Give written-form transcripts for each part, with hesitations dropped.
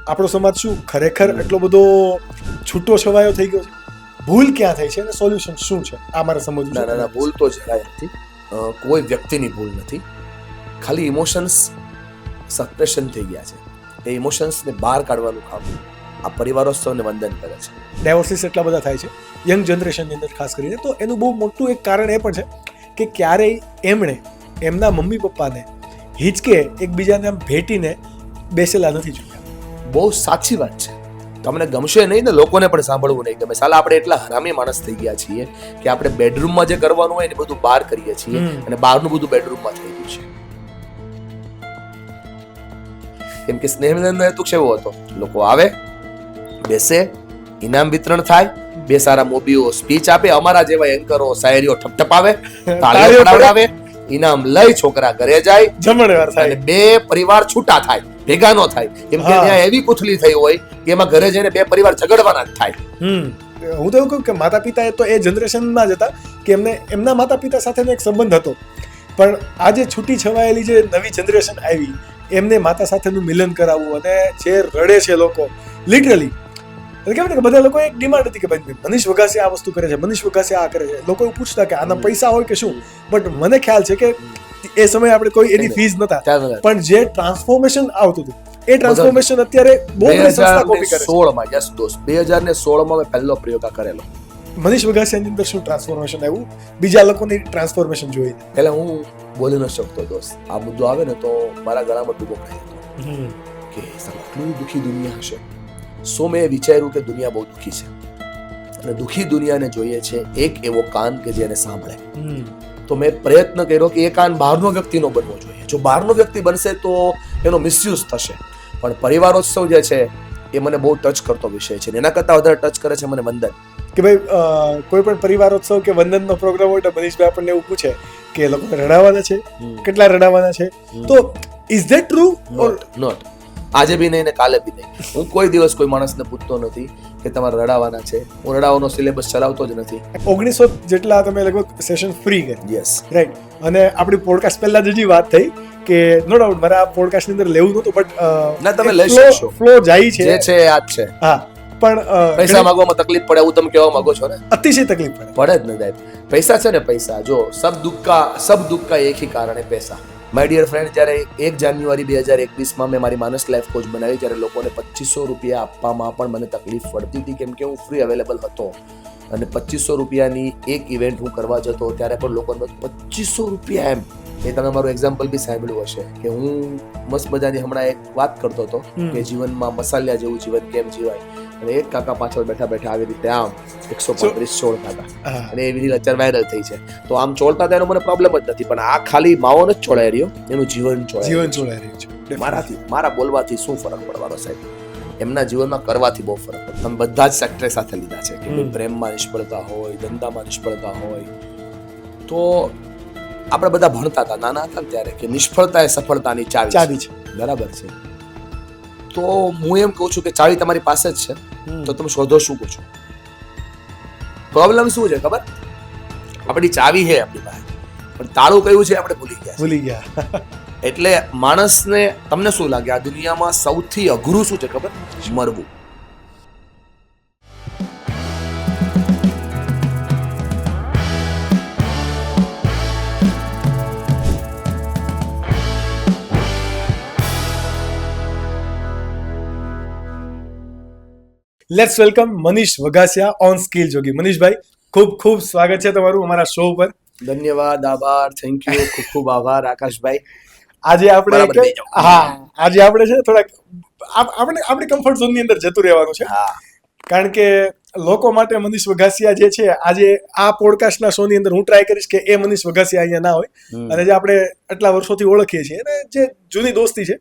આપણો સમાજ શું ખરેખર એટલો બધો છૂટો છવાયો થઈ ગયો છે? ભૂલ ક્યાં થઈ છે અને સોલ્યુશન શું છે? આ મારે સમજવું છે. ના, ભૂલ તો જરાય નથી. કોઈ વ્યક્તિની ભૂલ નથી. ખાલી ઇમોશન્સ સપ્રેશન થઈ ગયા છે. એ ઇમોશન્સને બહાર કાઢવાનું કામ આ પરિવારોત્સવને વંદન કરે છે. ડાયવોર્સિસ એટલા બધા થાય છે યંગ જનરેશનની અંદર ખાસ કરીને, તો એનું બહુ મોટું એક કારણ એ પણ છે કે ક્યારેય એમણે એમના મમ્મી પપ્પાને હિચકે એકબીજાને આમ ભેટીને બેસેલા નથી જોયા. બહુ સાચી વાત છે. તમને ગમશે નહીં ને, લોકોને પણ સાંભળવું નહીં ગમે. સાલા આપણે એટલા હરામી માણસ થઈ ગયા છીએ કે આપણે બેડરૂમમાં જે કરવાનું હોય ને બધું બહાર કરીએ છીએ અને બહારનું બધું બેડરૂમમાં થઈ ગયું છે. કેમ કે સ્નેહમિલનનો હેતુ કેવો હતો? લોકો આવે, બેસે, ઇનામ વિતરણ થાય, બે સારા મોભીઓ સ્પીચ આપે, અમારા જેવા એન્કરો શાયરીઓ ઠપઠપાવે, તાળીઓ પડાવડાવે, ઇનામ લઈ છોકરા ઘરે જાય, જમણવાર થાય અને બે પરિવાર છૂટા થાય, ભેગા નો થાય. કેમ કે ત્યાં એવી કુથલી થઈ હોય કે એમાં ઘરે જઈને બે પરિવાર ઝઘડવાના જ થાય. હું તો એવું કહું કે માતા પિતા તો એ જનરેશનમાં જ હતા કે એમને એમના માતા પિતા સાથેનો એક સંબંધ હતો, પણ આજે છૂટી છવાયેલી જે નવી જનરેશન આવી એમને માતા સાથેનું મિલન કરાવવું, અને જે રડે છે લોકો લિટરલી, એટલે કેમ ને કે બધા લોકો એક ડિમાન્ડ હતી કે ભાઈ મનીષ વઘાસિયા આ વસ્તુ કરે છે, મનીષ વઘાસિયા આ કરે છે. લોકો એવું પૂછતા કે આના પૈસા હોય કે શું, બટ મને ખ્યાલ છે કે એ સમયે આપણે કોઈ એની ફીસ નતા, પણ જે ટ્રાન્સફોર્મેશન આવતું હતું એ ટ્રાન્સફોર્મેશન અત્યારે બહુ બધી સંસ્થા કોપી કરે છે. 2016માં યસ દોસ્ત, 2016માં મેં પહેલો પ્રયોગ કરેલો. મનીષ વઘાસિયાની અંદર શું ટ્રાન્સફોર્મેશન આવ્યું બીજા લોકોની ટ્રાન્સફોર્મેશન જોઈને? એટલે હું બોલી ન શકતો દોસ્ત. આ મુદ્દો આવે ને તો મારા ગળામાં ડૂબો પડી હતો કે આટલું દુઃખી દુનિયા હશે. મેં વિચાર્યું કે દુનિયા બહુ દુઃખી છે અને દુઃખી દુનિયાને જોઈએ છે એક એવો કાન કે જેને સાંભળે. તો મેં પ્રયત્ન કર્યો કે એ કાન બહારનો વ્યક્તિ નો બનવો જોઈએ. જો બહારનો વ્યક્તિ બનશે તો એનો મિસયુઝ થશે. પણ પરિવારોત્સવ જે છે એ મને બહુ ટચ કરતો વિષય છે. એના કરતા વધારે ટચ કરે છે મને વંદન. કે ભાઈ કોઈ પણ પરિવારોત્સવ કે વંદનનો પ્રોગ્રામ હોય તો મનીષભાઈ આપણને એવું પૂછે કે લોકોને રડાવવાના છે, કેટલા રડાવવાના છે. તો is that true or not? આજે બી નહીં ને કાલે બી નહીં. હું કોઈ દિવસ કોઈ માણસને પૂછતો નથી કે તમારે રડાવવાના છે. હું રડાવવાનો સિલેબસ ચલાવતો જ નથી. 1900 જેટલા તમે લગભગ સેશન ફ્રી કર્યા, યસ રાઈટ? અને આપણી પોડકાસ્ટ પહેલા જ હજી વાત થઈ કે નો ડાઉટ મારે આ પોડકાસ્ટની અંદર લેવું નહોતું, બટ ના તમે લઈ શકશો. ફ્લો જાય છે જે છે આ જ છે. હા, પણ પૈસા માંગવામાં તકલીફ પડે એવું તમે કહેવા માંગો છો ને? અતિશય તકલીફ પડે જ ને સાહેબ. પૈસા છે ને, પૈસા જો સબ દુઃખ કા એક ही કારણ है पैसा. માય ડિયર ફ્રેન્ડ, જ્યારે 1 જાન્યુઆરી 2021માં મેં મારી માનસ લાઈફ કોચ બનાવી ત્યારે લોકોને 2500 રૂપિયા આપવામાં પણ મને તકલીફ પડતી હતી, કેમ કે હું ફ્રી અવેલેબલ હતો. અને 2500 રૂપિયાની એક ઇવેન્ટ હું કરવા જતો ત્યારે પણ લોકોને 2500 રૂપિયા એમ. એ તમે મારું એક્ઝામ્પલ બી સાંભળ્યું હશે કે હું મસ્ત મજાની હમણાં એક વાત કરતો હતો કે જીવનમાં મસાલિયા જેવું જીવન કેમ જીવાય, અને એક કાકા પાછળ બેઠા બેઠા આવી રીતે આમ 135 ચોળતા હતા અને એવી રીતે અત્યારે વાયરલ થઈ છે. તો આમ ચોળતા હતા એનો મને પ્રોબ્લેમ જ નથી, પણ આ ખાલી માવો નથી ચોળાઈ રહ્યો, એનું જીવન ચોળાઈ રહ્યું છે. મારાથી, મારા બોલવાથી શું ફરક પડવાનો સાહેબ? એમના જીવનમાં કરવાથી બહુ ફરક પડે. તમે બધા જ સેક્ટર સાથે લીધા છે કે પ્રેમમાં નિષ્ફળતા હોય, ધંધામાં નિષ્ફળતા હોય. તો આપણે બધા ભણતા હતા નાના હતા ત્યારે કે નિષ્ફળતા એ સફળતાની ચાવી છે. બરાબર છે. તો હું એમ કહું છું કે ચાવી તમારી પાસે જ છે, તો તમે શોધો શું કહો છો? પ્રોબ્લેમ શું છે ખબર? આપણી ચાવી છે આપણી પાસે, પણ તાળું કયું છે આપણે ભૂલી ગયા. એટલે માણસને, તમને શું લાગે આ દુનિયામાં સૌથી અઘરું શું છે ખબર? મરવું. Let's welcome Manish Vaghasiya on skill Jogi. મનીષભાઈ, ખૂબ ખૂબ સ્વાગત છે તમારું અમારા શો પર. ધન્યવાદ, આભાર, થેન્ક યુ, ખૂબ ખૂબ આભાર આકાશભાઈ. આજે આપણે છે થોડાક આપણી કમ્ફર્ટ ઝોન ની અંદર જતું રહેવાનું છે, કારણ કે લોકો માટે મનીષ વઘાસિયા જે છે, આજે આ પોડકાસ્ટના શો ની અંદર હું ટ્રાય કરીશ કે એ મનીષ વઘાસિયા અહીંયા ના હોય, અને જે આપણે આટલા વર્ષોથી ઓળખીએ છીએ અને જે જૂની દોસ્તી છે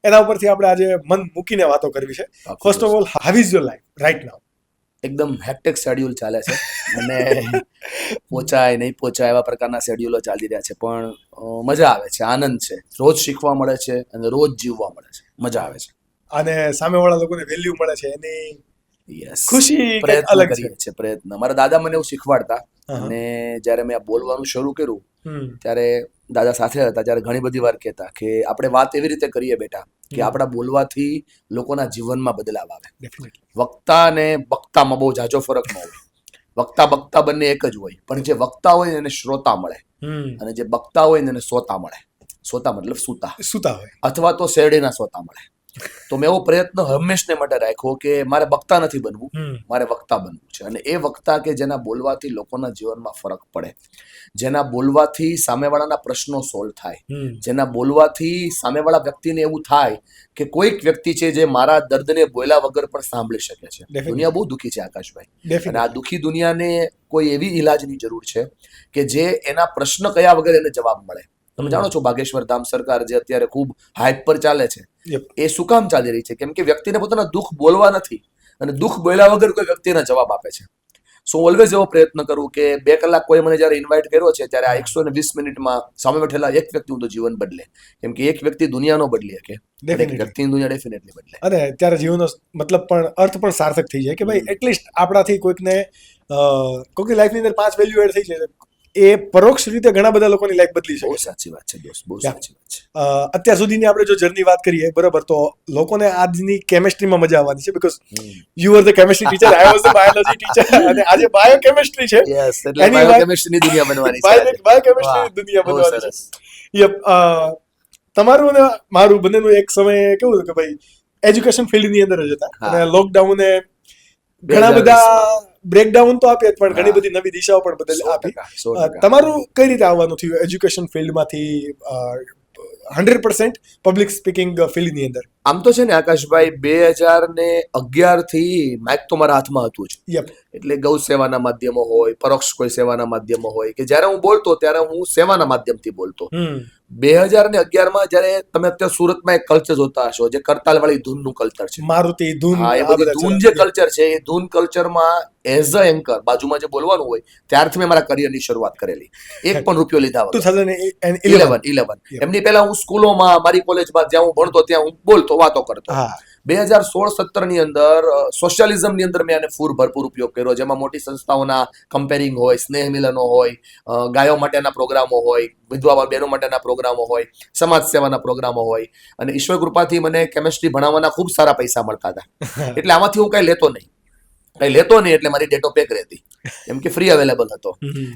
એના ઉપરથી આપણે આજે મન મૂકીને વાતો કરવી છે. First of all, how is your life right now? એકદમ હેક્ટિક શેડ્યુલ ચાલે છે અને પહોંચાય નહીં પહોંચાય એવા પ્રકારના શેડ્યુલો ચાલી રહ્યા છે, પણ મજા આવે છે, આનંદ છે. રોજ શીખવા મળે છે અને રોજ જીવવા મળે છે, મજા આવે છે. અને સામેવાળા લોકોને વેલ્યુ મળે છે એની ખુશી પ્રયત્ન કરીએ છે. પ્રયત્ન મારા દાદા મને એવું શીખવાડતા, અને જ્યારે મેં આ બોલવાનું શરૂ કર્યું ત્યારે દાદા સાથે હતા ત્યારે ઘણી બધી વાર કહેતા કે આપણે વાત એવી રીતે કરીએ બેટા કે આપણા બોલવાથી લોકોના જીવનમાં બદલાવ આવે. વક્તા અને બક્તામાં બહુ જાજો ફરક ન હોય. વક્તા બક્તા બંને એક જ હોય, પણ જે વક્તા હોય એને શ્રોતા મળે અને જે બક્તા હોય એને શ્રોતા મળે. શ્રોતા મતલબ સૂતા હોય અથવા તો શેરડીના શ્રોતા મળે. તો મેં એવો પ્રયત્ન હંમેશને માટે રાખ્યો કે મારે વક્તા નથી બનવું, મારે વક્તા બનવું છે. અને એ વક્તા કે જેના બોલવાથી લોકોના જીવનમાં ફરક પડે, જેના બોલવાથી સામેવાળાના પ્રશ્નો સોલ્વ થાય, જેના બોલવાથી સામેવાળા વ્યક્તિને એવું થાય કે કોઈક વ્યક્તિ છે જે મારા દર્દને બોલ્યા વગર પણ સાંભળી શકે છે. દુનિયા બહુ દુઃખી છે આકાશભાઈ, અને આ દુઃખી દુનિયાને કોઈ એવી ઈલાજની જરૂર છે કે જે એના પ્રશ્ન કયા વગર એને જવાબ મળે. તમે જાણો છો બાગેશ્વર ધામ સરકાર જે અત્યારે ખૂબ હાઈપ પર ચાલે છે, એ શું કામ ચાલી રહી છે? કેમ કે વ્યક્તિને પોતાના દુઃખ બોલવા નથી અને દુઃખ બોલ્યા વગર કોઈ વ્યક્તિને જવાબ આપે છે. સો ઓલવેઝ એવો પ્રયત્ન કરું કે 2 કલાક કોઈ મને જયારે ઇન્વાઇટ કર્યો છે ત્યારે આ 120 મિનિટમાં સામે બેઠેલા એક વ્યક્તિનું તો જીવન બદલે. કેમ કે એક વ્યક્તિ દુનિયાનો બદલી શકે, એક વ્યક્તિની દુનિયા ડેફિનેટલી બદલે. અને ત્યારે જીવનનો મતલબ પણ અર્થ પણ સાર્થક થઈ જાય કે ભાઈ એટલીસ્ટ આપણાથી કોઈકને કોઈકની લાઈફની અંદર 5 વેલ્યુ એડ થઈ જાય, એ પરોક્ષ રીતે ઘણા બધા લોકોની લાઈફ બદલી શકે. બહુ સાચી વાત છે દોસ્ત, બહુ સાચી વાત છે. અત્યાર સુધીની આપણે જો જર્ની વાત કરીએ, બરાબર, તો લોકોને આજની કેમિસ્ટ્રીમાં મજા આવવાની છે because you are the chemistry teacher, I was the biology teacher, અને આજે બાયોકેમિસ્ટ્રી છે. યસ, એટલે બાયોકેમિસ્ટ્રીની દુનિયા બનવાની છે. બાયોકેમિસ્ટ્રીની દુનિયા બનવાની છે. યપ. તમારું અને મારું બંનેનું એક સમય કેવું હતું કે ભાઈ એજ્યુકેશન ફિલ્ડની અંદર જ હતા અને લોકડાઉને ઘણા બધા બ્રેકડાઉન તો આપ્યા, પણ ઘણી બધી નવી દિશાઓ પણ બદલી આપી. તમારું કઈ રીતે આવવાનું થયું એજ્યુકેશન ફિલ્ડમાંથી 100% પબ્લિક સ્પીકિંગ ફિલ્ડની અંદર? આમ તો છે ને આકાશભાઈ, 2011 થી માઇક તો મારા હાથમાં હતું જ. એટલે ગૌ સેવાના માધ્યમો હોય, પરોક્ષ કોઈ સેવાના માધ્યમો હોય, કે જ્યારે હું બોલતો ત્યારે હું સેવાના માધ્યમથી બોલતો. 2011માં જયારે તમે અત્યારે સુરતમાં એક કલ્ચર જોતા હશો જે કરતાલ વાળી ધૂનનું કલ્ચર છે, મારુતિ ધૂન, એ બધી ધૂન જે કલ્ચર છે, એ ધૂન કલ્ચરમાં એઝ અ એન્કર બાજુમાં જે બોલવાનું હોય ત્યારથી મેં મારા કરિયરની શરૂઆત કરેલી. 1 પણ રૂપિયો લીધા વગર. 2011 એમની પહેલા હું સ્કૂલોમાં, મારી કોલેજમાં જ્યાં હું ભણતો ત્યાં હું બોલતો, વાતો કરતો. 2016-17 ની અંદર સોશિયલિઝમની અંદર મેં આને ભરપૂર ઉપયોગ કર્યો, જેમાં મોટી સંસ્થાઓના કમ્પેરિંગ હોય, સ્નેહ મિલનો હોય, ગાયો માટેના પ્રોગ્રામો હોય, વિધવા બહેનો માટેના પ્રોગ્રામો હોય, સમાજ સેવાના પ્રોગ્રામો હોય. અને ઈશ્વર કૃપાથી મને કેમિસ્ટ્રી ભણાવવાના ખૂબ સારા પૈસા મળતા હતા. એટલે આમાંથી હું કઈ લેતો નહીં એટલે મારી ડેટો પેક રહેતી, કેમ કે ફ્રી અવેલેબલ હતો,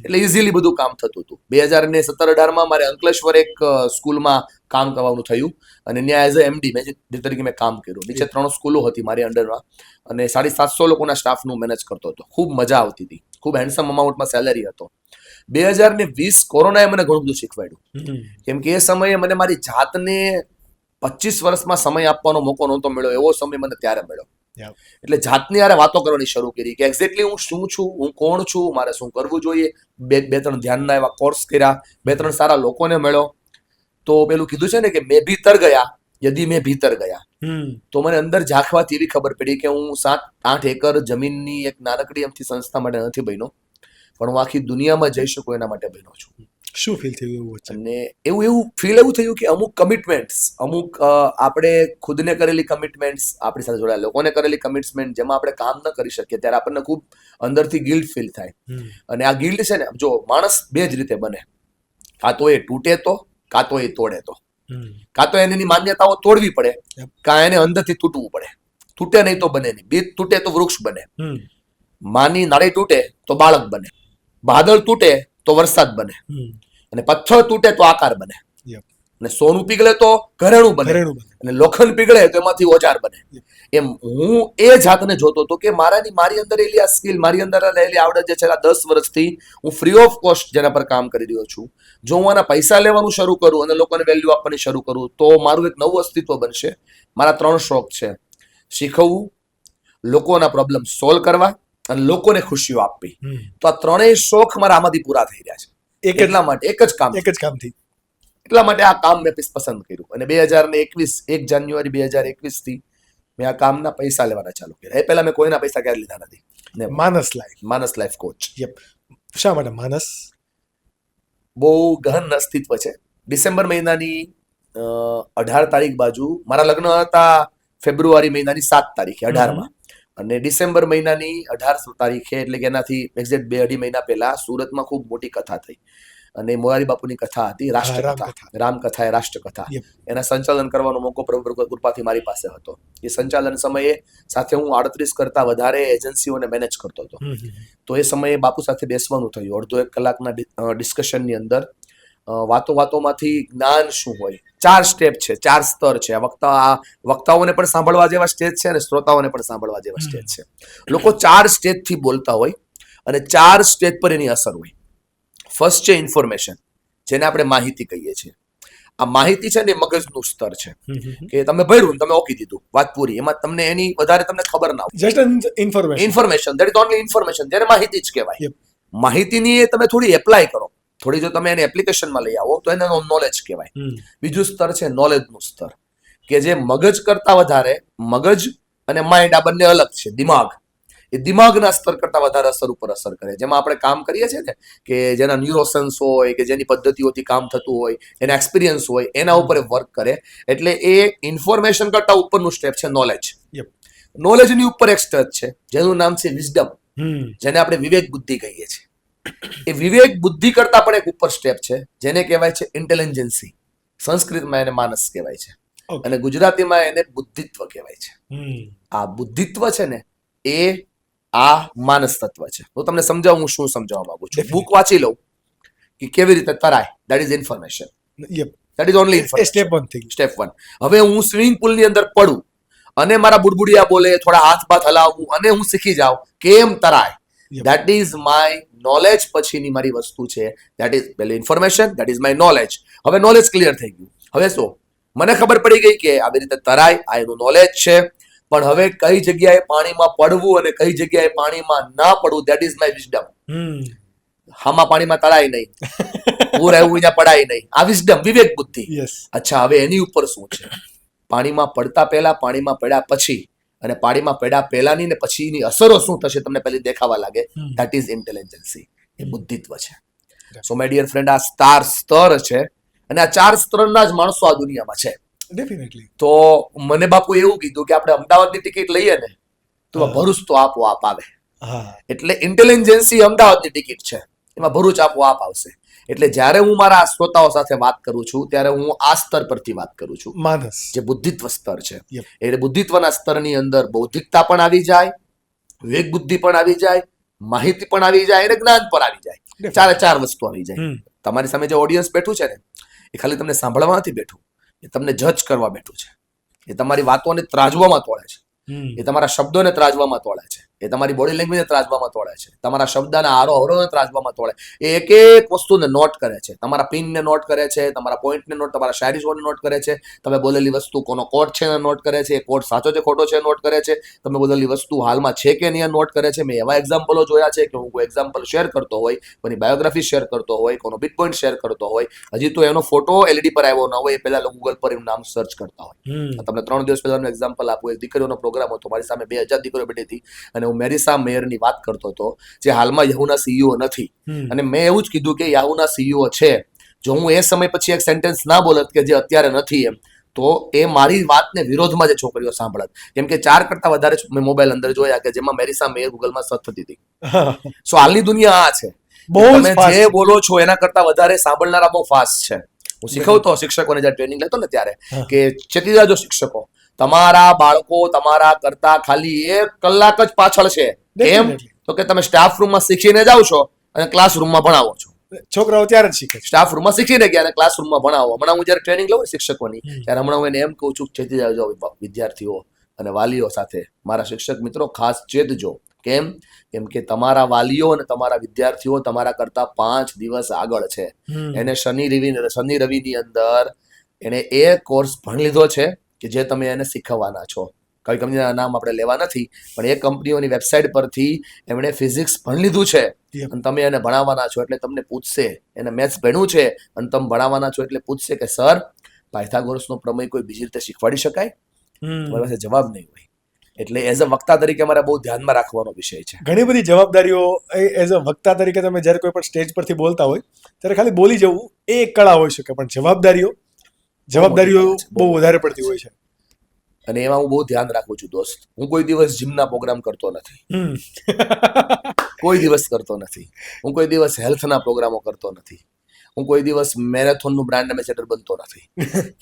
એટલે ઇઝીલી બધું કામ થતું હતું. 2017-18માં મારે અંકલેશ્વર એક સ્કૂલમાં કામ કરવાનું થયું અને ત્યાં એઝ અ MD તરીકે મેં કામ કર્યું. નીચે 3 સ્કૂલો હતી મારી અંડરમાં અને 750 લોકોના સ્ટાફનું મેનેજ કરતો હતો. ખૂબ મજા આવતી હતી, ખૂબ હેન્ડસમ અમાઉન્ટમાં સેલેરી હતો. 2020 કોરોનાએ મને ઘણું બધું શીખવાડ્યું, કેમ કે એ સમયે મને મારી જાતને 25 વર્ષમાં સમય આપવાનો મોકો નહોતો મળ્યો, એવો સમય મને ત્યારે મળ્યો. એટલે જાતની યારે વાતો કરવાની શરૂ કરી કે એક્ઝેક્ટલી હું શું છું, હું કોણ છું, મારે શું કરવું જોઈએ. 2-3 ધ્યાનના એવા કોર્સ કર્યા, 2-3 સારા લોકોને મળ્યો. તો પેલું કીધું છે ને કે મેં ભીતર ગયા, યદી મેં ભીતર ગયા, તો મને અંદર ઝાંખવાથી એવી ખબર પડી કે હું 7-8 એકર જમીનની એક નાનકડી એમથી સંસ્થા માટે નથી બન્યો, પણ હું આખી દુનિયામાં જઈ શકું એના માટે બન્યો છું. શું ફીલ થયું એવું? અને એવું ફીલ એવું થયું કે અમુક કમિટમેન્ટ્સ, અમુક આપણે ખુદને કરેલી કમિટમેન્ટ્સ, આપણી સાથે જોડાયેલા લોકોને કરેલી કમિટમેન્ટ, જેમાં આપણે કામ ન કરી શકીએ ત્યારે આપણને ખૂબ અંદરથી ગિલ્ટ ફીલ થાય. અને આ ગિલ્ટ છે ને, જો માણસ 2 જ રીતે બને, કાં તો એ તૂટે તો, કાં તો એ તોડે તો. કાં તો એની માન્યતાઓ તોડવી પડે, કાં એને અંદરથી તૂટવું પડે. તૂટે નહીં તો બને નહીં. બીજ તૂટે તો વૃક્ષ બને, માની નાળી તૂટે તો બાળક બને, વાદળ તૂટે તો વરસાદ બને, અને પથ્થર તૂટે તો આકાર બને, અને સોનું પીગળે તો ઘરેણું બને, અને લોખંડ પીગળે તો એમાંથી ઓજાર બને. એમ હું એ જાતને જોતો હતો કે મારી અંદર રહેલી આ સ્કિલ, મારી અંદર રહેલી આવડત જે છેલ્લા 10 વર્ષથી હું ફ્રી ઓફ કોસ્ટ જેના પર કામ કરી રહ્યો છું, જો હું આના પૈસા લેવાનું શરૂ કરું અને લોકોને વેલ્યુ આપવાની શરૂ કરું તો મારું એક નવું અસ્તિત્વ બનશે. મારા 3 શોખ છે: શીખવવું, લોકોના પ્રોબ્લેમ સોલ્વ કરવા અને લોકોને ખુશીઓ આપવી. તો આ 3 શોખ મારા આમાંથી પૂરા થઈ રહ્યા છે. એટલા માટે એક જ કામથી એટલા માટે આ કામ મેં પસંદ કર્યું. અને 1 જાન્યુઆરી 2021 થી મેં આ કામના પૈસા લેવાના ચાલુ કર્યા. એ પહેલા મેં કોઈના પૈસા ક્યારે લીધા નથી. માનસ લાઈફ કોચ. શા માટે માનસ? બહુ ગહન અસ્તિત્વ છે. ડિસેમ્બર મહિનાની 18 તારીખ બાજુ મારા લગ્ન હતા, ફેબ્રુઆરી મહિનાની 7 તારીખે 18માં, અને ડિસેમ્બર મહિનાની 18 તારીખે એટલે કે એનાથી એક્ઝેક્ટ 2-2.5 મહિના પહેલા સુરતમાં ખૂબ મોટી કથા થઈ. અને મોરારી બાપુની કથા હતી રાષ્ટ્રકથા. રામકથા. રામકથા એ રાષ્ટ્રકથા. Yep. એના સંચાલન કરવાનો મોકો પ્રભુ કૃપાથી મારી પાસે હતો. એ સંચાલન સમયે સાથે હું 38 કરતા વધારે એજન્સીઓને મેનેજ કરતો હતો. તો એ સમયે બાપુ સાથે બેસવાનું થયું. અડધો 1 કલાકના ડિસ્કશનની અંદર વાતોમાંથી જ્ઞાન શું હોય, 4 સ્ટેપ છે, 4 સ્તર છે. વક્તાઓને પણ સાંભળવા જેવા સ્ટેજ છે અને શ્રોતાઓને પણ સાંભળવા જેવા સ્ટેજ છે. લોકો 4 સ્ટેજથી બોલતા હોય અને 4 સ્ટેજ પર એની અસર હોય. ફર્સ્ટ છે ઇન્ફોર્મેશન, જેને આપણે માહિતી કહીએ છીએ. આ માહિતી છે ને એ મગજનું સ્તર છે કે તમે ભર્યું ને તમે ઓકી દીધું, વાત પૂરી. એમાં તમને એની વધારે તમને ખબર ના હોય. Just information, that is only information, જેને માહિતી જ કહેવાય. Yep. માહિતીની એ તમે થોડી એપ્લાય કરો, થોડી જો તમે એને એપ્લિકેશનમાં લઈ આવો તો એને નોલેજ કહેવાય. બીજું સ્તર છે નોલેજનું સ્તર, કે જે મગજ કરતા વધારે, મગજ અને માઇન્ડ આ બંને અલગ છે. દિમાગ, એ દિમાગના સ્તર કરતા વધારે અસર કરે. જેમાં આપણે કામ કરીએ છીએ ને, કે જેના ન્યુરોસન્સ હોય, કે જેની પદ્ધતિઓથી કામ થતું હોય, એના એક્સપિરિયન્સ હોય, એના ઉપર વર્ક કરે. એટલે એ ઇન્ફોર્મેશન કરતા ઉપરનું સ્ટેપ છે નોલેજ. Yep. નોલેજની ઉપર એક સ્ટેપ છે જેનું નામ છે વિઝડમ, જેને આપણે વિવેક બુદ્ધિ કહીએ છીએ. એ વિવેક બુદ્ધિ કરતા પણ એક ઉપર સ્ટેપ છે જેને કહેવાય છે ઇન્ટેલિજન્સી. સંસ્કૃતમાં એને માનસ કહેવાય છે અને ગુજરાતીમાં એને બુદ્ધિત્વ કહેવાય છે. આ બુદ્ધિત્વ છે ને એ આ માનસ તત્વ છે. હું તમને સમજાવું, હું શું સમજાવવા માંગુ છું. બુક વાંચી લઉં કે કેવી રીતે તરાય, that is information. That is only step 1 થઈ ગયું. સ્ટેપ 1. હવે હું સ્વિમિંગ પુલની અંદર પડું અને મારા બુડબુડિયા બોલે, થોડા હાથ બાથ હલાવું અને હું શીખી જાઉં કેમ તરાય, દેટ ઇઝ માય નોલેજ. પછીની મારી વસ્તુ છે દેટ ઇઝ પહેલી information, that is my knowledge. હવે નોલેજ ક્લિયર થઈ ગયું. હવે શું, મને ખબર પડી ગઈ કે આવી રીતે તરાય, આ એનું નોલેજ છે. પણ હવે કઈ જગ્યાએ પાણીમાં પડવું અને કઈ જગ્યાએ પાણીમાં ના પડવું, દેટ ઇઝ માય વિઝડમ. હામાં પાણીમાં તરાય નહીં, પૂર આવ્યું ત્યાં પડાય નહીં, આ વિઝડમ, વિવેક બુદ્ધિ. અચ્છા, હવે એની ઉપર શું છે, પાણીમાં પડતા પહેલા, પાણીમાં પડ્યા પછી અને પાણીમાં પડ્યા પહેલાની ને પછીની અસરો શું થશે તમને પહેલી દેખાવા લાગે, ધેટ ઇઝ ઇન્ટેલિજન્સી. એ બુદ્ધિત્વ છે. સો માય ડિયર ફ્રેન્ડ, આ સ્તર છે અને આ 4 સ્તરના જ માણસો આ દુનિયામાં છે. ડેફિનેટલી. તો મને બાપુ એવું કીધું કે આપણે અમદાવાદની ટિકિટ લઈએ ને તો ભરૂચ તો આપોઆપ આવે. એટલે ઇન્ટેલિજન્સી અમદાવાદની ટિકિટ છે, એમાં ભરૂચ આપોઆપ આવશે. એટલે જ્યારે હું મારા શ્રોતાઓ સાથે વાત કરું છું ત્યારે હું આ સ્તર પરથી વાત કરું છું, માનસ, જે બુદ્ધિત્વ સ્તર છે. એટલે બુદ્ધિત્વના સ્તરની અંદર બૌદ્ધિકતા પણ આવી જાય, વિવેક બુદ્ધિ પણ આવી જાય, માહિતી પણ આવી જાય અને જ્ઞાન પણ આવી જાય. 4 વસ્તુ આવી જાય. તમારી સામે જે ઓડિયન્સ બેઠું છે ને, એ ખાલી તમને સાંભળવા નથી બેઠું, એ તમને જજ કરવા બેઠું છે. એ તમારી વાતોને ત્રાજવામાં તોડે છે, એ તમારા શબ્દોને ત્રાજવામાં તોડે છે, એ તમારી બોડી લેંગ્વેજને ત્રાજવામાં તોડે છે, તમારા શબ્દના આરોહરોને ત્રાજવામાં તોડે. એ એક એક વસ્તુને નોટ કરે છે, તમારા પિનને નોટ કરે છે, તમારા પોઈન્ટને નોટ, તમારા શાયરીઓને નોટ કરે છે, તમે બોલેલી વસ્તુ કોનો કોટ છે એને નોટ કરે છે, એ કોટ સાચો છે ખોટો છે નોટ કરે છે, તમે બોલેલી વસ્તુ હાલમાં છે કે નહીં નોટ કરે છે. મેં એવા એક્ઝામ્પલો જોયા છે કે હું કોઈ એક્ઝામ્પલ શેર કરતો હોય, કોની બાયોગ્રાફી શેર કરતો હોય, કોનો બિટ પોઈન્ટ શેર કરતો હોય, હજી તો એનો ફોટો એલઈડી પર આવ્યો ન હોય, એ પહેલા ગૂગલ પર એનું નામ સર્ચ કરતા હોય. તમને 3 દિવસ પહેલાનું એક્ઝામ્પલ આપું. એક દીકરીઓનો પ્રોગ્રામ હતો, મારી સામે 2000 દીકરીઓ બેઠી હતી અને હું મેરિસા મેયરની વાત કરતો હતો, જે હાલમાં યાહૂના સીઈઓ નથી. અને મેં એવું જ કીધું કે યાહૂના સીઈઓ છે. જો હું એ સમય પછી એક સેન્ટેન્સ ના બોલત કે જે અત્યારે નથી એમ, તો એ મારી વાતને વિરોધમાં જે છોકરીઓ સાંભળત. કેમ કે 4 કરતા વધારે મેં મોબાઈલ અંદર જોયા કે જેમાં મેરિસા મેયર ગૂગલમાં સર્ચ થતી હતી. સો હાલની દુનિયા આ છે, તમે જે બોલો છો એના કરતા વધારે સાંભળનારા બહુ ફાસ્ટ છે. હું શીખવતો શિક્ષકોને જ્યારે ટ્રેનિંગ લેતો ને ત્યારે કે ચેતી જાજો શિક્ષકો, તમારા બાળકો તમારા કરતા ખાલી 1 કલાક જ પાછળ છે. કેમ? તો કે તમે સ્ટાફ રૂમમાં શીખીને જાઓ છો અને ક્લાસરૂમમાં ભણાવો છો. છોકરાઓ ત્યારે જ શીખે. સ્ટાફ રૂમમાં શીખીને ગયા અને ક્લાસરૂમમાં ભણાવો. હમણાં હું જ્યારે ટ્રેનિંગ લઉં શિક્ષકોની, ત્યારે હમણાં હું એને એમ કહું છું, ચેતી જાજો વિદ્યાર્થીઓ અને વાલીઓ સાથે, મારા શિક્ષક મિત્રો ખાસ ચેતજો. કેમ? કેમ કે તમારા વાલીઓ અને તમારા વિદ્યાર્થીઓ તમારા કરતા 5 દિવસ આગળ છે. એને શનિ રવિની અંદર એને એ કોર્સ ભણી લીધો છે કે જે તમે એને શીખવવાના છો. કઈ કંપનીના નામ આપણે લેવા નથી, પણ એ કંપનીઓની વેબસાઇટ પરથી એમણે ફિઝિક્સ ભણી લીધું છે અને તમે એને ભણાવવાના છો. એટલે તમને પૂછશે, એને મેથ્સ ભણ્યું છે અને તમે ભણાવવાના છો એટલે પૂછશે કે સર, પાયથાગોરસનો પ્રમેય કોઈ બીજી રીતે શીખવાડી શકાય? તમારી પાસે જવાબ નહીં હોય. એટલે એઝ અ વક્તા તરીકે મારે બહુ ધ્યાનમાં રાખવાનો વિષય છે. ઘણી બધી જવાબદારીઓ એઝ અ વક્તા તરીકે તમે જ્યારે કોઈ પણ સ્ટેજ પરથી બોલતા હોય ત્યારે ખાલી બોલી જવું એ એક કળા હોઈ શકે, પણ જવાબદારીઓ બહુ વધારે પડતી હોય છે. અને એમાં હું બહુ ધ્યાન રાખું છું દોસ્ત. હું કોઈ દિવસ જીમના પ્રોગ્રામ કરતો નથી, કોઈ દિવસ કરતો નથી. હું કોઈ દિવસ હેલ્થના પ્રોગ્રામો કરતો નથી. હું કોઈ દિવસ મેરેથોનનું બ્રાન્ડ એમ્બેસેડર બનતો નથી,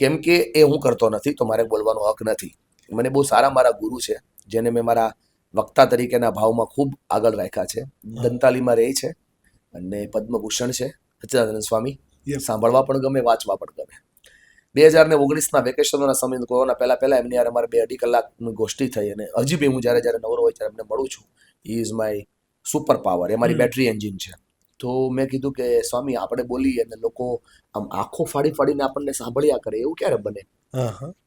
કેમ કે એ હું કરતો નથી, તો મારે બોલવાનો હક નથી. મને બહુ સારા મારા ગુરુ છે, જેને મેં મારા વક્તા તરીકેના ભાવમાં ખૂબ આગળ રાખ્યા છે. દંતાલીમાં રહે છે અને પદ્મભૂષણ છે, સચ્ચિદાનંદ સ્વામી. સાંભળવા પણ ગમે, વાંચવા પણ ગમે. 2019ના વેકેશનોના સમય કોરોના પહેલા એમની યાર અમારે 2-2.5 કલાકની ગોષ્ઠી થઈ, અને હજી બી હું જ્યારે નવરો હોય ત્યારે એમને મળું છું. He is my super power, એ મારી બેટરી એન્જિન છે. તો મેં કીધું કે સ્વામી, આપણે બોલીએ અને લોકો આમ આંખો ફાડીને આપણને સાંભળ્યા કરે, એવું ક્યારે બને?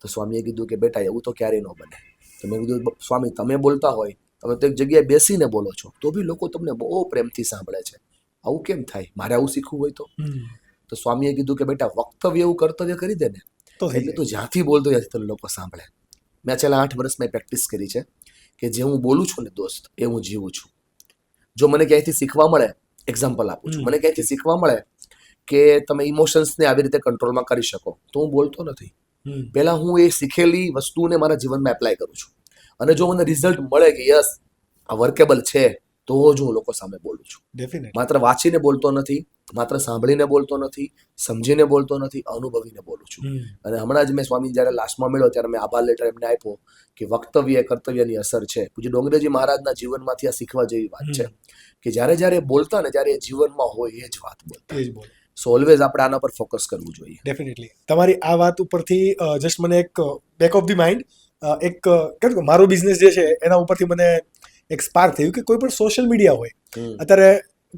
તો સ્વામીએ કીધું કે બેટા, એવું તો ક્યારેય ન બને. તો મેં કીધું સ્વામી, તમે બોલતા હોય, તમે તો એક જગ્યાએ બેસીને બોલો છો, તો બી લોકો તમને બહુ પ્રેમથી સાંભળે છે, આવું કેમ થાય? મારે આવું શીખવું હોય તો સ્વામીએ કીધું કે બેટા, વક્તવ્ય એવું કર્તવ્ય કરી દે ને, એટલે તું જ્યાંથી બોલતો ત્યાંથી તને લોકો સાંભળે. મેં છેલ્લા 8 વર્ષમાં પ્રેક્ટિસ કરી છે કે જે હું બોલું છું ને દોસ્ત, એ હું જીવું છું. જો મને ક્યાંયથી શીખવા મળે, એક્ઝામ્પલ આપું છું, મને ક્યાંયથી શીખવા મળે કે તમે ઇમોશન્સને આવી રીતે કંટ્રોલમાં કરી શકો, તો હું બોલતો નથી. પહેલા હું એ શીખેલી વસ્તુને મારા જીવનમાં એપ્લાય કરું છું, અને જો મને રિઝલ્ટ મળે કે યસ આ વર્કેબલ છે, તો જ હું લોકો સામે બોલું છું. માત્ર વાંચીને બોલતો નથી, માત્ર સાંભળીને બોલતો નથી, સમજીને બોલતો નથી, અનુભવીને બોલું છું. અને હમણાં જ મેં સ્વામી જ્યારે લાસ્ટમાં મળ્યો ત્યારે મેં આભાર લેટર એમને આપ્યો કે વક્તવ્ય એ કર્તવ્યની અસર છે. પૂજ્ય ડોંગરેજી મહારાજના જીવનમાંથી આ શીખવા જેવી વાત છે કે જ્યારે બોલતા ને ત્યારે એ જીવનમાં હોય એ જ વાત બોલતા. સો ઓલવેઝ આપણે આના પર ફોકસ કરવું જોઈએ. ડેફિનેટલી. તમારી આ વાત ઉપરથી જસ્ટ મને એક બેક ઓફ ધી માઇન્ડ એક કેવું કે મારો બિઝનેસ જે છે એના ઉપરથી મને એક સ્પાર્ક થયું કે કોઈ પણ સોશિયલ મીડિયા હોય, અત્યારે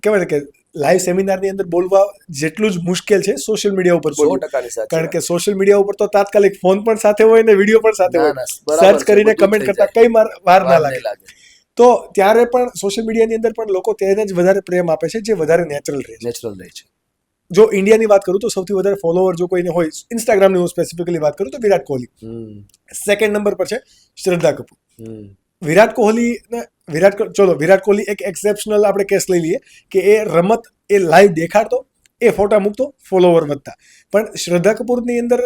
કહેવાય ને કે લાઈવ સેમિનારની અંદર બોલવા જેટલું જ મુશ્કેલ છે સોશિયલ મીડિયા ઉપર બોલવું. 100% સાચી કારણ કે સોશિયલ મીડિયા ઉપર તો તાત્કાલિક ફોન પણ સાથે હોય ને વિડીયો પણ સાથે હોય, સર્ચ કરીને કમેન્ટ કરતા કઈ વાર ના લાગે. તો ત્યારે પણ સોશિયલ મીડિયાની અંદર પણ લોકો તેને જ વધારે પ્રેમ આપે છે જે વધારે નેચરલ રહે છે. જો ઇન્ડિયાની વાત કરું તો સૌથી વધારે ફોલોવર જો કોઈને હોય, ઇન્સ્ટાગ્રામની હું સ્પેસિફિકલી વાત કરું તો વિરાટ કોહલી. સેકન્ડ નંબર પર છે શ્રદ્ધા કપૂર. વિરાટ કોહલી એક એક્સેપ્શનલ આપણે કેસ લઈ લઈએ કે એ રમત એ લાઈવ દેખાડતો, એ ફોટા મૂકતો, ફોલોવર વધતા. પણ શ્રદ્ધા કપૂરની અંદર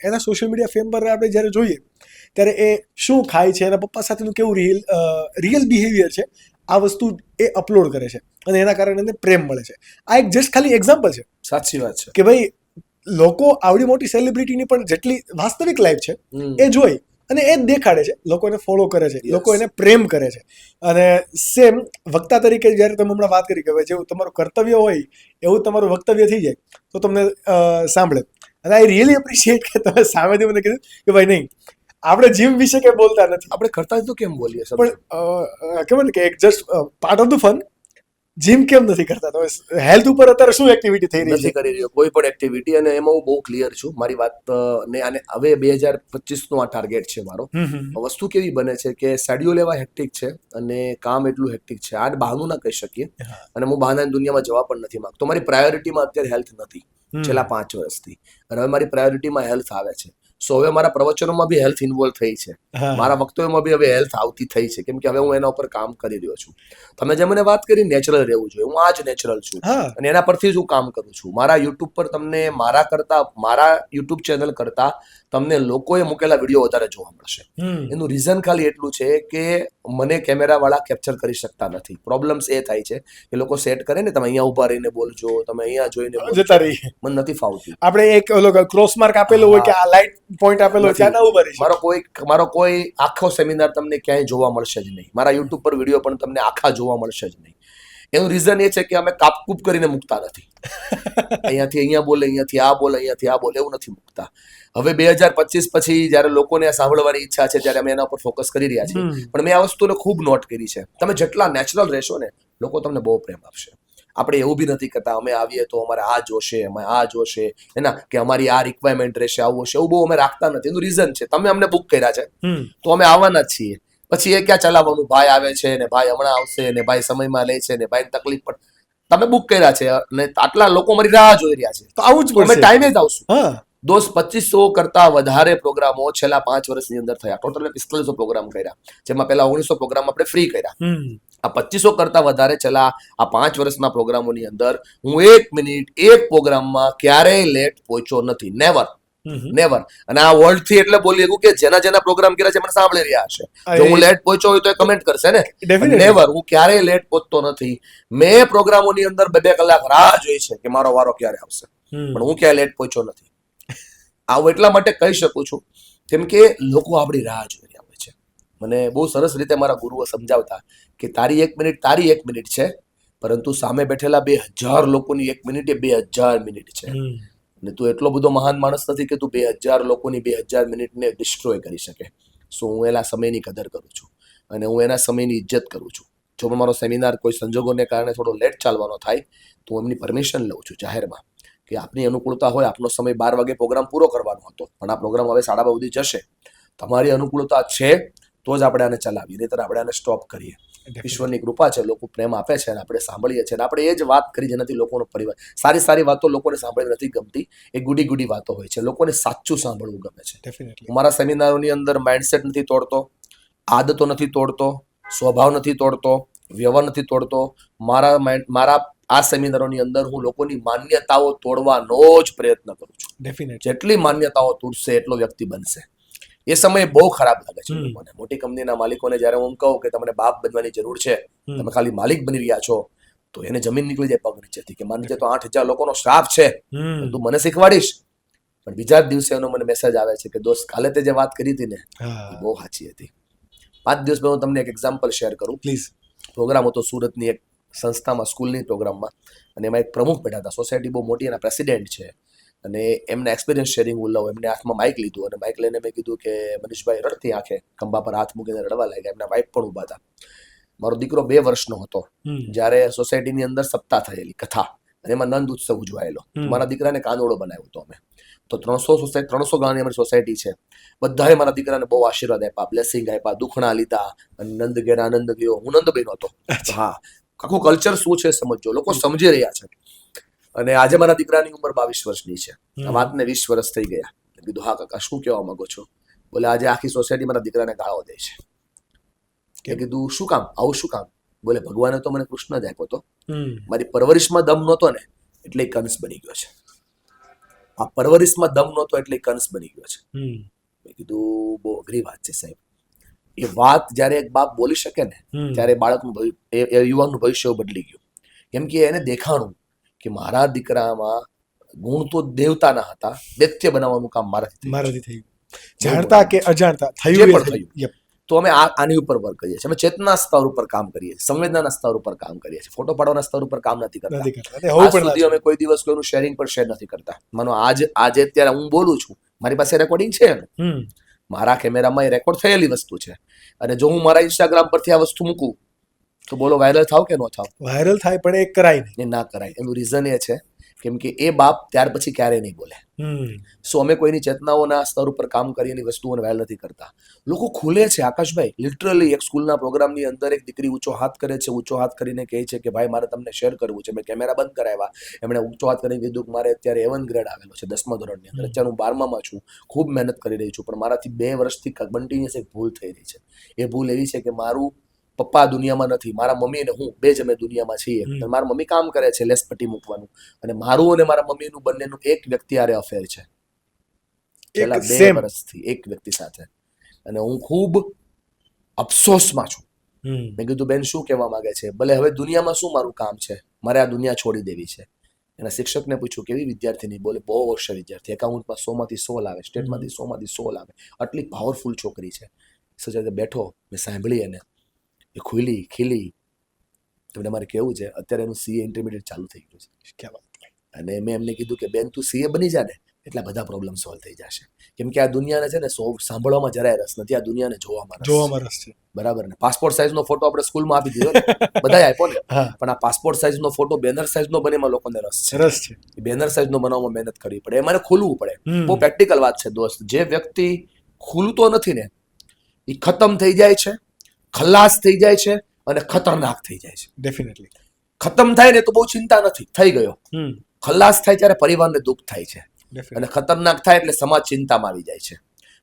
એના સોશિયલ મીડિયા ફેમ પર આપણે જ્યારે જોઈએ ત્યારે એ શું ખાય છે, એના પપ્પા સાથેનું કેવું રિયલ બિહેવિયર છે, આ વસ્તુ એ અપલોડ કરે છે અને એના કારણે એને પ્રેમ મળે છે. આ એક જસ્ટ ખાલી એક્ઝામ્પલ છે. સાચી વાત છે કે ભાઈ લોકો આવડી મોટી સેલિબ્રિટીની પણ જેટલી વાસ્તવિક લાઈફ છે એ જોઈ અને એ જ દેખાડે છે, લોકો એને ફોલો કરે છે, લોકો એને પ્રેમ કરે છે. અને સેમ વક્તા તરીકે જ્યારે તમે હમણાં વાત કરી કે ભાઈ જેવું તમારું કર્તવ્ય હોય એવું તમારું વક્તવ્ય થઈ જાય તો તમને સાંભળે. અને આઈ રિયલી એપ્રિશિએટ કે તમે સામેથી મને કીધું કે ભાઈ નહીં, આપણે જીમ વિશે કઈ બોલતા નથી, આપણે કરતા તો કેમ બોલીએ, પણ કેવું ને કે એક just part of the fun, gym કેમ નથી કરતા? તમે હેલ્થ ઉપર અત્યારે શું એક્ટિવિટી થઈ રહી છે? નથી કરી રહ્યો કોઈ પણ એક્ટિવિટી, અને એમાં હું બહુ ક્લિયર છું. મારી વાત ને આને હવે 2025નો આ ટાર્ગેટ છે મારો. વસ્તુ કેવી બને છે કે શેડ્યુલ એવા હેક્ટિક છે અને કામ એટલું હેક્ટિક છે, આ બહાનું ના કહી શકીએ, અને હું બહાનાની દુનિયામાં જવા પણ નથી માંગતો. મારી પ્રાયોરિટીમાં અત્યારે હેલ્થ નથી છેલ્લા 5 વર્ષથી, અને હવે મારી પ્રાયોરિટીમાં હેલ્થ આવે છે. સો હવે મારા પ્રવચનોમાં બી હેલ્થ ઇન્વોલ્વ થઈ છે, મારા વક્તવ્યોમાં બી હવે હેલ્થ આવતી થઈ છે, કેમ કે હવે હું એના ઉપર કામ કરી રહ્યો છું. તમે જે મને વાત કરી નેચરલ રહેવું જોઈએ, હું આ જ નેચરલ છું અને એના પરથી જ હું કામ કરું છું. મારા યુટ્યુબ પર તમને મારા યુટ્યુબ ચેનલ કરતા તમને લોકોએ મૂકેલા વિડીયો વધારે જોવા મળશે. એનું રીઝન ખાલી એટલું છે કે મને કેમેરાવાળા કેપ્ચર કરી શકતા નથી. પ્રોબ્લેમ્સ એ થાય છે કે લોકો સેટ કરે ને, તમે અહીંયા ઉભા રહીને બોલજો, તમે અહીંયા જોઈને જતા રહી, મને નથી ફાવતું. આપણે એક ક્રોસ માર્ક આપેલો હોય કે આ લાઈટ પોઈન્ટ આપેલો હોય ત્યાં ના ઉભા રહી. મારો કોઈ આખો સેમિનાર તમને ક્યાંય જોવા મળશે જ નહીં. મારા યુટ્યુબ પર વિડીયો પણ તમને આખા જોવા મળશે જ નહીં. એનું રીઝન એ છે કે અમે કાપકૂપ કરીને મૂકતા નથી. અહીંયાથી અહીંયા બોલે, અહીંયાથી આ બોલે, અહીંયાથી આ બોલે, એવું નથી મૂકતા. હવે 2025 પછી જ્યારે લોકોને આ સાંભળવાની ઈચ્છા છે ત્યારે અમે એના ઉપર ફોકસ કરી રહ્યા છીએ. પણ મેં આ વસ્તુને ખૂબ નોટ કરી છે. તમે જેટલા નેચરલ રહેશો ને, લોકો તમને બહુ પ્રેમ આપશે. આપણે એવું બી નથી કરતા અમે આવીએ તો અમારે આ જોશે, અમે આ જોશે, એના કે અમારી આ રિક્વાયરમેન્ટ રહેશે, આવું હશે, એવું બહુ અમે રાખતા નથી. એનું રીઝન છે તમે અમને બુક કર્યા છે તો અમે આવવાના જ છીએ. પછી એ ક્યાં ચલાવવાનું, ભાઈ આવે છે ને ભાઈ હમણાં આવશે ને ભાઈ સમયમાં લે છે ને ભાઈ તકલીફ પણ, તમે બુક કર્યા છે અને આટલા લોકો મારી રાહ જોઈ રહ્યા છે, તો આવું જ અમે ટાઈમે જ આવશું. દોસ્ત 2500 કરતા વધારે પ્રોગ્રામો છેલ્લા 5 વર્ષની અંદર થયા. ટોટલ 4500 પ્રોગ્રામ કર્યા, જેમાં પહેલા 1900 પ્રોગ્રામ આપણે ફ્રી કર્યા. આ 2500 કરતા વધારે છેલ્લા આ 5 વર્ષના પ્રોગ્રામોની અંદર હું 1 મિનિટ એક પ્રોગ્રામમાં ક્યારેય લેટ પહોંચ્યો નથી, નેવર. નેવર. અને આ વર્લ્ડ થી એટલે બોલી શકું કે જેના પ્રોગ્રામ કર્યા છે મને સાંભળી રહ્યા હશે. જો હું લેટ પહોંચ્યો હોય તો એ કમેન્ટ કરશે ને. નેવર, હું ક્યારેય લેટ પહોંચતો નથી. મેં પ્રોગ્રામોની અંદર 2 કલાક રાહ જોઈ છે કે મારો વારો ક્યારે આવશે, પણ હું ક્યાંય લેટ પહોંચ્યો નથી. આવું એટલા માટે કહી શકું છું કેમ કે લોકો આપણી રાહ જોઈ રહ્યા હોય છે. મને બહુ સરસ રીતે મારા ગુરુઓ સમજાવતા કે તારી 1 મિનિટ છે, પરંતુ સામે બેઠેલા 2000 લોકોની 1 મિનિટ એ 2000 મિનિટ છે. અને તું એટલો બધો મહાન માણસ નથી કે તું 2000 લોકોની 2000 મિનિટને ડિસ્ટ્રોય કરી શકે. સો હું એના સમયની કદર કરું છું અને હું એના સમયની ઇજ્જત કરું છું. જો પણ મારો સેમિનાર કોઈ સંજોગોને કારણે થોડો લેટ ચાલવાનો થાય તો હું એમની પરમિશન લઉં છું જાહેરમાં કે આપની અનુકૂળતા હોય, આપનો સમય 12 વાગે પ્રોગ્રામ પૂરો કરવાનો હતો પણ આ પ્રોગ્રામ હવે 2:30 સુધી જશે, તમારી અનુકૂળતા છે તો જ આપણે આને ચલાવીએ, નહીંતર આપણે આને સ્ટોપ કરીએ. ઈશ્વરની કૃપા છે, લોકો પ્રેમ આપે છે અને આપણે સાંભળીએ છીએ અને આપણે એ જ વાત કરી જેનાથી લોકોનો પરિવાર, સારી વાતો લોકોને સાંભળવી નથી ગમતી, એ ગુડી વાતો હોય છે, લોકોને સાચું સાંભળવું ગમે છે. હું મારા સેમિનારોની અંદર માઇન્ડસેટ નથી તોડતો, આદતો નથી તોડતો, સ્વભાવ નથી તોડતો, વ્યવહાર નથી તોડતો. મારા આ સેમિનારોની અંદર હું લોકોની માન્યતાઓ તોડવાનો જ પ્રયત્ન કરું છું. જેટલી માન્યતાઓ તૂટશે એટલો વ્યક્તિ બનશે. એ સમયે બહુ ખરાબ લાગે છે લોકોને. મોટી કંપનીના માલિકોને જ્યારે હું કહું કે તમને બાપ બનવાની જરૂર છે, તમે ખાલી માલિક બની રહ્યા છો, તો એને જમીન નીકળી જાય પગ નીચેથી કે માનજે તો 8000 લોકોનો સ્ટાફ છે, તું મને શીખવાડીશ. પણ બીજા જ દિવસે એનો મને મેસેજ આવે છે કે દોસ્ત, કાલે તે જે વાત કરી હતી ને એ બહુ સાચી હતી. 5 દિવસ પહેલા હું તમને એક એક્ઝામ્પલ શેર કરું. પ્લીઝ. પ્રોગ્રામ હતો સુરતની એક સંસ્થામાં, સ્કૂલની પ્રોગ્રામમાં, અને એમાં એક પ્રમુખ બેઠા હતા. સોસાયટી બહુ મોટી, એના પ્રેસિડેન્ટ છે અને એમના એક્સપિરિયન્સ શેરિંગ હું લઉં. એમને હાથમાં માઇક લીધું અને માઇક લઈને મેં કીધું કે મનીષભાઈ રડતી આંખે ખંભા પર હાથ મૂકીને રડવા લાગ્યા. એમના વાઇફ પણ ઊભા હતા. મારો દીકરો 2 વર્ષનો હતો જ્યારે સોસાયટીની અંદર સપ્તાહ થયેલી કથા અને એમાં નંદ ઉત્સવ ઉજવાયેલો. મારા દીકરાને કાનોડો બનાવ્યો હતો અમે. તો 300 ગામની અમારી સોસાયટી છે. બધાએ મારા દીકરાને બહુ આશીર્વાદ આપ્યા, બ્લેસિંગ આપ્યા, દુખણા લીધા અને નંદ ઘેર આનંદ ગયો. હું નંદ બન્યો હતો. હા, આખું કલ્ચર શું છે સમજો, લોકો સમજી રહ્યા છે. અને આજે મારા દીકરાની ઉંમર 22 વર્ષની છે. આ વાતને 20 વર્ષ થઈ ગયા. કીધું હા કાકા, શું કહેવા માંગો છો? બોલે આજે આખી સોસાયટી મારા દીકરાને ગાળો દે છે. કે કીધું શું કામ, આવું શું કામ? બોલે ભગવાને તો મને કૃષ્ણ જ આપ્યો હતો, મારી પરવરિશમાં દમ નહોતો ને એટલે કંસ બની ગયો છે. આ પરવરિશમાં દમ નહોતો એટલે કંસ બની ગયો છે. મેં કીધું બહુ અઘરી વાત છે સાહેબ. એ વાત જ્યારે એક બાપ બોલી શકે ને ત્યારે બાળકનું યુવાનનું ભવિષ્ય બદલી ગયું. કેમ કે એને દેખાણું કે મારા દીકરામાં ગુણ તો દેવતાના હતા, દૈત્ય બનાવવાનું કામ મારાથી થયું. જાણતા કે અજાણતા થયું. તો અમે આની ઉપર વર્ક કરીએ છીએ. અમે ચેતના સ્તર ઉપર કામ કરીએ છીએ, સંવેદનાના સ્તર ઉપર કામ કરીએ છીએ. ફોટો પાડવાના સ્તર ઉપર કામ નથી કરતા. આજ સુધી અમે કોઈ દિવસ કોઈનું શેરિંગ પર શેર નથી કરતા. માનો આજે અત્યારે હું બોલું છું, મારી પાસે રેકોર્ડિંગ છે એનું, મારા કેમેરામાં એ રેકોર્ડ થયેલી વસ્તુ છે. અને જો હું મારા ઇન્સ્ટાગ્રામ પરથી આ વસ્તુ મૂકું તો બોલો વાયરલ થાવ કે ન થાવ? વાયરલ થાય, પણ એ કરાય નહીં. એ ના કરાય. એનું રીઝન એ છે કેમ કે એ બાપ ત્યાર પછી ક્યારેય નહીં બોલે. સો અમે કોઈની ચેતનાઓના સ્તર ઉપર કામ કરી એની વસ્તુઓને વાયરલ નથી કરતા. લોકો ખુલે છે આકાશભાઈ. લિટરલી એક સ્કૂલના પ્રોગ્રામની અંદર એક દીકરી ઊંચો હાથ કરે છે, ઊંચો હાથ કરીને કહે છે કે ભાઈ મારે તમને શેર કરવું છે. મેં કેમેરા બંધ કરાવ્યા. એમણે ઊંચો હાથ કરીને કીધું કે મારે અત્યારે A1 ગ્રેડ આવેલો છે 10મા ધોરણની અંદર. અત્યારે હું 12મામાં છું, ખૂબ મહેનત કરી રહી છું, પણ મારાથી 2 વર્ષથી કન્ટિન્યુઅસ એક ભૂલ થઈ રહી છે. એ ભૂલ એવી છે કે મારું પપ્પા દુનિયામાં નથી, મારા મમ્મી અને હું 2 જ અમે દુનિયામાં છીએ. મારા મમ્મી કામ કરે છે લેસ પટ્ટી મૂકવાનું, અને મારું અને મારા મમ્મીનું બંનેનું એક વ્યક્તિ હારે અફેર છે છેલ્લા 2 વર્ષથી, એક વ્યક્તિ સાથે. અને હું ખૂબ અફસોસમાં છું. મેં કીધું બેન શું કહેવા માંગે છે? ભલે હવે દુનિયામાં શું મારું કામ છે, મારે આ દુનિયા છોડી દેવી છે. એના શિક્ષકને પૂછ્યું કેવી વિદ્યાર્થીની? બોલે બહુ હોશિયાર વિદ્યાર્થી, એકાઉન્ટમાં 100માંથી 100 લાવે, સ્ટેટમાંથી 100માંથી 100 લાવે, આટલી પાવરફુલ છોકરી છે. સજ્જે બેઠો, મેં સાંભળી એને, એ ખુલી ખીલી. તમને મારે કેવું છે, અત્યારે એનું CA ઇન્ટરમીડિયેટ ચાલુ થઈ ગયું છે. ક્યાં વાત. અને મેં એમને કીધું કે બેન તું CA બની જા ને એટલા બધા પ્રોબ્લેમ સોલ્વ થઈ જશે. કેમ કે આ દુનિયાને છે ને સાંભળવામાં જરાય રસ નથી, આ દુનિયાને જોવામાં રસ છે. બરાબર ને? પાસપોર્ટ સાઇઝનો ફોટો આપણે સ્કૂલમાં આપી દીધો ને, બધાય આપ્યો ને, પણ આ પાસપોર્ટ સાઇઝનો ફોટો બેનર સાઇઝનો બને એમાં લોકોને રસ છે. બેનર સાઇઝનો બનાવવામાં મહેનત કરવી પડે, એમાં ખોલવું પડે. બહુ પ્રેક્ટિકલ વાત છે દોસ્ત. જે વ્યક્તિ ખુલતો નથી ને એ ખતમ થઈ જાય છે, ખલાસ થઈ જાય છે અને ખતરનાક થઈ જાય છે. ડેફિનેટલી ખતમ થાય ને તો બહુ ચિંતા નથી, થઈ ગયો. ખલાસ થાય ત્યારે પરિવારને દુઃખ થાય છે, અને ખતરનાક થાય એટલે સમાજ ચિંતામાં આવી જાય છે.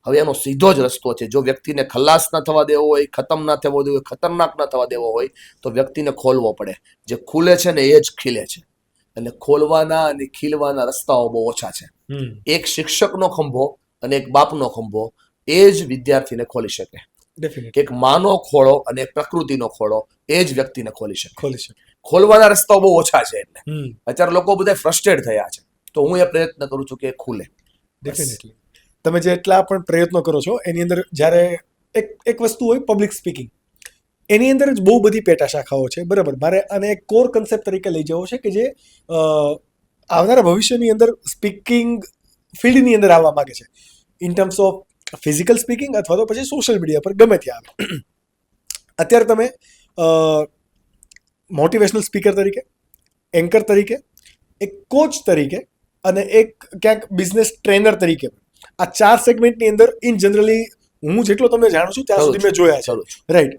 હવે એનો સીધો જ રસ્તો છે. જો વ્યક્તિને ખલાસ ના થવા દેવો હોય, ખતમ ના થવો દેવો હોય, ખતરનાક ના થવા દેવો હોય, તો વ્યક્તિને ખોલવો પડે. જે ખુલે છે ને એ જ ખીલે છે, અને ખોલવાના અને ખીલવાના રસ્તાઓ બહુ ઓછા છે. એક શિક્ષકનો ખંભો અને એક બાપનો ખંભો એ જ વિદ્યાર્થીને ખોલી શકે. ડેફિનેટલી એક માનો ખોળો અને એક પ્રકૃતિનો ખોળો એ જ વ્યક્તિને ખોલી શકે. ખોલી શકે. ખોલવાના રસ્તાઓ બહુ ઓછા છે એટલે અત્યારે લોકો બધા ફ્રસ્ટ્રેટ થયા છે. તો હું એ પ્રયત્ન કરું છું કે એ ખુલે. ડેફિનેટલી તમે જેટલા પણ પ્રયત્નો કરો છો એની અંદર જ્યારે એક વસ્તુ હોય પબ્લિક સ્પીકિંગ, એની અંદર જ બહુ બધી પેટા શાખાઓ છે, બરાબર. મારે આને એક કોર કન્સેપ્ટ તરીકે લઈ જવો છે કે જે આવનારા ભવિષ્યની અંદર સ્પીકિંગ ફિલ્ડની અંદર આવવા માંગે છે, in terms of physical speaking અથવા તો પછી સોશિયલ મીડિયા પર ગમે ત્યાં આવે. અત્યારે તમે મોટિવેશનલ સ્પીકર તરીકે, એન્કર તરીકે, એક કોચ તરીકે અને એક ક્યાંક બિઝનેસ ટ્રેનર તરીકે આ 4 સેગમેન્ટની અંદર ઇન જનરલી હું જેટલો તમને જાણું છું ત્યાં સુધી મેં જોયા છે, રાઈટ.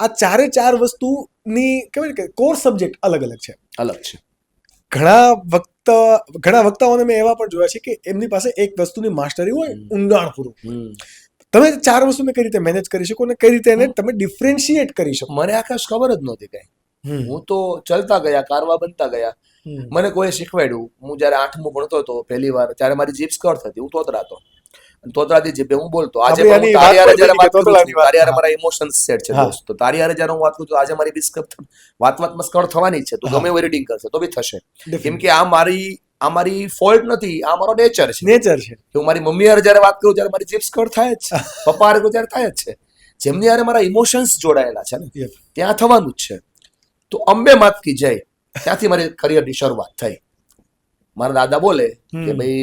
આ 4 વસ્તુની કહેવાય કે કોર સબ્જેક્ટ અલગ અલગ છે. ઘણા વક્તાઓને મેં એવા પણ જોયા છે કે એમની પાસે એક વસ્તુની માસ્ટરી હોય ઊંડાણપૂર્વક. તમે 4 વસ્તુને કઈ રીતે મેનેજ કરી શકો અને કઈ રીતે એને તમે ડિફરન્શિએટ કરી શકો? મને આકાશ ખબર જ નહોતી કઈ. હું તો ચલતા ગયા, કારવા બનતા ગયા. મને કોઈ શીખવાડ્યું. હું જયારે 8મું ભણતો હતો પહેલી વાર, ત્યારે મારી જીભ સ્કર્ટ હતી, હું તોતરા હતો. તોતરાથી જીભે હું બોલતો. આજે તારી હારે જયારે વાત કરું છું, તારી હારે મારા ઇમોશન્સ સેટ છે દોસ્ત. તો તારી હારે જયારે હું વાત કરું છું, આજે મારી વાતમાં સ્કર્ટ થવાની જ છે. તું ગમે એવું રીડિંગ કરશે તો બી થશે, કેમ કે આ મારી ફોલ્ટ નથી, આ મારો નેચર છે. હું મારી મમ્મી હારે જયારે વાત કરું ત્યારે મારી જીભ સ્કર્ટ થાય જ છે, પપ્પા હારે ત્યારે થાય જ છે. જેમની હારે મારા ઇમોશન્સ જોડાયેલા છે ને ત્યાં થવાનું જ છે. તો અંબે માત કી જય, ત્યાંથી મારી કરિયરની શરૂઆત થઈ. મારા દાદા બોલે કે ભાઈ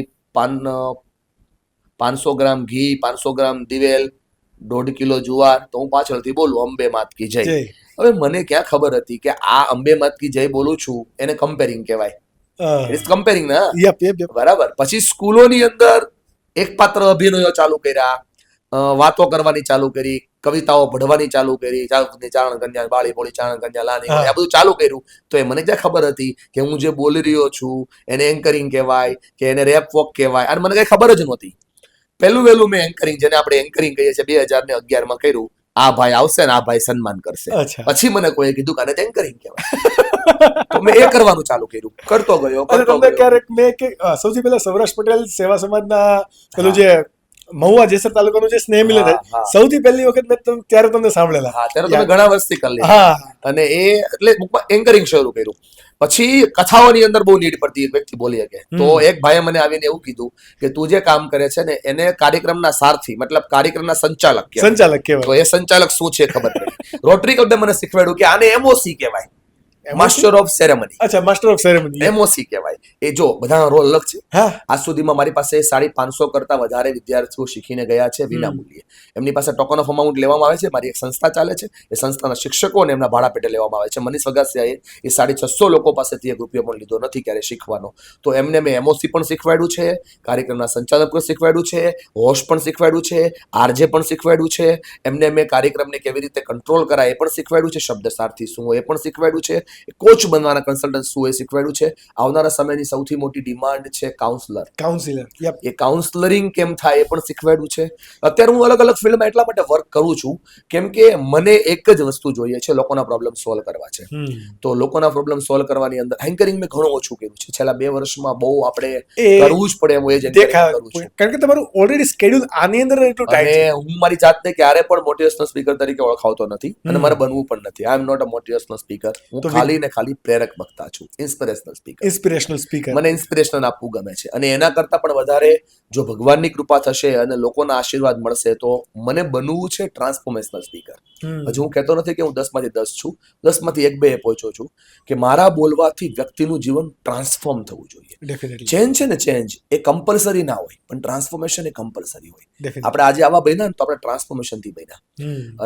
500 ગ્રામ ઘી, 500 ગ્રામ દિવેલ, 1.5 કિલો જુવાર, તો હું પાછળથી બોલું અંબે માત કી જય. હવે મને ક્યાં ખબર હતી કે આ અંબે માત કી જય બોલું છું એને કમ્પેરિંગ કહેવાય. કમ્પેરિંગ ના, બરાબર. પછી સ્કૂલોની અંદર એક પાત્ર અભિનયો ચાલુ કર્યા, વાતો કરવાની ચાલુ કરી, કવિતાઓ ભણવાની ચાલુ કરી, ચારણ કન્યા, બાળી બોળી ચારણ કન્યા લાની, આ બધું ચાલુ કર્યું. તો એ મને ક્યાં ખબર હતી કે હું જે બોલી રહ્યો છું એને એન્કરિંગ કહેવાય કે એને રેપ વોક કહેવાય, અને મને કઈ ખબર જ નહોતી. વહેલું મેં એન્કરિંગ, જેને આપણે એન્કરિંગ કહીએ છીએ, 2011 કર્યું. આ ભાઈ આવશે ને આ ભાઈ સન્માન કરશે. પછી મને કોઈ કીધું કે આને એન્કરિંગ કહેવાય. તો મેં એ કરવાનું ચાલુ કર્યું, કરતો ગયો. ક્યારેક મેં સૌથી પહેલા સૌરાષ્ટ્ર પટેલ સેવા સમાજના પેલું જે મહુવા જેસર તાલુકાનું જે સ્નેહ મિલન, સૌથી પહેલી વખત મેં ત્યારે તમને સાંભળેલા. ત્યારે તમે ઘણા વર્ષથી કરી અને એ એટલે એન્કરિંગ શરૂ કર્યું. પછી કથાઓની અંદર બહુ નીડ પડતી, એક વ્યક્તિ બોલી શકે. તો એક ભાઈએ મને આવીને એવું કીધું કે તું જે કામ કરે છે ને એને કાર્યક્રમના સારથી, મતલબ કાર્યક્રમના સંચાલક કહેવાય. તો એ સંચાલક શું છે ખબર પડી. રોટરી ક્લબે મને શીખવાડ્યું કે આને એમઓસી કહેવાય, માસ્ટર ઓફ સેરેમની. અચ્છા, માસ્ટર ઓફ સેરેમની, એમઓસી કહેવાય. એ જો બધાનો રોલ અલગ છે. આજ સુધીમાં મારી પાસે 550 કરતા વધારે વિદ્યાર્થીઓ શીખીને ગયા છે વિના મૂલ્યે. એમની પાસે ટોકન ઓફ અમાઉન્ટ લેવામાં આવે છે. મારી એક સંસ્થા ચાલે છે, એ સંસ્થાના શિક્ષકો અને એમના ભાડા પેટે લેવામાં આવે છે. મનીષ વગાસિયાએ એ 650 લોકો પાસેથી ₹1 પણ લીધો નથી ક્યારે શીખવાનો. તો એમને મેં એમઓસી પણ શીખવાડ્યું છે, કાર્યક્રમના સંચાલક પણ શીખવાડ્યું છે, હોસ્ટ પણ શીખવાડ્યું છે, આરજે પણ શીખવાડ્યું છે. એમને મેં કાર્યક્રમને કેવી રીતે કંટ્રોલ કરાય એ પણ શીખવાડ્યું છે, શબ્દ સારથી શું એ પણ શીખવાડ્યું છે, કોચ બનવાના કન્સલ્ટન્ટ શું એ શીખવાડ્યું છે. આવનારા સમયની સૌથી મોટી ડિમાન્ડ છે કાઉન્સલર. એ કાઉન્સલરિંગ કેમ થાય એ પણ શીખવાડ્યું છે. અત્યારે હું અલગ અલગ ફિલ્ડમાં એટલા માટે વર્ક કરું છું કેમ કે મને એક જ વસ્તુ જોઈએ છે, લોકોના પ્રોબ્લેમ સોલ્વ કરવા છે. તો લોકોના પ્રોબ્લેમ સોલ્વ કરવાની અંદર એન્કરિંગ મેં ઘણું ઓછું કર્યું છે. છેલ્લા 2 વર્ષમાં બહુ આપણે કરવું જ પડે એમ એ જ કરું છું, કારણ કે તમારું ઓલરેડી શેડ્યુલ આની અંદર એટલું ટાઈટ છે. હું મારી જાતને ક્યારે પણ મોટિવેશનલ સ્પીકર તરીકે ઓળખાવતો નથી અને મારે બનવું પણ નથી. I am not a motivational speaker. હું ખાલી ને ખાલી પ્રેરક વક્તા છું, ઇન્સ્પિરેશનલ સ્પીકર. મને ઇન્સ્પિરેશન આપવું ગમે છે અને એના કરતા પણ વધારે જો ભગવાનની કૃપા થશે અને લોકોના આશીર્વાદ મળશે તો મને બનવું છે ટ્રાન્સફોર્મેશનલ સ્પીકર. હજુ હું કહેતો નથી કે હું 10માંથી 10 છું, 10માંથી 1-2 એ પહોંચ્યો છું કે મારા બોલવાથી વ્યક્તિનું જીવન ટ્રાન્સફોર્મ થવું જોઈએ. ચેન્જ છે ને, ચેન્જ એ કમ્પલસરી ના હોય પણ ટ્રાન્સફોર્મેશન એ કમ્પલસરી હોય. આપણે આજે આવા બન્યા ને તો આપણે ટ્રાન્સફોર્મેશનથી બન્યા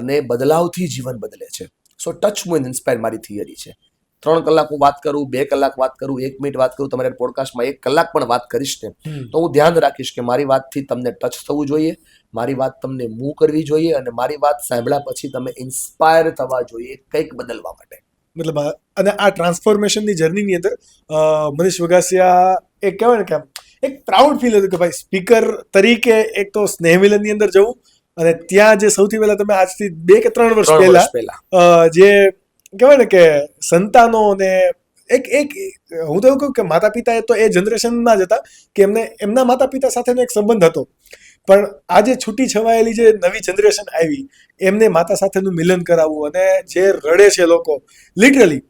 અને બદલાવથી જીવન બદલે છે. સો ટચ મુ એન્ડ ઇન્સ્પાયર મારી થિયરી છે. 3 કલાક હું વાત કરું, 2 કલાક વાત કરું, 1 મિનિટ વાત કરું, તમારા પોડકાસ્ટમાં 1 કલાક પણ વાત કરીશ ને તો હું ધ્યાન રાખીશ કે મારી વાતથી તમને ટચ થવું જોઈએ, મારી વાત તમને મૂવ કરવી જોઈએ અને મારી વાત સાંભળ્યા પછી તમે ઇન્સ્પાયર થવા જોઈએ કંઈક બદલવા માટે. મતલબ અને આ ટ્રાન્સફોર્મેશનની જર્નીની અંદર મનીષ વગાસિયા એક કહેવાય ને કે એક પ્રાઉડ ફીલ હતું કે ભાઈ સ્પીકર તરીકે એક તો સ્નેહ મિલનની અંદર જવું અને ત્યાં જે સૌથી પહેલા તમે આજથી 2 કે 3 વર્ષ પહેલા જે કહેવાય ને કે સંતાનો ને એક એક હું તો એવું કહું કે માતા પિતા તો એ જનરેશનના જ હતા કે એમને એમના માતા પિતા સાથેનો એક સંબંધ હતો, પણ આ જે છૂટી છવાયેલી જે નવી જનરેશન આવી એમને માતા સાથેનું મિલન કરાવવું, અને જે રડે છે લોકો લિટરલી,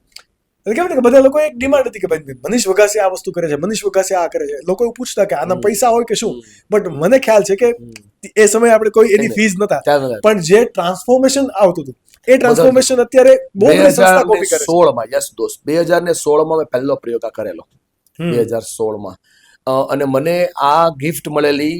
કેમ ને કે બધા લોકો એક ડિમાન્ડ હતી કે ભાઈ મનીષ વઘાસિયા આ વસ્તુ કરે છે, મનીષ વઘાસિયા આ કરે છે. લોકો એવું પૂછતા કે આના પૈસા હોય કે શું, બટ મને ખ્યાલ છે કે એ સમયે આપણે કોઈ એની ફીસ નતા, પણ જે ટ્રાન્સફોર્મેશન આવતું હતું એ ટ્રાન્સફોર્મેશન અત્યારે બહુ બધી સંસ્થા કોપી કરે છે. 2016 યસ દોસ્ત, 2016 મેં પહેલો પ્રયોગ આ કરેલો, 2016 અને મને આ ગિફ્ટ મળેલી.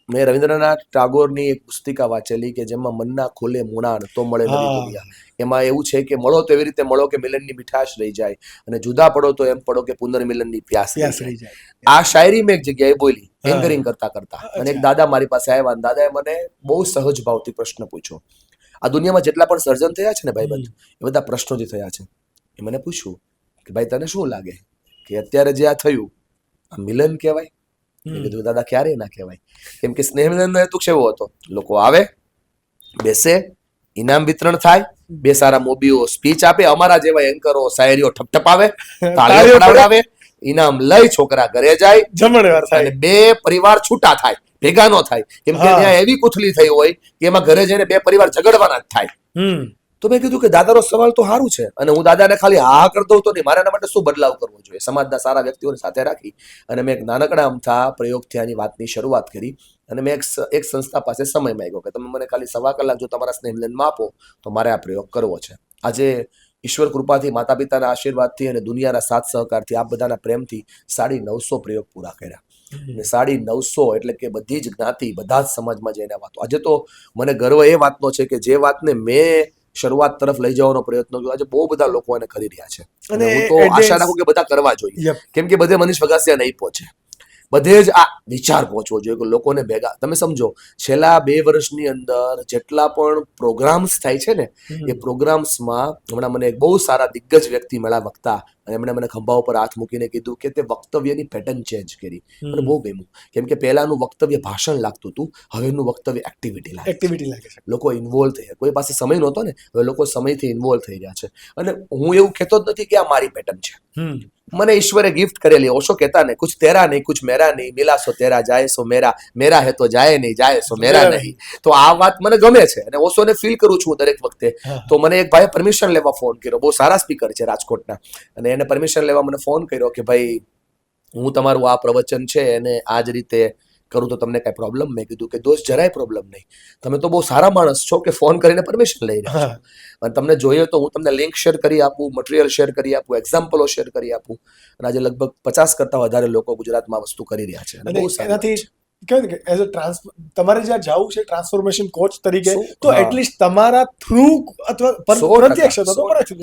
મેં રવિન્દ્રનાથ ટાગોરની એક પુસ્તિકા વાંચેલી કે જેમાં મનના ખોલે મૂણાણ તો મળે નવી દુનિયા. એમાં એવું છે કે મળો તો એવી રીતે મળો કે મિલનની મીઠાશ રહી જાય, અને જુદા પડો તો એમ પડો કે પુનર્મિલનની પ્યાસ રહી જાય. આ શાયરી મેં એક જગ્યાએ બોલી એન્કરિંગ કરતા કરતા, અને એક દાદા મારી પાસે આવ્યા, દાદાએ મને બહુ સહજ ભાવથી પ્રશ્ન પૂછ્યો. આ દુનિયામાં જેટલા પણ સર્જન થયા છે ને ભાઈબંધ, એ બધા પ્રશ્નોથી થયા છે. એ મને પૂછ્યું કે ભાઈ તને શું લાગે કે અત્યારે જે આ થયું આ મિલન કહેવાય? મેં કીધું દાદા ક્યારેય ના કહેવાય, કેમ કે સ્નેહ મિલનનો હેતુ કેવો હતો? લોકો આવે, બેસે, ઇનામ વિતરણ થાય, બે સારા મોભીઓ સ્પીચ આપે, અમારા જેવા એન્કરો શાયરીઓ ઠપઠપાવે, તાળીઓ પડાવડાવે, ઇનામ લઈ છોકરા ઘરે જાય, જમણવાર થાય, અને બે પરિવાર છૂટા થાય, ભેગા નો થાય, કેમ કે ત્યાં એવી કુથલી થઈ હોય કે એમાં ઘરે જઈને બે પરિવાર ઝઘડવાના જ થાય. તો મેં કીધું કે દાદાનો સવાલ તો સારું છે, અને હું દાદાને ખાલી હા કરતો હતો નહીં, મારે એના માટે શું બદલાવ કરવો જોઈએ? સમાજના સારા વ્યક્તિઓને સાથે રાખી અને મેં એક નાનકડા અમથા પ્રયોગથી આની વાતની શરૂઆત કરી, અને મેં એક સંસ્થા પાસે સમય માંગ્યો કે તમે મને ખાલી 1.25 કલાક જો તમારા સ્નેહ મિલનમાં આપો તો મારે આ પ્રયોગ કરવો છે. આજે ઈશ્વર કૃપાથી, માતા પિતાના આશીર્વાદથી અને દુનિયાના સાથ સહકારથી, આપ બધાના પ્રેમથી 950 પ્રયોગ પૂરા કર્યા. અને 950 એટલે કે બધી જ જ્ઞાતિ, બધા જ સમાજમાં જઈને વાતો. આજે તો મને ગર્વ એ વાતનો છે કે જે વાતને મેં શરૂઆત તરફ લઈ જવાનો પ્રયત્ન કર્યો, આજે બહુ બધા લોકો એને કરી રહ્યા છે, અને હું તો આશા રાખું કે બધા કરવા જોઈએ, કેમ કે બધે મનીષ વઘાસિયા નહીં પહોંચે, બધે જ આ વિચાર પહોંચવો જોઈએ કે લોકોને ભેગા. તમે સમજો, છેલ્લા 2 વર્ષની અંદર જેટલા પણ પ્રોગ્રામ્સ થાય છે ને, એ પ્રોગ્રામ્સમાં હમણાં મને એક બહુ સારા દિગ્ગજ વ્યક્તિ મળ્યા, વક્તા, અને એમણે મને ખંભા ઉપર હાથ મૂકીને કીધું કે તે વક્તવ્યની પેટર્ન ચેન્જ કરી. મને બહુ ગમ્યું, કેમ કે પહેલાનું વક્તવ્ય ભાષણ લાગતું હતું, હવેનું વક્તવ્ય એક્ટિવિટી લાગે છે. લોકો ઇન્વોલ્વ થઈ ગયા, કોઈ પાસે સમય નહોતો ને, હવે લોકો સમયથી ઇન્વોલ્વ થઈ રહ્યા છે. અને હું એવું કહેતો જ નથી કે આ મારી પેટર્ન છે, મને ઈશ્વરે ગિફ્ટ કરેલી. ઓશો કહેતા ને, કુછ તેરા નહીં કુછ મેરા નહીં, મિલા સો તેરા જાય સો મેરા, મેરા હે તો જાય નહીં, જાય સો મેરા નહીં. તો આ વાત મને ગમે છે, અને ઓશોને ફીલ કરું છું દરેક વખતે. તો મને એક ભાઈએ પરમિશન લેવા ફોન કર્યો, બહુ સારા સ્પીકર છે રાજકોટના, અને એને પરમિશન લેવા મને ફોન કર્યો કે ભાઈ હું તમારું આ પ્રવચન છે એને આ જ રીતે કરું તો તમને કઈ પ્રોબ્લેમ? મેં કીધું કે દોસ્ત જરાય પ્રોબ્લેમ નહીં, તમે તો બહુ સારા માણસ છો કે ફોન કરીને પરમિશન લઈ રહ્યા છો, અને તમને જોઈએ તો હું તમને લિંક શેર કરી આપું, મટીરિયલ શેર કરી આપું, એક્ઝામ્પલો શેર કરી આપું. અને આજે લગભગ 50 કરતા વધારે લોકો ગુજરાતમાં વસ્તુ કરી રહ્યા છે, અને બહુ સારી કહેવાય ને કે એઝ અ તમારે જ્યાં જવું છે ટ્રાન્સફોર્મેશન કોચ તરીકે, તો એટલીસ્ટ તમારા થ્રુ અથવા પ્રત્યક્ષ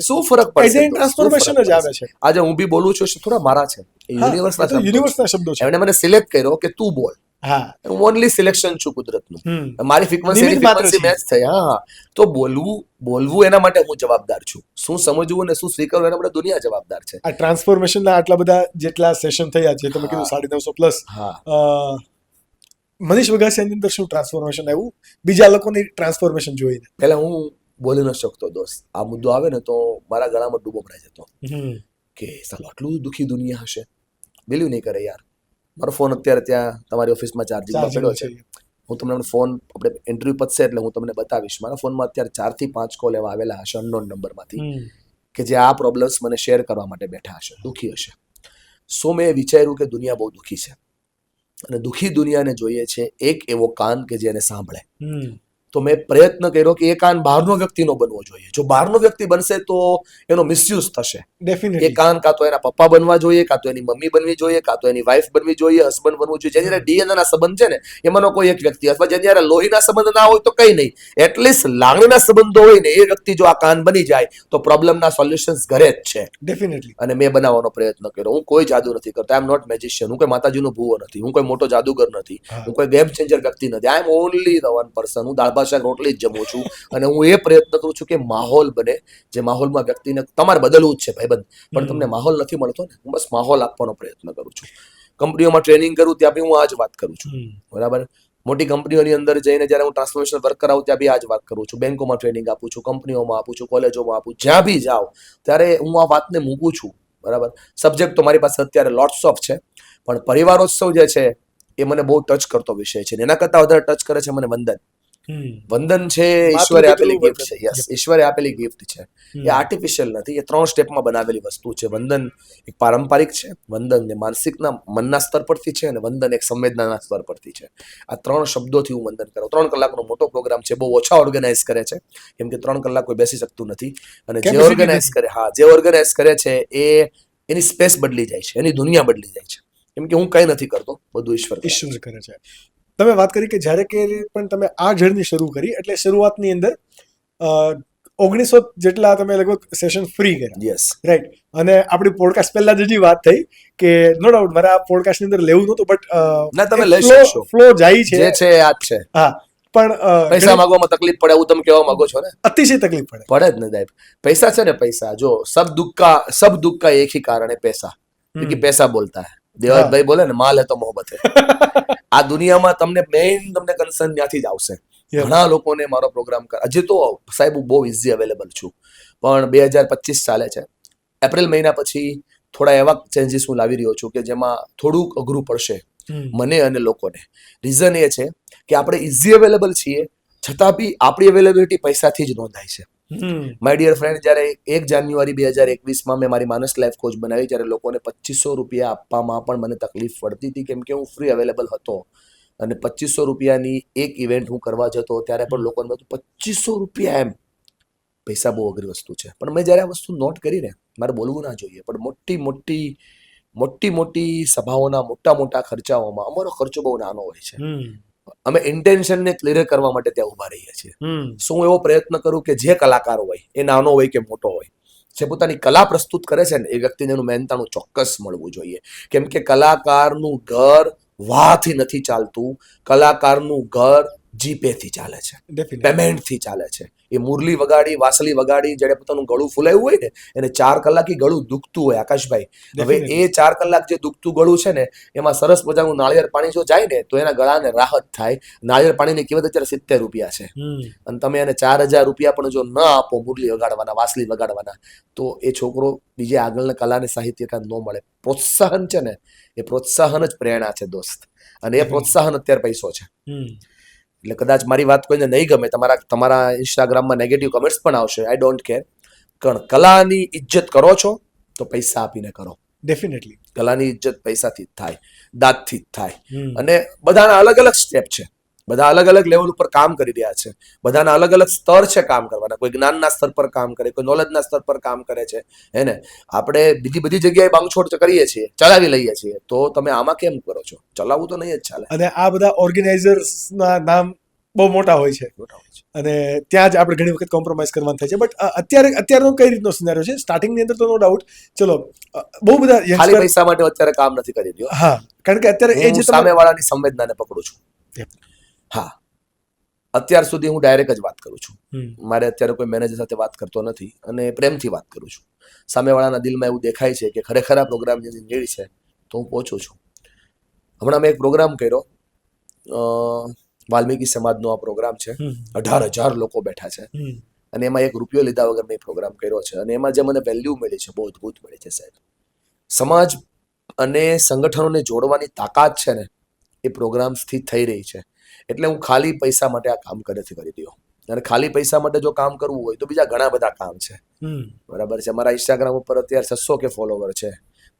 શું ફરક પડશે? ટ્રાન્સફોર્મેશન જ આવે છે. આજે હું બી બોલું છું, થોડા મારા છે, યુનિવર્સના શબ્દો છે. એમણે મને સિલેક્ટ કર્યો કે તું બોલ. હું ઓનલી સિલેક્શન છું કુદરતનું, મારી ફ્રીક્વન્સી મેચ થઈ. તો બોલવું એના માટે હું જવાબદાર છું, શું સમજવું અને શું સ્વીકારવું એના માટે દુનિયા જવાબદાર છે. આ ટ્રાન્સફોર્મેશનના આટલા બધા જેટલા સેશન થયા છે, તમે કીધું 950 પ્લસ, મનીષ વઘાસિયાની અંદર શું ટ્રાન્સફોર્મેશન આવ્યું બીજા લોકોની ટ્રાન્સફોર્મેશન જોઈને? પહેલા હું બોલી ન શકતો દોસ્ત, આ મુદ્દો આવે ને તો મારા ગળામાં ડૂબો ભરાઈ જતો કે સાલું આટલું દુઃખી દુનિયા હશે. બિલીવ નહીં કરે યાર, મારો ફોન અત્યારે ત્યાં તમારી ઓફિસમાં ચાર્જિંગમાં પડ્યો છે. હું તમને ફોન, આપણે ઇન્ટરવ્યુ પતશે એટલે હું તમને બતાવીશ. મારા ફોનમાં અત્યારે 4 થી 5 કોલ એવા આવેલા હશે અનનોન નંબરમાંથી, કે જે આ પ્રોબ્લેમ્સ મને શેર કરવા માટે બેઠા હશે, દુઃખી હશે. સો મેં વિચાર્યું કે દુનિયા બહુ દુઃખી છે, અને દુઃખી દુનિયાને જોઈએ છે એક એવો કાન કે જે એને સાંભળે. તો મેં પ્રયત્ન કર્યો કે એ કાન બહારનો વ્યક્તિ નો બનવો જોઈએ. જો બહારનો વ્યક્તિ બનશે તો એનો મિસયુઝ થશે. એ કાન કાં તો એના પપ્પા બનવા જોઈએ, કાં તો એની મમ્મી બનવી જોઈએ, કાં તો એની વાઈફ બનવી જોઈએ, હસબન્ડ બનવું જોઈએ. જ્યારે ડીએનએ ના સંબંધ છે ને એમાંનો કોઈ એક વ્યક્તિ, અથવા જ્યારે લોહીના સંબંધ ના હોય તો કઈ નહીં, એટલીસ્ટ લાગણીના સંબંધો હોય ને એ વ્યક્તિ જો આ કાન બની જાય તો પ્રોબ્લેમના સોલ્યુશન્સ ઘરે જ છે. ડેફિનેટલી. અને મેં બનાવવાનો પ્રયત્ન કર્યો. હું કોઈ જાદુ નથી કરતો, આઈ એમ નોટ મેજિશિયન, હું કોઈ માતાજીનો ભૂવો નથી, હું કોઈ મોટો જાદુગર નથી, હું કોઈ ગેમ ચેન્જર વ્યક્તિ નથી. I am only the one person. હું દાળ ભાત શાક રોટલી જ જમું છું, અને હું એ પ્રયત્ન કરું છું કે માહોલ બને, જે માહોલમાં વ્યક્તિને તમારે બદલવું જ છે ભાઈબંધ, પણ તમને માહોલ નથી મળતો ને, હું બસ માહોલ આપવાનો પ્રયત્ન કરું છું. કંપનીઓમાં ટ્રેનિંગ કરું ત્યાં બી હું આ જ વાત કરું છું, બરાબર. મોટી કંપનીઓની અંદર જઈને જ્યારે હું ટ્રાન્સફોર્મેશન વર્ક કરાવું ત્યાં બી આ જ વાત કરું છું. બેંકોમાં ટ્રેનિંગ આપું છું, કંપનીઓમાં આપું છું, કોલેજોમાં આપું, જ્યાં બી જાઉં ત્યારે હું આ વાતને મૂકું છું બરાબર. સબ્જેક્ટ તો મારી પાસે અત્યારે લોટ્સ ઓફ છે, પણ પરિવારોત્સવ જે છે એ મને બહુ ટચ કરતો વિષય છે. એના કરતાં વધારે ટચ કરે છે મને વંદન. વંદન છે ઈશ્વરે આપેલી ગિફ્ટ છે. યસ, ઈશ્વરે આપેલી ગિફ્ટ છે. એ આર્ટિફિશિયલ નથી, એ 3 સ્ટેપમાં બનાવેલી વસ્તુ છે. વંદન એક પારંપરિક છે, વંદન માનસિકના મનના સ્તર પરથી છે, અને વંદન એક સંવેદનાના સ્તર પરથી છે. આ 3 શબ્દોથી હું વંદન કરું. 3 કલાકનો મોટો પ્રોગ્રામ છે, બહુ ઓછા ઓર્ગેનાઇઝ કરે છે, કેમ કે 3 કલાક કોઈ બેસી શકતું નથી. અને જે ઓર્ગેનાઇઝ કરે, જે ઓર્ગેનાઇઝ કરે છે એની સ્પેસ બદલી જાય છે, એની દુનિયા બદલી જાય છે. કેમ કે હું કંઈ નથી કરતો, બધું ઈશ્વર કરે છે. તમે વાત કરી કે જ્યારે કે પણ તમે આ જર્ની શરૂ કરી, એટલે શરૂઆતની અંદર 1900 જેટલા તમે લગભગ સેશન ફ્રી કર્યા. Yes, right. અને આપણી પોડકાસ્ટ પહેલા જ વાત થઈ કે નો ડાઉટ મારે આ પોડકાસ્ટની અંદર લેવું નહોતું, બટ ના, તમે લઈ શકશો. ફ્લો જાય છે, જે છે આ જ છે. હા, પણ પૈસા માંગવામાં તકલીફ પડે એવું તમે કહેવા માંગો છો ને? અતિશય તકલીફ પડે. પડે જ ને સાહેબ. પૈસા છે ને, પૈસા જો સબ દુઃખ કા એક ही कारण है पैसा, क्योंकि पैसा बोलता है. દેવાભાઈ બોલે ને, માલ હે તો મોહબ્બત હે. આ દુનિયામાં તમને કન્સર્ન ત્યાંથી જ આવશે. ઘણા લોકોને મારો પ્રોગ્રામ હજી તો સાહેબ હું બહુ ઇઝી અવેલેબલ છું, પણ 2025 ચાલે છે. એપ્રિલ મહિના પછી થોડા એવા ચેન્જીસ હું લાવી રહ્યો છું કે જેમાં થોડુંક અઘરું પડશે મને અને લોકોને. રીઝન એ છે કે આપણે ઇઝી અવેલેબલ છીએ, છતાં બી આપણી અવેલેબિલિટી પૈસાથી જ નોંધાય છે. માય ડિયર ફ્રેન્ડ, જ્યારે 1 જાન્યુઆરી 2021માં મેં મારી માનસ લાઈફ કોચ બનાવી, ત્યારે લોકોને 2500 રૂપિયા આપવામાં પણ મને તકલીફ પડતી હતી, કેમ કે હું ફ્રી અવેલેબલ હતો. અને 2500 રૂપિયાની એક ઇવેન્ટ હું કરવા જતો, ત્યારે પણ લોકોને બધું 2500 રૂપિયા, એમ પૈસા બહુ અઘરી વસ્તુ છે. પણ મેં જ્યારે આ વસ્તુ નોટ કરીને, મારે બોલવું ના જોઈએ, પણ મોટી મોટી સભાઓના મોટા ખર્ચાઓમાં અમારો ખર્ચો બહુ નાનો હોય છે. અમે ઇન્ટેન્શનને ક્લિયર કરવા માટે ત્યાં ઉભા રહીએ છીએ. શું હું એવો પ્રયત્ન કરું કે જે કલાકાર હોય, એ નાનો હોય કે મોટો હોય, જે પોતાની કલા પ્રસ્તુત કરે છે ને, એ વ્યક્તિને એનું મહેનતાણું ચોક્કસ મળવું જોઈએ. કેમ કે કલાકારનું ઘર વાહથી નથી ચાલતું, કલાકારનું ઘર જીપેથી ચાલે છે, પેમેન્ટથી ચાલે છે. એ મુરલી વગાડી, વાસળી વગાડી, જેને પોતાનું ગળું ફૂલાયું હોય ને, એને 4 કલાક ગળું દુખતું હોય, આકાશભાઈ. હવે એ 4 કલાક જે દુખતું ગળું છે ને, એમાં સરસ મજાનું નાળિયેર પાણી જો જાય ને, તો એના ગળાને રાહત થાય. નાળિયેર પાણીની કિંમત અત્યારે 70 રૂપિયા છે, અને તમે એને 4000 રૂપિયા પણ જો ન આપો મુરલી વગાડવાના, વાસળી વગાડવાના, તો એ છોકરો બીજે આગળના કલાને સાહિત્યકાર ન મળે. પ્રોત્સાહન છે ને, એ પ્રોત્સાહન જ પ્રેરણા છે દોસ્ત, અને એ પ્રોત્સાહન અત્યારે પૈસો છે. એટલે કદાચ મારી વાત કોઈને નહીં ગમે, તમારા ઇન્સ્ટાગ્રામમાં નેગેટિવ કમેન્ટ્સ પણ આવશે, આઈ ડોન્ટ કેર. પણ કલાની ઇજ્જત કરો છો તો પૈસા આપીને કરો. ડેફિનેટલી કલાની ઇજ્જત પૈસાથી જ થાય, દાંતથી જ થાય. અને બધાના અલગ અલગ સ્ટેપ છે, બધા અલગ અલગ લેવલ ઉપર કામ કરી રહ્યા છે, બધાના અલગ અલગ સ્તર છે કામ કરવાના. કોઈ જ્ઞાનના સ્તર પર કામ કરે, કોઈ નોલેજના સ્તર પર કામ કરે છે, હે ને? આપણે બીજી બધી જગ્યાએ બાંગછોડ કરીએ છીએ, ચલાવી લઈએ છીએ, તો તમે આમાં કેમ કરો છો? ચલાવવું તો નહીં જ ચાલે. અને આ બધા ઓર્ગેનાઇઝર્સના નામ બહુ મોટા હોય છે, અને ત્યાં જ આપણે ઘણી વખત કોમ્પ્રોમાઇઝ કરવાનું થાય છે. બટ અત્યારનો કઈ રીતનો સિનારિયો છે? સ્ટાર્ટિંગની અંદર તો નો ડાઉટ, ચલો બહુ બધા ખાલી પૈસા માટે અત્યારે કામ નથી કરી રહ્યો. હા, કારણ કે અત્યારે એ જે સામેવાળાની સંવેદનાને પકડું છું. હા, અત્યાર સુધી હું ડાયરેક્ટ જ વાત કરું છું. મારે અત્યારે કોઈ મેનેજર સાથે વાત કરતો નથી, અને પ્રેમથી વાત કરું છું. સામેવાળાના દિલમાં એવું દેખાય છે કે ખરેખર આ પ્રોગ્રામની નીડ છે, તો હું પહોંચું છું. હમણાં મેં એક પ્રોગ્રામ કર્યો, વાલ્મીકી સમાજનો આ પ્રોગ્રામ છે, 18,000 લોકો બેઠા છે, અને એમાં ₹1 લીધા વગર મેં પ્રોગ્રામ કર્યો છે. અને એમાં જે મને વેલ્યુ મળી છે, બહુ અદભુત મળી છે સાહેબ. સમાજ અને સંગઠનોને જોડવાની તાકાત છે ને, એ પ્રોગ્રામ્સથી થઈ રહી છે. એટલે હું ખાલી પૈસા માટે આ કામ નથી કરી રહ્યો. અને ખાલી પૈસા માટે જો કામ કરવું હોય તો બીજા ઘણા બધા કામ છે, બરાબર છે. મારા ઇન્સ્ટાગ્રામ ઉપર અત્યારે 600 કે ફોલોવર છે,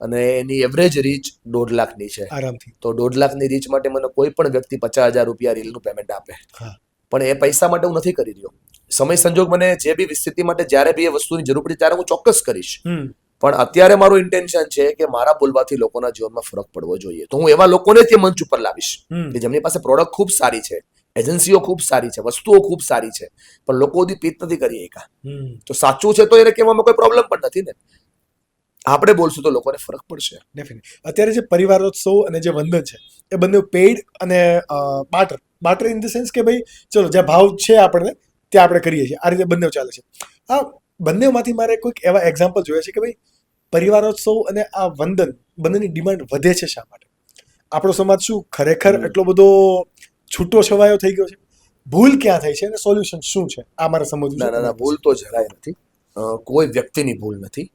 અને એની એવરેજ રીચ 1.5 લાખની છે. આરામથી તો 1.5 લાખની રીચ માટે મને કોઈ પણ વ્યક્તિ 50,000 રૂપિયા રીલનું પેમેન્ટ આપે, પણ એ પૈસા માટે હું નથી કરી રહ્યો. સમય સંજોગ મને જે બી સ્થિતિ માટે જ્યારે બી એ વસ્તુની જરૂર પડી ત્યારે હું ચોક્કસ કરીશ. પણ અત્યારે મારું ઇન્ટેન્શન છે કે મારા બોલવાથી લોકોના જીવનમાં ફરક પડવો જોઈએ. તો હું એવા લોકોને તે મંચ ઉપર લાવીશ કે જેમની પાસે પ્રોડક્ટ ખૂબ સારી છે, એજન્સીઓ ખૂબ સારી છે, વસ્તુઓ ખૂબ સારી છે, પણ લોકો સુધી પીચ નથી કરી શકા. તો સાચું છે તો એને કહેવામાં કોઈ પ્રોબ્લેમ પણ નથી ને. આપણે બોલશું તો લોકોને ફરક પડશે. અત્યારે જે પરિવારોત્સવ અને જે વંદન છે, એ બંને પેઇડ અને બાર્ટર ઇન ધ સેન્સ કે ભાઈ ચલો જ્યાં ભાવ છે આપણને ત્યાં આપણે કરીએ છીએ, આ રીતે બંને ચાલે છે. આ બંનેમાંથી મારે કોઈક એવા એક્ઝામ્પલ જોયા છે કે ભાઈ પરિવારોત્સવ અને આ વંદન બંનેની ડિમાન્ડ વધે છે શા માટે? આપણો સમાજ શું ખરેખર એટલો બધો છૂટો છવાયો થઈ ગયો છે? ભૂલ ક્યાં થઈ છે અને સોલ્યુશન શું છે? આ મારે સમજવું છે. ના, ભૂલ તો જરાય નથી, કોઈ વ્યક્તિની ભૂલ નથી.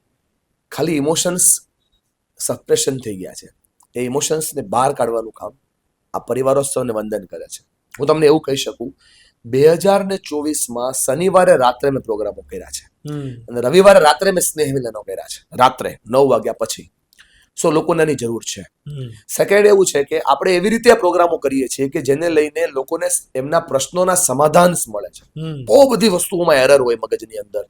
ખાલી ઇમોશન્સ સપ્રેશન થઈ ગયા છે. એ ઇમોશન્સને બહાર કાઢવાનું કામ આ પરિવારો સૌને વંદન કરે છે. હું તમને એવું કહી શકું, 2024માં શનિવારે રાત્રે મેં પ્રોગ્રામો કર્યા છે અને રવિવારે રાત્રે મેં સ્નેહ મિલનો કર્યા છે, રાત્રે 9 વાગ્યા પછી. સો લોકોને એની જરૂર છે. સેકન્ડ એવું છે કે આપણે એવી રીતે આ પ્રોગ્રામો કરીએ છીએ કે જેને લઈને લોકોને એમના પ્રશ્નોના સમાધાન મળે છે. બહુ બધી વસ્તુઓમાં એરર હોય મગજની અંદર,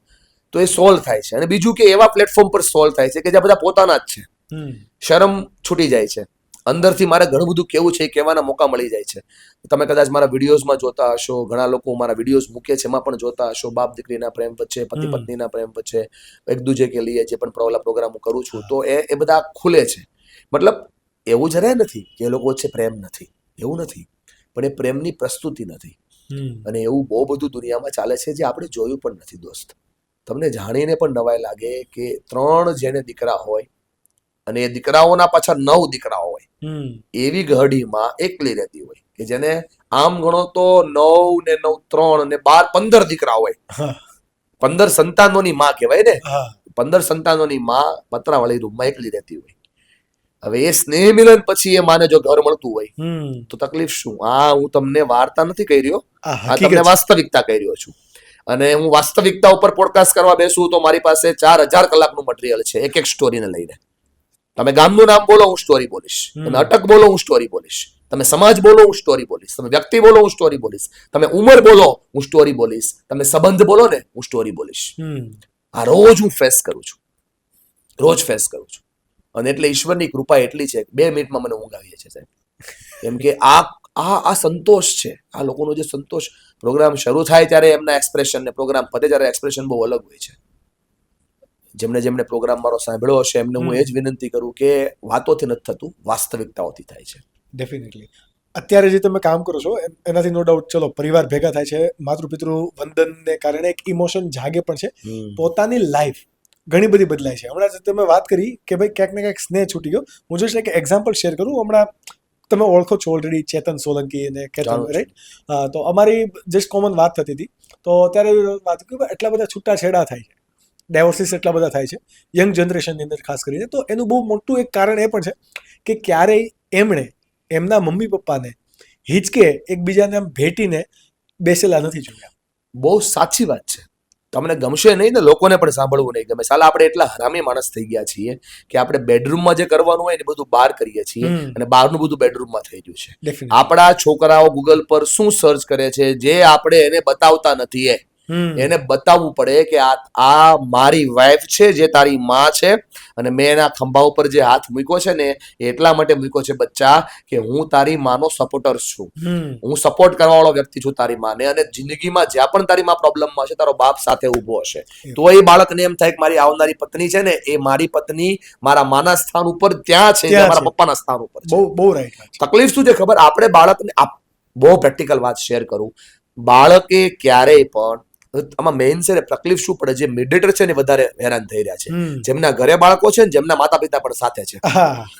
તો એ સોલ્વ થાય છે. અને બીજું કે એવા પ્લેટફોર્મ પર સોલ્વ થાય છે કે જ્યાં બધા પોતાના જ છે, શરમ છૂટી જાય છે. અંદરથી મારે ઘણું બધું કેવું છે એ કહેવાના મોકા મળી જાય છે. તમે કદાચ મારા વિડીયોઝમાં જોતા હશો, ઘણા લોકો મારા વિડીયોઝ મૂકે છે એમાં પણ જોતા હશો, બાપ દીકરીના પ્રેમ વચ્ચે, પતિ પત્નીના પ્રેમ વચ્ચે, એક દૂજે કે લીએ જે પણ પ્રોગ્રામો કરું છું, તો એ બધા ખુલે છે. મતલબ એવું જરાય નથી કે એ લોકો વચ્ચે પ્રેમ નથી, એવું નથી, પણ એ પ્રેમની પ્રસ્તુતિ નથી. અને એવું બહુ બધું દુનિયામાં ચાલે છે જે આપણે જોયું પણ નથી દોસ્ત. તમને જાણીને પણ નવાઈ લાગે કે 3 જેને દીકરા હોય અને એ દીકરાઓના પાછા 9 દીકરાઓ હોય, એવી ઘડીમાં એકલી રહેતી હોય કે જેને આમ ગણો તો 9 ને 9 3 અને 12 15 દીકરા હોય. 15 સંતાનોની માં કહેવાય ને, 15 સંતાનોની માં પતરાવાળી રૂમમાં એકલી રહેતી હોય. હવે એ સ્નેહ મિલન પછી એ માને જો ઘર મળતું હોય તો તકલીફ શું? હું તમને વાર્તા નથી કહી રહ્યો, તમને વાસ્તવિકતા કહી રહ્યો છું. અને હું વાસ્તવિકતા ઉપર પોડકાસ્ટ કરવા બેસું તો મારી પાસે 4000 કલાકનું મટીરિયલ છે એક એક સ્ટોરીને લઈને. તમે ગામનું નામ બોલો, હું સ્ટોરી બોલીશ. તમે અટક બોલો, હું સ્ટોરી બોલીશ. તમે સમાજ બોલો, હું સ્ટોરી બોલીશ. તમે વ્યક્તિ બોલો, હું સ્ટોરી બોલીશ. તમે ઉંમર બોલો, હું સ્ટોરી બોલીશ. તમે સંબંધ બોલો ને, હું સ્ટોરી બોલીશ. આ રોજ હું ફેસ કરું છું, રોજ ફેસ કરું છું. અને એટલે ઈશ્વરની કૃપા એટલી છે 2 મિનિટમાં મને ઊંઘ આવી છે સાહેબ. કેમ કે આ સંતોષ છે, આ લોકોનો જે સંતોષ. પ્રોગ્રામ શરૂ થાય ત્યારે એમના એક્સપ્રેશન ને પ્રોગ્રામ પતે ત્યારે એક્સપ્રેશન બહુ અલગ હોય છે. જેમને પ્રોગ્રામ મારો સાંભળ્યો હશે એમને હું એ જ વિનંતી કરું કે વાતોથી નથી થતું, વાસ્તવિકતાઓથી થાય છે. ડેફિનેટલી. અત્યારે જે તમે કામ કરો છો એનાથી નો ડાઉટ ચલો પરિવાર ભેગા થાય છે, માતૃપિતૃ વંદનને કારણે એક ઇમોશન જાગે પણ છે. પોતાની લાઈફ ઘણી બધી બદલાય છે. હમણાં તમે વાત કરી કે ભાઈ ક્યાંક ને ક્યાંક સ્નેહ છૂટી ગયો. હું જસ્ટ એક એક્ઝામ્પલ શેર કરું. હમણાં તમે ઓળખો છો ઓલરેડી ચેતન સોલંકી અને કેતન, રાઈટ? તો અમારી જસ્ટ કોમન વાત થતી હતી. તો ત્યારે વાત કે એટલા બધા છૂટાછેડા થાય છે, ડાયવોર્સિસ એટલા બધા થાય છે યંગ જનરેશનની અંદર ખાસ કરીને. તો એનું બહુ મોટું એક કારણ એ પણ છે કે ક્યારેય એમણે એમના મમ્મી પપ્પાને હિચકે એકબીજાને ભેટીને બેસેલા નથી જોયા. બહુ સાચી વાત છે. તમને ગમશે નહીં ને, લોકોને પણ સાંભળવું નહીં ગમે. સાલા આપણે એટલા હરામી માણસ થઈ ગયા છીએ કે આપણે બેડરૂમમાં જે કરવાનું હોય ને બધું બહાર કરીએ છીએ અને બહારનું બધું બેડરૂમમાં થઈ ગયું છે. આપણા છોકરાઓ ગૂગલ પર શું સર્ચ કરે છે જે આપણે એને બતાવતા નથી. એને બતાવવું પડે કે આ મારી વાઈફ છે, જે તારી માં છે, અને મેં એના ખંભા ઉપર જે હાથ મૂક્યો છે ને એટલા માટે મૂક્યો છે બચ્ચા કે હું તારી માનો સપોર્ટર છું. હું સપોર્ટ કરવા વાળો વ્યક્તિ છું તારી માને. અને જિંદગીમાં જ્યાં પણ તારી માં પ્રોબ્લેમમાં હશે તારો બાપ સાથે ઊભો હશે. તો એ બાળકને એમ થાય કે મારી આવનારી પત્ની છે ને એ મારી પત્ની મારા માના સ્થાન ઉપર ત્યાં છે, મારા પપ્પાના સ્થાન ઉપર છે. બહુ રાઈટ. તકલીફ શું છે ખબર? આપણે બાળકને બહુ પ્રેક્ટિકલ વાત શેર કરું. બાળકે ક્યારેય પણ આમાં મેઇન છે ને તકલીફ શું પડે, જે મિડેટર છે ને વધારે હેરાન થઈ રહ્યા છે. જેમના ઘરે બાળકો છે ને જેમના માતા પિતા પણ સાથે છે,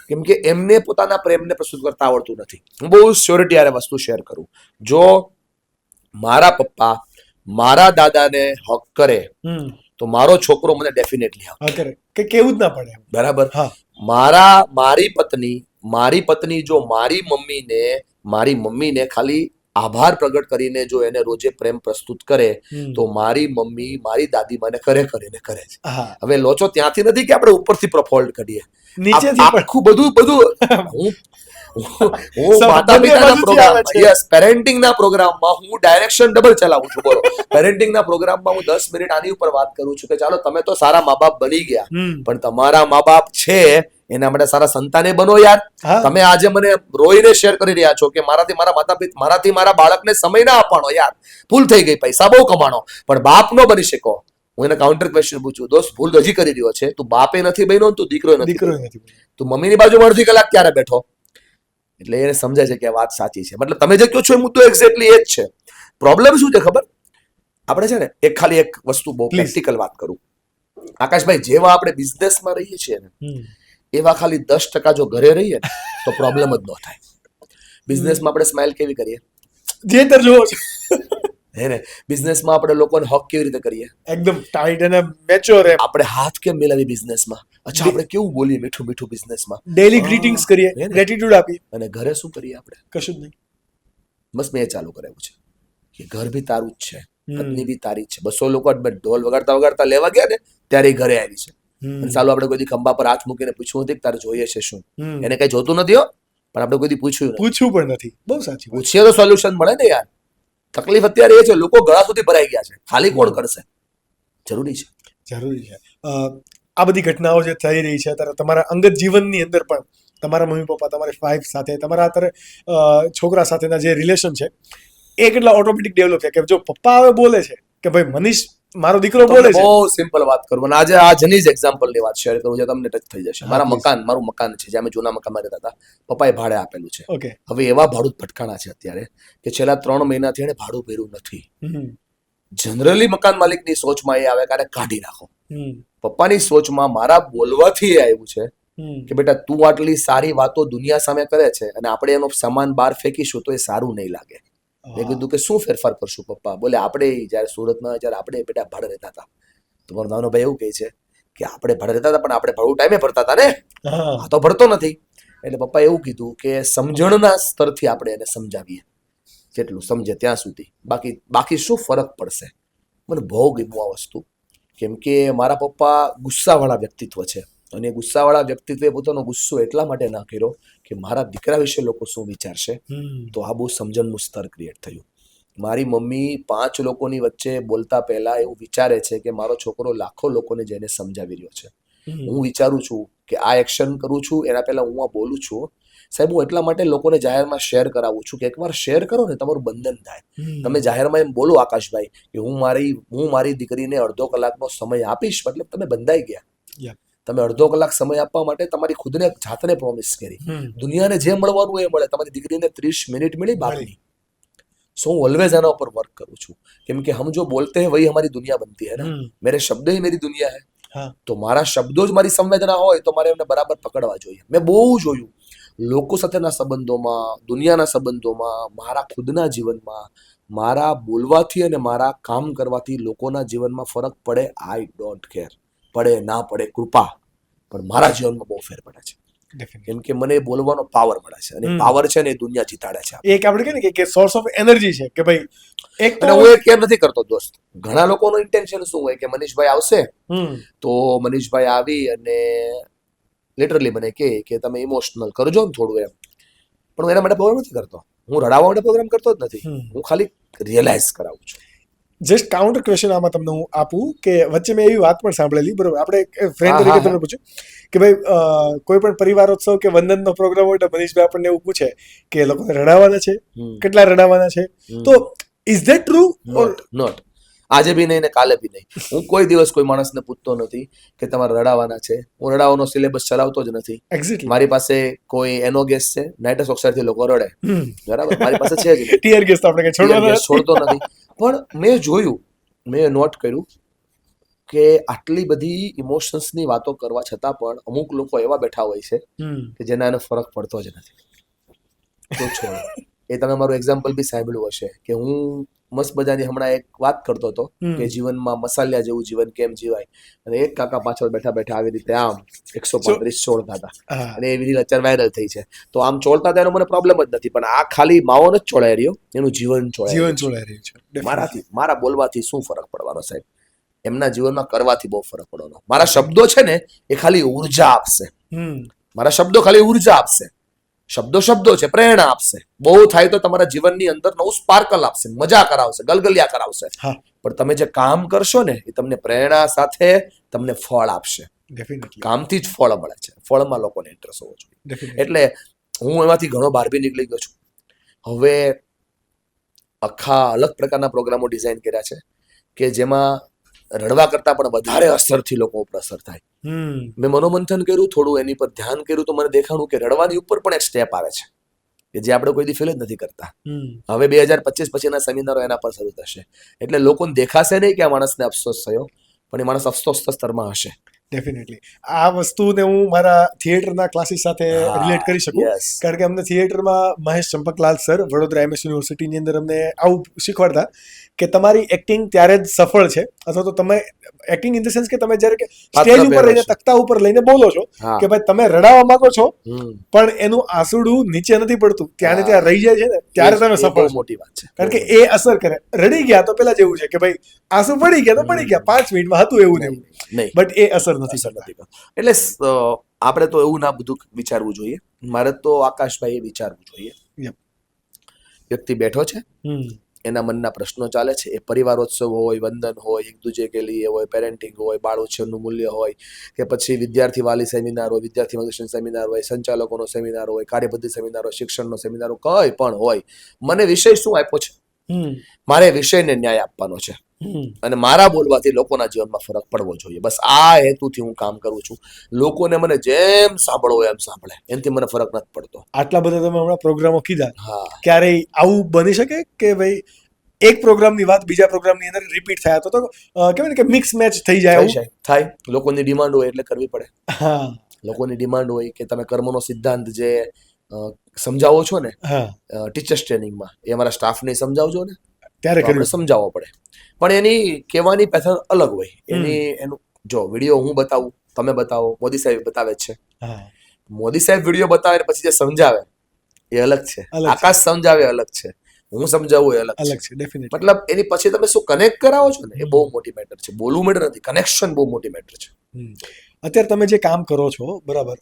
કેમ કે એમને પોતાના પ્રેમને પ્રસ્તુત કરતા આવડતું નથી. હું બહુ શ્યોરિટી આ વસ્તુ શેર કરું. જો મારા પપ્પા મારા દાદાને હક કરે તો મારો છોકરો મને ડેફિનેટલી હક કરે, કે કેવું જ ના પડે. બરાબર. મારી પત્ની જો મારી મમ્મીને ખાલી આભાર પ્રગટ કરીને જો એને રોજે પ્રેમ પ્રસ્તુત કરે તો મારી મમ્મી મારી દાદી મને કરે છે. હવે લોચો ત્યાંથી નથી કે આપણે ઉપરથી પ્રોફોલ્ડ કરીએ, આખું બધું હું માતા પિતાના પ્રોગ્રામ પેરેન્ટિંગના પ્રોગ્રામમાં હું ડાયરેક્શન ડબલ ચલાવું છું. બોલો, પેરેન્ટિંગના પ્રોગ્રામમાં હું 10 મિનિટ આની ઉપર વાત કરું છું કે ચાલો તમે તો સારા મા બાપ બની ગયા, પણ તમારા મા બાપ છે એના માટે સારા સંતાને બનો યાર. તમે આજે મને રોઈને શેર કરી રહ્યા છો કે મારાથી મારા માતા પિતા મારા બાળકને સમય ના આપવાનો. યાર ભૂલ થઈ ગઈ, પૈસા બહુ કમાણો, પણ બાપ નો બની શકો. હું એને કાઉન્ટર ક્વેશ્ચન પૂછું, દોસ્ત ભૂલ હજી કરી રહ્યો છે, તું બાપે નથી બન્યો, તું દીકરો નથી, તું મમ્મીની બાજુમાં અડધી કલાક ક્યારે બેઠો? એટલે એને સમજાય છે કે આ વાત સાચી છે. મતલબ તમે જે કહો છો એ મુદ્દો એક્ઝેક્ટલી એ જ છે. પ્રોબ્લેમ શું છે ખબર? આપણે છે ને ખાલી એક વસ્તુ બહુ પ્રેક્ટિકલ વાત કરું. આકાશભાઈ, જેવા આપણે બિઝનેસમાં રહીએ છીએ ને એવા ખાલી 10% જો ઘરે રહીએ ને તો પ્રોબ્લેમ જ ન થાય. બિઝનેસમાં આપણે સ્માઇલ કેવી કરીએ? જે તર જોવો છે હે ને. બિઝનેસમાં આપણે લોકોને હક કેવી રીતે કરીએ? એકદમ ટાઈટ અને મેચ્યોર. આપણે હાથ કેમ મિલાવી બિઝનેસમાં? અચ્છા આપણે કેવું બોલીએ મીઠું મીઠું બિઝનેસમાં, ડેલી ગ્રીટિંગ્સ કરીએ, હે ને? ગ્રેટિટ્યુડ આપીએ, અને ઘરે શું કરીએ આપણે? કશું જ નહીં. બસ મેં એ ચાલુ કરાવ્યું છે કે ઘર બી તારું જ છે, હમ. પત્ની બી તારી જ છે. 200 લોકો ઢોલ વગાડતા વગાડતા લેવા ગયા ને ત્યારે એ ઘરે આવી છે. હમ. અને ચાલો આપણે કોઈ દી ખંભા પર હાથ મૂકીને પૂછવું નથી કે તારે જોઈએ છે શું. હમ. એને કઈ જોતું નથી હો, પણ આપણે કોઈ દી પૂછ્યું નથી. પૂછવું પણ નથી. બહુ સાચી વાત. પૂછીએ તો સોલ્યુશન મળે ને યાર. તકલીફ અત્યારે એ છે લોકો ગળા સુધી ભરાઈ ગયા છે, ખાલી કોણ કરશે? જરૂરી છે. જરૂરી છે. આ બધી ઘટનાઓ જે થઈ રહી છે અત્યારે તમારા અંગત જીવનની અંદર પણ તમારા મમ્મી પપ્પા, તમારી વાઈફ સાથે, તમારા અત્યારે છોકરા સાથેના જે રિલેશન છે એ કેટલા ઓટોમેટિક ડેવલપ છે કે જો પપ્પા હવે બોલે છે કે ભાઈ મનીષ મારો દીકરો બોલે છે. બહુ સિમ્પલ વાત કરું, અને આજે આજની જ એક્ઝામ્પલની વાત શેર કરું જે તમને ટચ થઈ જશે. હા, મારા please. મારું મકાન છે જ્યાં અમે જૂના મકાનમાં રહેતા હતા, પપ્પાએ ભાડે આપેલું છે. ઓકે. હવે એવા ભાડું ભટકાણા છે અત્યારે કે છેલ્લા 3 મહિનાથી એને ભાડું ભર્યું નથી. જનરલી મકાન માલિકની સોચમાં એ આવે કે આને કાઢી નાખો. પપ્પાની સોચમાં મારા બોલવાથી એ આવ્યું છે કે બેટા તું આટલી સારી વાતો દુનિયા સામે કરે છે અને આપણે એનો સામાન બહાર ફેંકીશું તો એ સારું નહીં લાગે. મેં કીધું કે શું ફેરફાર કરશું પપ્પા? બોલે આપણે જ્યારે સુરતમાં જ્યારે આપણે બેટા ભાડે રહેતા હતા તો મારો નાનો ભાઈ એવું કહે છે કે આપણે ભાડે રહેતા હતા પણ આપણે ભાડું ટાઈમે ભરતા હતા ને, આ તો ભરતો નથી. એટલે પપ્પાએ એવું કીધું કે સમજણના સ્તરથી આપણે એને સમજાવીએ, જેટલું સમજે ત્યાં સુધી, બાકી શું ફરક પડશે. મને બહુ ગમ્યું આ વસ્તુ, કેમ કે મારા પપ્પા ગુસ્સાવાળા વ્યક્તિત્વ છે અને ગુસ્સાવાળા વ્યક્તિત્વે પોતાનો ગુસ્સો એટલા માટે ના કર્યો કે મારા દીકરા વિશે લોકો શું વિચારશે. તો આ બહુ સમજણનું સ્તર ક્રિએટ થયું. મારી મમ્મી 5 લોકોની વચ્ચે બોલતા પહેલા એવું વિચારે છે કે મારો છોકરો લાખો લોકોને જઈને સમજાવી રહ્યો છે. હું વિચારું છું કે આ એક્શન કરું છું એના પહેલા હું આ બોલું છું સાહેબ, હું એટલા માટે લોકોને જાહેરમાં શેર કરાવું છું કે એકવાર શેર કરો ને તમારું બંધન થાય. તમે જાહેરમાં એમ બોલો આકાશભાઈ કે હું મારી દીકરીને અડધો કલાકનો સમય આપીશ, મતલબ તમે બંધાઈ ગયા. તમે અડધો કલાક સમય આપવા માટે તમારી ખુદને જાતને પ્રોમિસ કરી. દુનિયાને જે મળવાનું એ મળે, તમારી દીકરીને 30 મિનિટ મળી બાપની. સો હું ઓલવેઝ એના ઉપર વર્ક કરું છું, કેમ કે હમ જો બોલતે હૈ વહી હમારી દુનિયા બનતી હૈ ના. મેરે શબ્દ હી મેરી દુનિયા હૈ. તો મારા શબ્દો જ મારી સંવેદના હોય તો મારે એમને બરાબર પકડવા જોઈએ. મેં બહુ જોયું લોકો સાથેના સંબંધોમાં, દુનિયાના સંબંધોમાં, મારા ખુદના જીવનમાં મારા બોલવાથી અને મારા કામ કરવાથી લોકોના જીવનમાં ફરક પડે. આઈ ડોન્ટ કેર, પડે ના પડે કૃપા, પણ મારા જીવનમાં બહુ ફેર પડે છે. કેમ કે મને બોલવાનો પાવર મળે છે અને પાવર છે ને એ દુનિયા જીતાડે છે. એક આપણે કહે કે સોર્સ ઓફ એનર્જી છે કે ભાઈ એક અને હું એ કેર નથી કરતો દોસ્ત. ઘણા લોકોનું ઇન્ટેન્શન શું હોય કે મનીષભાઈ આવશે તો મનીષભાઈ આવી અને લિટરલી મને કે તમે ઇમોશનલ કરજો ને થોડું એમ, પણ હું એના માટે પ્રોગ્રામ નથી કરતો. હું રડાવવા માટે પ્રોગ્રામ કરતો જ નથી, હું ખાલી રિયલાઇઝ કરાવું છું. જસ્ટ કાઉન્ટર ક્વેશ્ચન આમાં તમને હું આપું કે વચ્ચે મેં એવી વાત પણ સાંભળેલી, બરોબર, આપણે ફ્રેન્ડ તરીકે તમને પૂછ્યું કે ભાઈ કોઈ પણ પરિવારોત્સવ કે વંદનનો પ્રોગ્રામ હોય તો મનીષભાઈ આપણને એવું પૂછે કે લોકોને રડાવવાના છે, કેટલા રડાવવાના છે. તો ઇઝ ધેટ ટ્રુ? નોટ. આજે બી નહીં ને કાલે બી નહીં. હું કોઈ દિવસ કોઈ માણસને પૂછતો નથી કે તમારે રડાવવાના છે. હું રડાવવાનો સિલેબસ ચલાવતો જ નથી. એક્ઝેક્ટલી. મારી પાસે કોઈ એનો ગેસ છે, નાઇટ્રસ ઓક્સાઇડ થી લોકો રડે, બરાબર, મારી પાસે છે જ નહીં. ટીયર ગેસ તો આપણે છોડતો નથી. પણ મેં જોયું, મેં નોટ કર્યું કે આટલી બધી ઇમોશન્સની વાતો કરવા છતાં પણ અમુક લોકો એવા બેઠા હોય છે કે જેના એને ફરક પડતો જ નથી. તો છોડો. એ તમે મારું એક્ઝામ્પલ બી સાંભળ્યું હશે કે હું મસ્ત મજાની હમણાં એક વાત કરતો હતો કે જીવનમાં મસાલિયા જેવું જીવન કેમ જીવાય, અને એક કાકા પાછળ બેઠા બેઠા આવી રીતે આમ 135 ચોળતા હતા અને એવી રીતે અત્યારે વાયરલ થઈ છે. તો આમ ચોળતા હતા એનો મને પ્રોબ્લેમ જ નથી, પણ આ ખાલી માવો જ ચોળાઈ રહ્યો, એનું જીવન ચોળાઈ રહ્યું છે. મારાથી, મારા બોલવાથી શું ફરક પડવાનો સાહેબ? એમના જીવનમાં કરવાથી બહુ ફરક પડવાનો. મારા શબ્દો છે ને એ ખાલી ઉર્જા આપશે. મારા શબ્દો ખાલી ઉર્જા આપશે. શબ્દો છે, પ્રેરણા આપશે. બહુ થાય તો તમારા જીવનની અંદર નવું સ્પાર્કલ આપશે, મજા કરાવશે, ગલગલિયા કરાવશે. પણ તમે જે કામ કરશો ને એ તમને પ્રેરણા સાથે તમને ફળ આપશે. કામથી જ ફળ મળે છે. ફળમાં લોકોને ઇન્ટરેસ્ટ હોવો જોઈએ. એટલે હું એમાંથી ઘણો બહાર બી નીકળી ગયો છું. હવે આખા અલગ પ્રકારના પ્રોગ્રામો ડિઝાઇન કર્યા છે કે જેમાં રડવા કરતા પણ વધારે અસરથી લોકો ઉપર અસર થાય. મેં મનોમંથન કર્યું, થોડું એની પર ધ્યાન કર્યું તો મને દેખાણું કે રડવાની ઉપર પણ એક સ્ટેપ આવે છે કે જે આપણે કોઈ દી ફીલ જ નથી કરતા. હવે 2025 પછીના સેમિનારો એના પર શરૂ થશે. એટલે લોકોને દેખાશે નહીં કે આ માણસને અફસોસ થયો, પણ એ માણસ અફસોસ સ્તરમાં હશે. ડેફિનેટલી આ વસ્તુને હું મારા થિયેટરના ક્લાસીસ સાથે હા, રિલેટ કરી શકું, yes. કારણ કે અમને થિયેટરમાં મહેશ ચંપકલાલ સર વડોદરા MS યુનિવર્સિટીની અંદર અમને આવું શીખવાડતા કે તમારી એક્ટિંગ ત્યારે જ સફળ છે, અથવા તો તમે એક્ટિંગ ઇન ધ સેન્સ કે તમે જ્યારે સ્ટેજ ઉપર પહેરો રહીને છો. તખ્તા ઉપર લઈને બોલો છો હા. કે ભાઈ તમે રડાવા માંગો છો હમ. પણ એનું આંસુડું નીચે નથી પડતું, ત્યાં ને હા. ત્યાં રહી જાય છે ને, ત્યારે એ- તમે એ સફળ બહુ છો. મોટી વાત છે. કારણ કે એ અસર કરે. રડી ગયા તો પેલા જેવું છે કે ભાઈ આંસુ પડી ગયા તો પડી ગયા, 5 મિનિટમાં હતું એવું ને નહીં, એવું, નહીં. બટ એ અસર નથી અસર કરતા. નથી કરતો. એટલે આપણે તો એવું ના બધું વિચારવું જોઈએ. મારે તો આકાશભાઈ એ વિચારવું જોઈએ. Yep. વ્યક્તિ બેઠો છે, હમ એના મનના પ્રશ્નો ચાલે છે, એ પરિવારોત્સવ હોય, વંદન હોય, એક દૂજે કે લીએ હોય, પેરેન્ટિંગ હોય, બાળ ઉછેરનું મૂલ્ય હોય, કે પછી વિદ્યાર્થી વાલી સેમિનાર હોય, વિદ્યાર્થી માર્ગદર્શન સેમિનાર હોય, સંચાલકોનો સેમિનાર હોય, કાર્યપદ્ધતિ સેમિનાર હોય, શિક્ષણનો સેમિનાર હોય, કંઈ પણ હોય, મને વિષય શું આપ્યો છે? હમ મારે વિષયને ન્યાય આપવાનો છે, હમ અને મારા બોલવાથી લોકોના જીવનમાં ફરક પડવો જોઈએ. બસ આ હેતુથી હું કામ કરું છું. લોકોને મને જેમ સાંભળવો એમ સાંભળે, એનાથી મને ફરક નથી પડતો. આટલા બધા તમે હમણાં પ્રોગ્રામો કીધા, હા, ક્યારેય આવું બની શકે કે ભાઈ એક પ્રોગ્રામની વાત બીજા પ્રોગ્રામની અંદર રિપીટ થયા તો કહેવાય ને કે મિક્સ મેચ થઈ જાય થાય આવું? છે, થાય. લોકોની ડિમાન્ડ હોય એટલે કરવી પડે. હા લોકોની ડિમાન્ડ હોય કે તમે કર્મનો સિદ્ધાંત જે સમજાવો છો ને હા ટીચર્સ ટ્રેનિંગમાં, એ અમારા સ્ટાફને સમજાવજો ને, ત્યારે તો આપણે કર્યું. સમજાવવો પડે. પણ એની કહેવાની પેટર્ન અલગ હોય. એનું જો વિડીયો હું બતાવું, તમે બતાવો, મોદી સાહેબ બતાવે જ છે. હા મોદી સાહેબ વિડીયો બતાવે ને પછી જે સમજાવે એ અલગ છે. અલગ છે. આકાશ સમજાવે અલગ છે, હું સમજાવું એ અલગ અલગ છે. છે ડેફિનેટલી. મતલબ એની પછી તમે શું કનેક્ટ કરાવો છો ને, એ બહુ મોટી મેટર છે. બોલવું મેટર નથી, કનેક્શન બહુ મોટી મેટર છે. અત્યારે તમે જે કામ કરો છો બરાબર,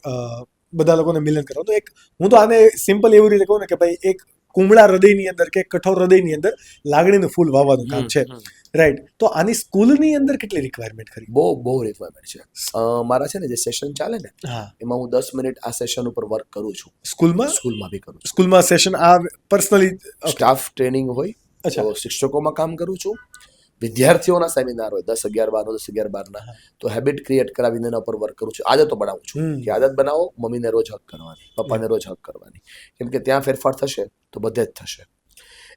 બધા લોકોને મિલન કરો, તો એક હું તો આને સિમ્પલ એવી રીતે કહું ને કે ભાઈ એક કુમળા હૃદયની અંદર કે કઠોર હૃદયની અંદર લાગણીનું ફૂલ વાવવાનું કામ છે, રાઈટ? તો આની સ્કૂલની અંદર કેટલી રિક્વાયરમેન્ટ ખરી? બહુ બહુ રિક્વાયરમેન્ટ છે. મારા છે ને જે સેશન ચાલે ને, હા, એમાં હું 10 મિનિટ આ સેશન ઉપર વર્ક કરું છું. સ્કૂલમાં સ્કૂલમાં બી કરું છું. સ્કૂલમાં સેશન આ પર્સનલી? સ્ટાફ ટ્રેનિંગ હોય અચ્છા. તો શિક્ષકોમાં કામ કરું છું. વિદ્યાર્થીઓના સેમિનાર હોય 10-11-12 તો હેબિટ ક્રિએટ કરાવીને એના ઉપર વર્ક કરું છું. આદતો બનાવું છું કે આદત બનાવો, મમ્મીને રોજ હક કરવાની, પપ્પાને રોજ હક કરવાની, કેમ કે ત્યાં ફેરફાર થશે તો બધે જ થશે.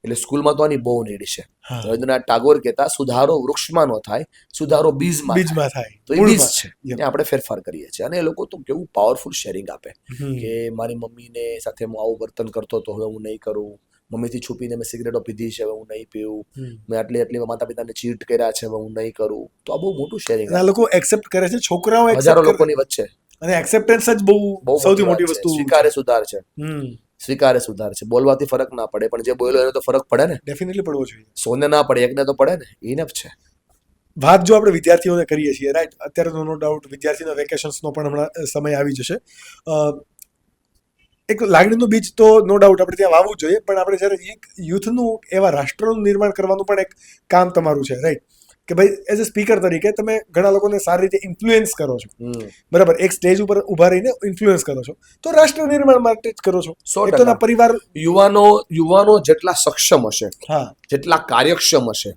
એટલે સ્કૂલમાં તો આની બહુ નીડ છે. હા. રવીન્દ્રનાથ ટાગોર કહેતા, સુધારો વૃક્ષમાં ન થાય, સુધારો બીજમાં થાય. બીજમાં થાય. તો એ બીજ છે, Yep. ત્યાં આપણે ફેરફાર કરીએ છીએ. અને એ લોકો તો કેવું પાવરફુલ શેરિંગ આપે હમ. કે મારી મમ્મીને સાથે હું આવું વર્તન કરતો તો હવે હું નહીં કરું, મમ્મીથી છુપીને મેં સિગરેટો પીધી છે હવે હું નહીં પીવું, મેં આટલી માતા પિતાને ચીટ કર્યા છે હવે હું નહીં કરું. તો આ બહુ મોટું શેરિંગ અને આ લોકો એક્સેપ્ટ કરે છે, છોકરાઓ હજારો accept કરે, લોકોની વચ્ચે. અને એક્સેપ્ટન્સ જ બહુ બહુ સૌથી મોટી વાત છે. વસ્તુ. સ્વીકારે સુધાર છે, હમ સ્વીકારે સુધાર છે. બોલવાથી ફરક ના પડે, પણ જે બોલ્યો એને તો ફરક પડે ને. ડેફિનેટલી પડવો જોઈએ. સોને ના પડે, એકને તો પડે ને. ઇનફ છે. વાત જો આપણે વિદ્યાર્થીઓને કરીએ છીએ, રાઈટ? અત્યારે તો નો ડાઉટ વિદ્યાર્થીના વેકેશન્સનો પણ હમણાં સમય આવી જશે. એક લાગણીનું બીજ તો નો ડાઉટ આપણે ત્યાં વાવવું જોઈએ, પણ આપણે જ્યારે એક યુથનું એવા રાષ્ટ્રનું નિર્માણ કરવાનું પણ એક કામ તમારું છે, રાઈટ? કે ભાઈ એઝ અ સ્પીકર તરીકે તમે ઘણા લોકોને સારી રીતે ઇન્ફ્લુએન્સ કરો છો, બરાબર? એક સ્ટેજ ઉપર ઊભા રહીને ઇન્ફ્લુએન્સ કરો છો, તો રાષ્ટ્ર નિર્માણ માટે જ કરો છો. 100%. એક તો ના પરિવાર. યુવાનો જેટલા સક્ષમ હશે, હા, જેટલા કાર્યક્ષમ હશે,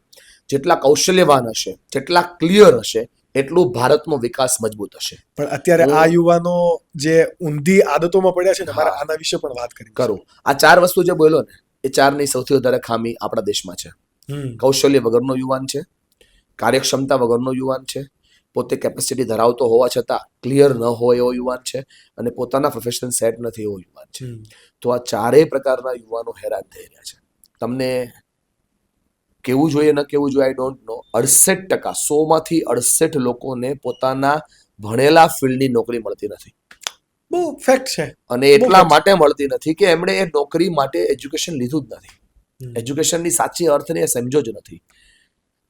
જેટલા કૌશલ્યવાન હશે, જેટલા ક્લિયર હશે, એટલું ભારતનો વિકાસ મજબૂત હશે. પણ અત્યારે આ યુવાનો જે ઊંધી આદતોમાં પડ્યા છે ને, મારે હા. આના વિશે પણ વાત કરવી છે. કરું. આ 4 વસ્તુ જે બોલ્યો ને, એ 4ની સૌથી વધારે ખામી આપણા દેશમાં છે. કૌશલ્ય વગરનો યુવાન છે, કાર્યક્ષમતા વગરનો યુવાન છે, પોતે કેપેસિટી ધરાવતો હોવા છતાં ક્લિયર ન હોય એવો યુવાન છે, અને પોતાના પ્રોફેશન સેટ નથી એવો યુવાન છે. તો આ 4 પ્રકારના યુવાનો હેરાન થઈ રહ્યા છે. તમને કેવું જોઈએ ન કેવું જોઈએ આઈ ડોન્ટ નો, 68% 100માંથી 68 લોકોને પોતાના ભણેલા ફિલ્ડની નોકરી મળતી નથી. બહુ ફેક્ટ છે. અને એટલા માટે મળતી નથી કે એમણે એ નોકરી માટે એજ્યુકેશન લીધું જ નથી. એજ્યુકેશનની સાચી અર્થને એ સમજો જ નથી.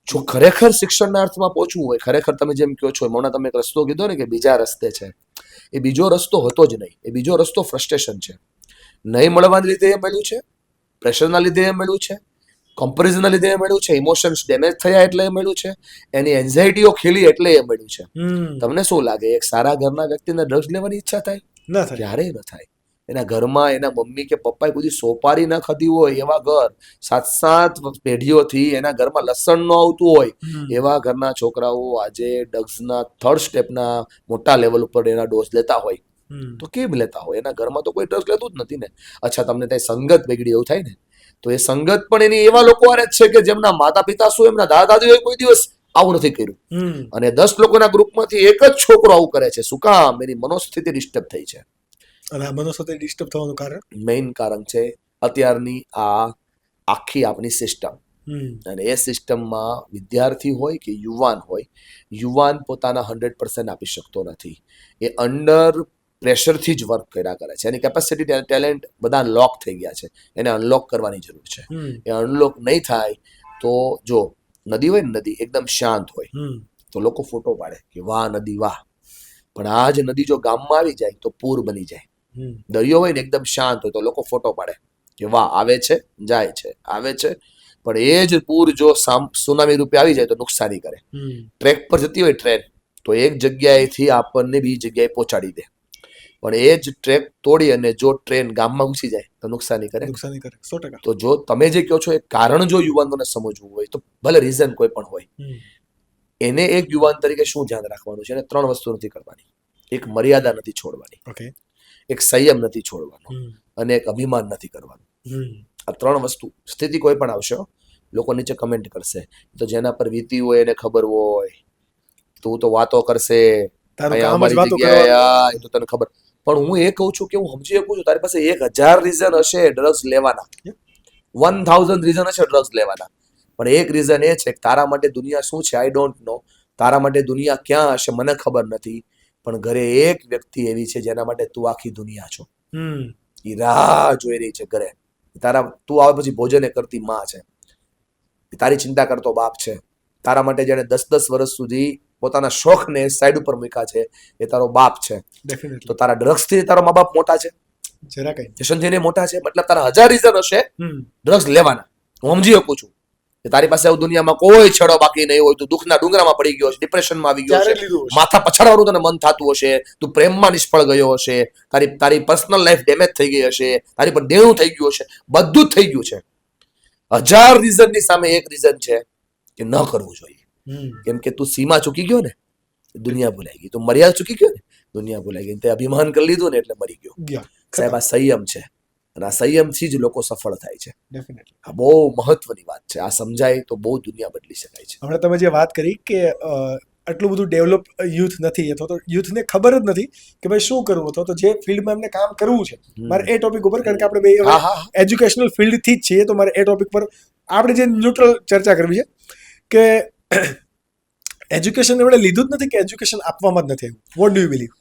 જો ખરેખર શિક્ષણના અર્થમાં પહોંચવું હોય, ખરેખર તમે જેમ કહો છો, હમણાં તમે એક રસ્તો કીધો ને કે બીજા રસ્તે છે, એ બીજો રસ્તો હતો જ નહીં. એ બીજો રસ્તો ફ્રસ્ટ્રેશન છે. નહીં મળવાના લીધે એ મળ્યું છે, પ્રેશરના લીધે એ મળ્યું છે, કમ્પેરિઝનના લીધે એ મળ્યું છે, ઇમોશન્સ ડેમેજ થયા એટલે એ મળ્યું છે, એની એન્ઝાઇટીઓ ખીલી એટલે એ મળ્યું છે. તમને શું લાગે એક સારા ઘરના વ્યક્તિને ડ્રગ્સ લેવાની ઈચ્છા થાય? ના થાય. ક્યારેય ન થાય. એના ઘરમાં એના મમ્મી કે પપ્પાએ કોઈ સોપારી ન ખાધી હોય એવા ઘર, 7 પેઢીઓથી એના ઘરમાં લસણ ન આવતું હોય એવા ઘરના છોકરાઓ આજે ડ્રગ્સના 3rd સ્ટેપના મોટા લેવલ ઉપર એના ડોઝ લેતા હોય તો કેમ લેતા હોય? એના ઘરમાં તો કોઈ ડ્રગ્સ લેતું જ નથી ને. અચ્છા, તમને ત્યાં સંગત બગડી એવું થાય ને, તો એ સંગત પણ એની એવા લોકો આરે જ છે કે જેમના માતા પિતા શું, એમના દાદા દાદીઓએ કોઈ દિવસ આવું નથી કર્યું. અને 10 લોકોના ગ્રુપમાંથી એક જ છોકરો આવું કરે છે. શું કામ? એની મનોસ્થિતિ ડિસ્ટર્બ થઈ છે. અને આ મનોસ્થિતિ ડિસ્ટર્બ થવાનું કારણ મેઇન કારણ છે અત્યારની આ આખી આપણી સિસ્ટમ. અને એ સિસ્ટમમાં વિદ્યાર્થી હોય કે યુવાન પોતાના 100% આપી શકતો નથી. એ અંડર પ્રેશરથી જ વર્ક કર્યા કરે છે. એની કેપેસિટી ટેલેન્ટ બધા લોક થઈ ગયા છે. એને અનલોક કરવાની જરૂર છે. એ અનલોક નહીં થાય તો જો નદી હોય ને, નદી એકદમ શાંત હોય તો લોકો ફોટો પાડે કે વાહ નદી વાહ. પણ આ જ નદી જો ગામમાં આવી જાય તો પૂર બની જાય. દરિયો હોય ને એકદમ શાંત હોય તો લોકો ફોટો પાડે કે વાહ, આવે છે જાય છે, આવે છે. પણ એ જ પૂર જો સુનામી રૂપે આવી જાય તો નુકસાની કરે. ટ્રેક પર જતી હોય ટ્રેન તો એક જગ્યાએથી આપણને બીજી જગ્યાએ પહોંચાડી દે. પણ એ જ ટ્રેક તોડી અને જો ટ્રેન ગામમાં ઘૂસી જાય તો નુકસાની કરે. 100%. તો જો તમે જે કહો છો એ કારણ જો યુવાનોને સમજવું હોય તો ભલે રીઝન કોઈ પણ હોય, એને એક યુવાન તરીકે શું ધ્યાન રાખવાનું છે? એને 3 વસ્તુ નથી કરવાની. એક મર્યાદા નથી છોડવાની, એક સંયમ નથી છોડવાનો, અને એક અભિમાન નથી કરવાનું. આ 3 વસ્તુ સ્થિતિ કોઈ પણ આવશે, લોકો નીચે કમેન્ટ કરશે તો જેના પર વીતી હોય એને ખબર હોય. તું તો વાતો કરશે, અમારી જગ્યાએ તો તને ખબર. પણ હું એ કહું છું કે હું સમજી શકું છું તારી પાસે 1000 રીઝન હશે ડ્રગ્સ લેવાના, 1000 રીઝન હશે ડ્રગ્સ લેવાના, પણ એક રીઝન એ છે કે તારા માટે દુનિયા શું છે આઈ ડોન્ટ નો. તારા માટે દુનિયા ક્યાં હશે મને ખબર નથી, પણ ઘરે એક વ્યક્તિ એવી છે જેના માટે તું આખી દુનિયા છો. એ રાહ જોઈ રહી છે ઘરે. તું આવે પછી ભોજન કરતી માં છે, તારી ચિંતા કરતો બાપ છે. તારા માટે જેને 10 વર્ષ સુધી પોતાના શોખને સાઈડ ઉપર મૂક્યા છે એ તારો બાપ છે. તો તારા ડ્રગ્સ થી તારો મા બાપ મોટા છે, વ્યસનથી મોટા છે. મતલબ તારા 1000 રીઝન હશે ડ્રગ્સ લેવાના. હું સમજી શકું છું કે તારી પાસે દુનિયામાં કોઈ છેડો બાકી નહીં હોય, તું દુઃખના ડુંગરામાં પડી ગયો છે, ડિપ્રેશનમાં આવી ગયો છે, માથા પછાડવાનું તને મન થતું હશે, તું પ્રેમમાં નિષ્ફળ ગયો હશે, તારી પર્સનલ લાઈફ ડેમેજ થઈ ગઈ હશે, તારી પર દેણું થઈ ગયું હશે, બધું જ થઈ ગયું છે. 1000 રીઝનની સામે એક રીઝન છે કે ન કરવું જોઈએ. કેમ કે તું સીમા ચૂકી ગયો ને, દુનિયા ભૂલાઈ ગઈ. તું મર્યાદા ચૂકી ગયો ને, દુનિયા ભૂલાઈ ગઈ. તે અભિમાન કરી લીધું ને એટલે મરી ગયો. સાહેબ, આ સંયમ છે અને આ સંયમથી જ લોકો સફળ થાય છે. આ બહુ મહત્વની વાત છે. આ સમજાય તો બહુ દુનિયા બદલી શકાય છે. હમણાં તમે જે વાત કરી કે આટલું બધું ડેવલપ યુથ નથી, અથવા તો યુથને ખબર જ નથી કે ભાઈ શું કરવું, અથવા તો જે ફિલ્ડમાં એમને કામ કરવું છે. મારે એ ટોપિક ઉપર, કારણ કે આપણે બે એજ્યુકેશનલ ફિલ્ડથી જ છીએ, તો મારે એ ટોપિક પર આપણે જે ન્યુટ્રલ ચર્ચા કરવી છે કે એજ્યુકેશન એવડે લીધું જ નથી કે એજ્યુકેશન આપવામાં જ નથી આવ્યું. What do you believe?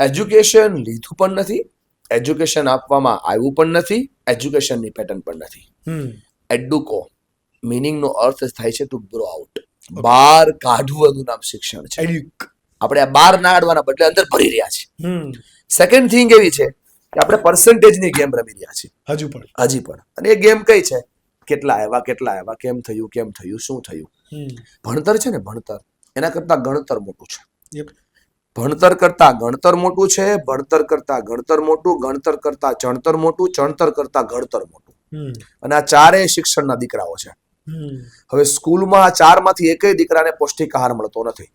Education લીધું પણ નથી, એજ્યુકેશન આપવામાં આવ્યું પણ નથી, એજ્યુકેશનની પેટર્ન પણ નથી. એડ્યુકો મિનિંગનો અર્થ થાય છે ટુ બ્રો આઉટ, બહાર કાઢવાનું નામ શિક્ષણ છે. આપણે આ બહાર ના કાઢવાના બદલે અંદર ભરી રહ્યા છીએ. સેકન્ડ થિંગ એવી છે કે આપણે પર્સન્ટેજની ગેમ રમી રહ્યા છીએ હજી પણ. અને એ ગેમ કઈ છે? કેટલા આવ્યા, કેમ થયું, શું થયું. ભણતર છે ને, ભણતર એના કરતા ગણતર મોટું છે. ભણતર કરતા ગણતર મોટું છે, ભણતર કરતા ગણતર મોટું, ગણતર કરતા ચણતર મોટું, ચણતર કરતા ઘડતર મોટું. અને આ 4 શિક્ષણના દીકરાઓ છે. હવે સ્કૂલમાં આ 4માંથી એકેય દીકરાને પૌષ્ટિક આહાર મળતો નથી.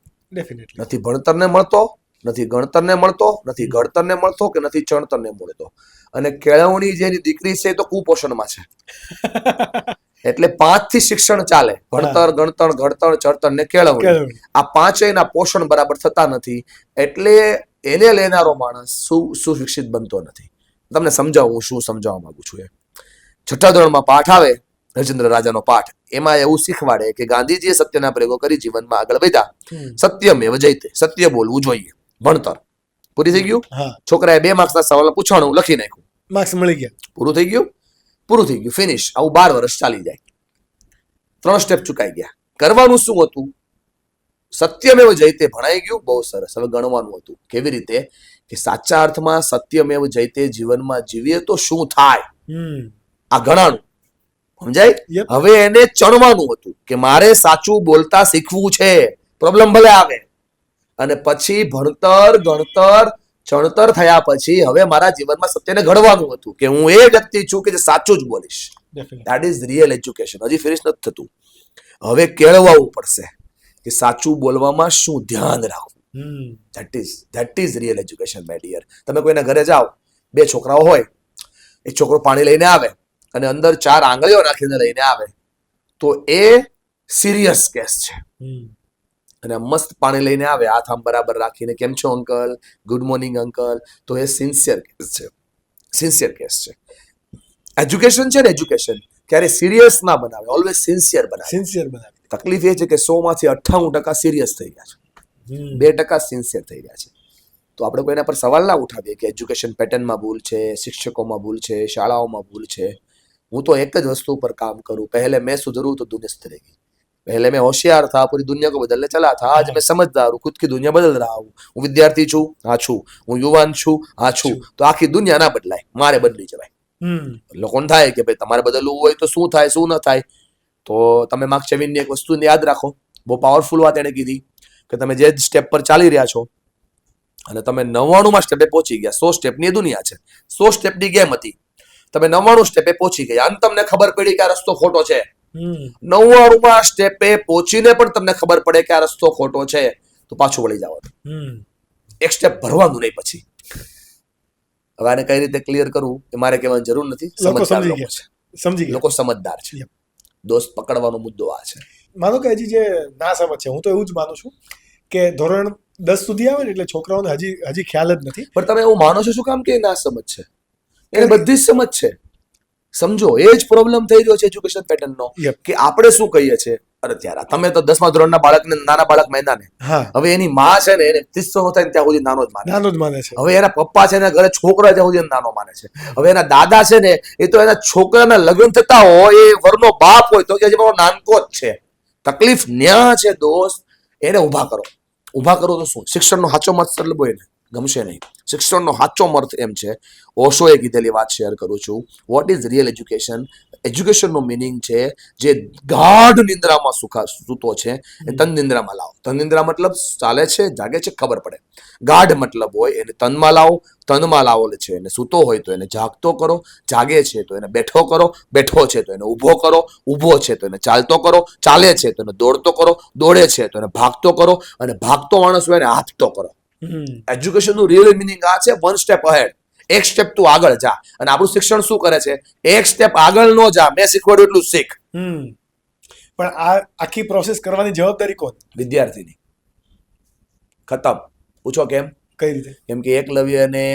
નથી ભણતરને મળતો, નથી ગણતરને મળતો, નથી ઘડતરને મળતો, કે નથી ચણતરને મળતો. અને કેળવણી જેની દીકરી છે તો કુપોષણમાં છે. એટલે 5 થી શિક્ષણ ચાલે: ભણતર, ગણતર, ઘડતર, ચડતર ને કેળવણી. આ 5 પોષણ બરાબર થતા નથી, એટલે એને લેનારો માણસ સુશિક્ષિત બનતો નથી. તમને સમજાવું શું સમજાવવા માંગુ છું. એ 6ઠ્ઠા ધોરણમાં પાઠ આવે, હરિશ્ચંદ્ર રાજાનો પાઠ, એમાં એવું શીખવાડે કે ગાંધીજીએ સત્યના પ્રયોગો કરી જીવનમાં આગળ વધ્યા. સત્યમેવ જયતે, સત્ય બોલવું જોઈએ. ભણતર પૂરી થઈ ગયું. છોકરાએ 2 માર્ક્સના સવાલ પૂછવાનું, લખી નાખ્યું, માર્ક્સ મળી ગયા, પૂરું થઈ ગયું, ફિનિશ. આવું 12 વર્ષ ચાલી જાય, 3 સ્ટેપ ચુકાઈ ગયા. કરવાનું શું હતું? સત્યમેવ જયતે ભણાઈ ગયું, બહુ સરસ. હવે ગણવાનું હતું. કેવી રીતે? કે સાચા અર્થમાં સત્યમેવ જયતે જીવનમાં જીવીએ તો શું થાય, આ ગણાનું. સમજાય? હવે એને ચણવાનું હતું કે મારે સાચું બોલતા શીખવું છે, પ્રોબ્લેમ ભલે આવે. અને પછી ભણતર, ગણતર, ચણતર થયા પછી હવે મારા જીવનમાં સત્યને ઘડવાનું હતું કે હું એ વ્યક્તિ છું કે જે સાચું જ બોલીશ. That is real education. હજી ફિનિશ નથી થતું. હવે કેળવવું પડશે કે સાચું બોલવામાં શું ધ્યાન રાખવું. That is real education my dear. તમે કોઈના ઘરે જાઓ, 2 છોકરાઓ હોય, એક છોકરો પાણી લઈને આવે અને અંદર 4 આંગળીઓ નાખીને લઈને આવે, તો એ સિરિયસ કેસ છે. અને મસ્ત પાણી લઈને આવે, હાથ આમ બરાબર રાખીને, કેમ છો અંકલ, ગુડ મોર્નિંગ અંકલ, તો એ સિન્સિયર કેસ છે, સિન્સિયર કેસ છે. એજ્યુકેશન છે ને, એજ્યુકેશન ક્યારે સિરિયસ ના બનાવે, ઓલવેઝ સિન્સિયર બનાવે. સિન્સિયર બનાવી. તકલીફ એ છે કે 100 માંથી 98% સિરિયસ થઈ ગયા છે, 2% સિન્સિયર થઈ ગયા છે. તો આપણે કોઈ એના પર સવાલ ના ઉઠાવીએ કે એજ્યુકેશન પેટર્નમાં ભૂલ છે, શિક્ષકોમાં ભૂલ છે, શાળાઓમાં ભૂલ છે. હું તો એક જ વસ્તુ પર કામ કરું, પહેલે मैं सुधरूं तो दुनिया सुधरेगी. पहले मैं होशियार था, पूरी दुनिया को बदलने चला था, आज मैं समझदार हूँ, खुद की दुनिया बदल रहा हूँ. હું વિદ્યાર્થી છું, હા છું. હું યુવાન છું, હા છું. તો આખી દુનિયા ના બદલાય, મારે બદલી જવાય. લોકોને થાય કે ભાઈ તમારે બદલવું હોય તો શું થાય, શું ન થાય. તો તમે માર્ક ચેવિનની એક વસ્તુ યાદ રાખો, બહુ પાવરફુલ વાત એણે કીધી કે તમે જે સ્ટેપ પર ચાલી રહ્યા છો અને તમે 99માં સ્ટેપે પહોંચી ગયા. 100 સ્ટેપની દુનિયા છે, 100 સ્ટેપની ગેમ હતી, તમે 99 સ્ટેપે પહોંચી ગયા અને તમને ખબર પડી કે આ રસ્તો ખોટો છે. 99માં સ્ટેપે પહોંચીને પણ તમને ખબર પડે કે આ રસ્તો ખોટો છે, તો પાછું વળી જવાનું, એક સ્ટેપ ભરવાનું નહીં. પછી હવે આને કઈ રીતે ક્લિયર કરવું એ મારે કહેવાની જરૂર નથી, સમજી લોકો સમજદાર છે. દોસ્ત પકડવાનો મુદ્દો આ છે. માનો કે હજી જે ના સમજ છે, હું તો એવું જ માનું છું કે ધોરણ 10 સુધી આવે ને એટલે છોકરાઓને હજી ખ્યાલ જ નથી. પણ તમે એવું માનો છો શું કામ કે ના સમજ છે? એને બધી જ સમજ છે. સમજો, એ જ પ્રોબ્લેમ થઈ રહ્યો છે એજ્યુકેશન પેટર્નનો, કે આપણે શું કહીએ છીએ, અરે ત્યારે તમે તો 10મા ધોરણના બાળકને, નાના બાળક મેદાને, હવે એની માં છે ને એને 300 થાય ત્યાં સુધી નાનો જ માને છે. હવે એના પપ્પા છે ને ઘરે છોકરા ત્યાં સુધી નાનો માને છે. હવે એના દાદા છે ને એ તો એના છોકરાના લગ્ન થતા હોય, એ વરનો બાપ હોય તો કે હજી મારો નાનકો જ છે. તકલીફ ન્યા છે દોસ્ત. એને ઊભા કરો. ઊભા કરો તો શું? શિક્ષણનો સાચો મતલબ હોય ને, ગમશે નહીં. શિક્ષણનો સાચો અર્થ એમ છે, ઓશોએ કીધેલી વાત શેર કરું છું. What is real education? એજ્યુકેશનનો મિનિંગ છે જે ગાઢ નિંદ્રામાં સૂતો છે એ તન નિંદ્રામાં લાવો. તન નિંદ્રા મતલબ ચાલે છે, જાગે છે, ખબર પડે. ગાઢ મતલબ હોય એને તનમાં લાવો, તનમાં લાવો છે એને સૂતો હોય તો એને જાગતો કરો, જાગે છે તો એને બેઠો કરો, બેઠો છે તો એને ઊભો કરો, ઊભો છે તો એને ચાલતો કરો, ચાલે છે તો એને દોડતો કરો, દોડે છે તો એને ભાગતો કરો, અને ભાગતો માણસ હોય એને હાંફતો કરો. એજ્યુકેશનનું રિયલ મિનિંગ આ છે, 1 સ્ટેપ અહેડ. એક સ્ટેપ તું આગળ જા. અને આપણું શિક્ષણ શું કરે છે? એક સ્ટેપ આગળ નો જા, મેં શીખવાડ્યું એટલું શીખ. પણ આ આખી પ્રોસેસ કરવાની જવાબદારી કોણ? વિદ્યાર્થીની. ખતમ. પૂછો કેમ? કઈ રીતે? કેમ કે એકલવ્યને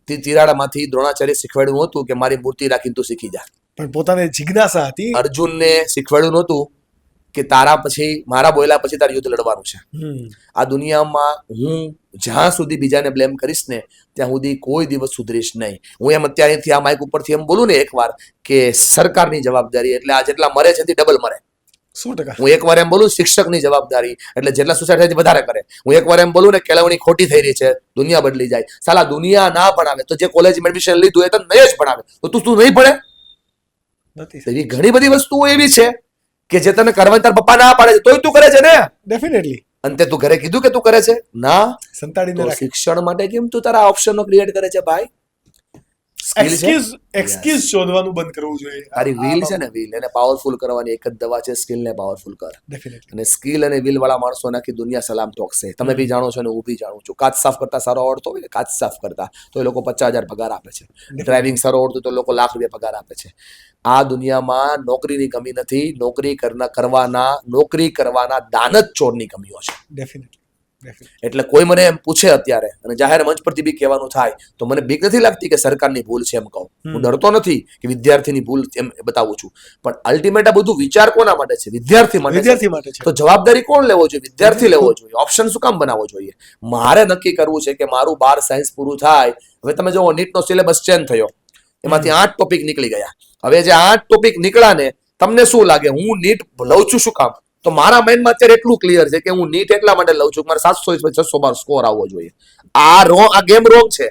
તિરાડામાંથી દ્રોણાચાર્ય શીખવાડ્યું હતું કે મારી મૂર્તિ રાખીને તું શીખી જા. પણ પોતાને જિજ્ઞાસા હતી. અર્જુનને શીખવાડ્યું નહોતું કે તારા પછી, મારા બોલ્યા પછી તારે યુદ્ધ લડવાનું છે. આ દુનિયામાં હું જ્યાં સુધી બીજાને બ્લેમ કરીશ ને ત્યાં સુધી કોઈ દિવસ સુધરીશ નહીં. હું એમ અત્યારેથી આ માઇક ઉપરથી એમ બોલું ને એકવાર કે સરકારની જવાબદારી એટલે આ જેટલા મરે છે ડબલ મરે. 100%. હું એકવાર એમ બોલું શિક્ષકની જવાબદારી એટલે જેટલા સુસાઇડ થાય વધારે કરે. હું એકવાર એમ બોલું ને કેળવણી ખોટી થઈ રહી છે, દુનિયા બદલી જાય. સાલા દુનિયા ના ભણાવે તો જે કોલેજમાં એડમિશન લીધું એ તો નહીં જ ભણાવે, તો તું નહીં ભણે? એવી ઘણી બધી વસ્તુઓ એવી છે કે જે તને કરવાની તાર પપ્પા ના પાડે છે તોય તું કરે છે ને. ડેફિનેટલી. અંતે તું ઘરે કીધું કે તું કરે છે? ના. સંતાડીને શિક્ષણ માટે કેમ તું તારા ઓપ્શનો ક્રિએટ કરે છે ભાઈ? એક્સક્યુઝ શોધવાનું બંધ કરવું જોઈએ. તારી વ્હીલ છે ને, વ્હીલ એને પાવરફુલ કરવાની એક જ દવા છે, સ્કિલને પાવરફુલ કર. અને સ્કિલ અને વ્હીલ વાળા માણસો આખી દુનિયા સલામ ઠોકશે. તમે બી જાણો છો ને હું બી જાણું છું. કાચ સાફ કરતા સારો આવડતો હોય ને, કાચ સાફ કરતા, તો એ લોકો 50,000 પગાર આપે છે. ડ્રાઇવિંગ સારો આવડતું તો લોકો લાખ રૂપિયા પગાર આપે છે. આ દુનિયામાં નોકરીની કમી નથી, નોકરી કરવાના દાન જ ચોરની કમીઓ છે. ડેફિનેટલી. એટલે કોઈ મને એમ પૂછે અત્યારે, અને જાહેર મંચ પરથી બી કહેવાનું થાય, તો મને બીક નથી લાગતી કે સરકારની ભૂલ છે એમ કહું. હું ડરતો નથી કે વિદ્યાર્થીની ભૂલ એમ બતાવું છું. પણ અલ્ટિમેટ આ બધું વિચાર કોના માટે છે? વિદ્યાર્થી માટે. તો જવાબદારી કોણ લેવો જોઈએ? વિદ્યાર્થી લેવો જોઈએ. ઓપ્શન શું કામ બનાવવો જોઈએ? મારે નક્કી કરવું છે કે મારું 12 સાયન્સ પૂરું થાય. હવે તમે જો નીટનો સિલેબસ ચેન્જ થયો, એમાંથી 8 ટોપિક નીકળી ગયા. હવે જે 8 ટોપિક નીકળ્યા ને, તમને શું લાગે હું નીટ લઉં છું શું કામ? તો મારા માઇન્ડમાં અત્યારે એટલું ક્લિયર છે કે હું નીટ એટલા માટે લઉં છું કે મારે 700-600 સ્કોર આવવો જોઈએ. આ ગેમ રોંગ છે.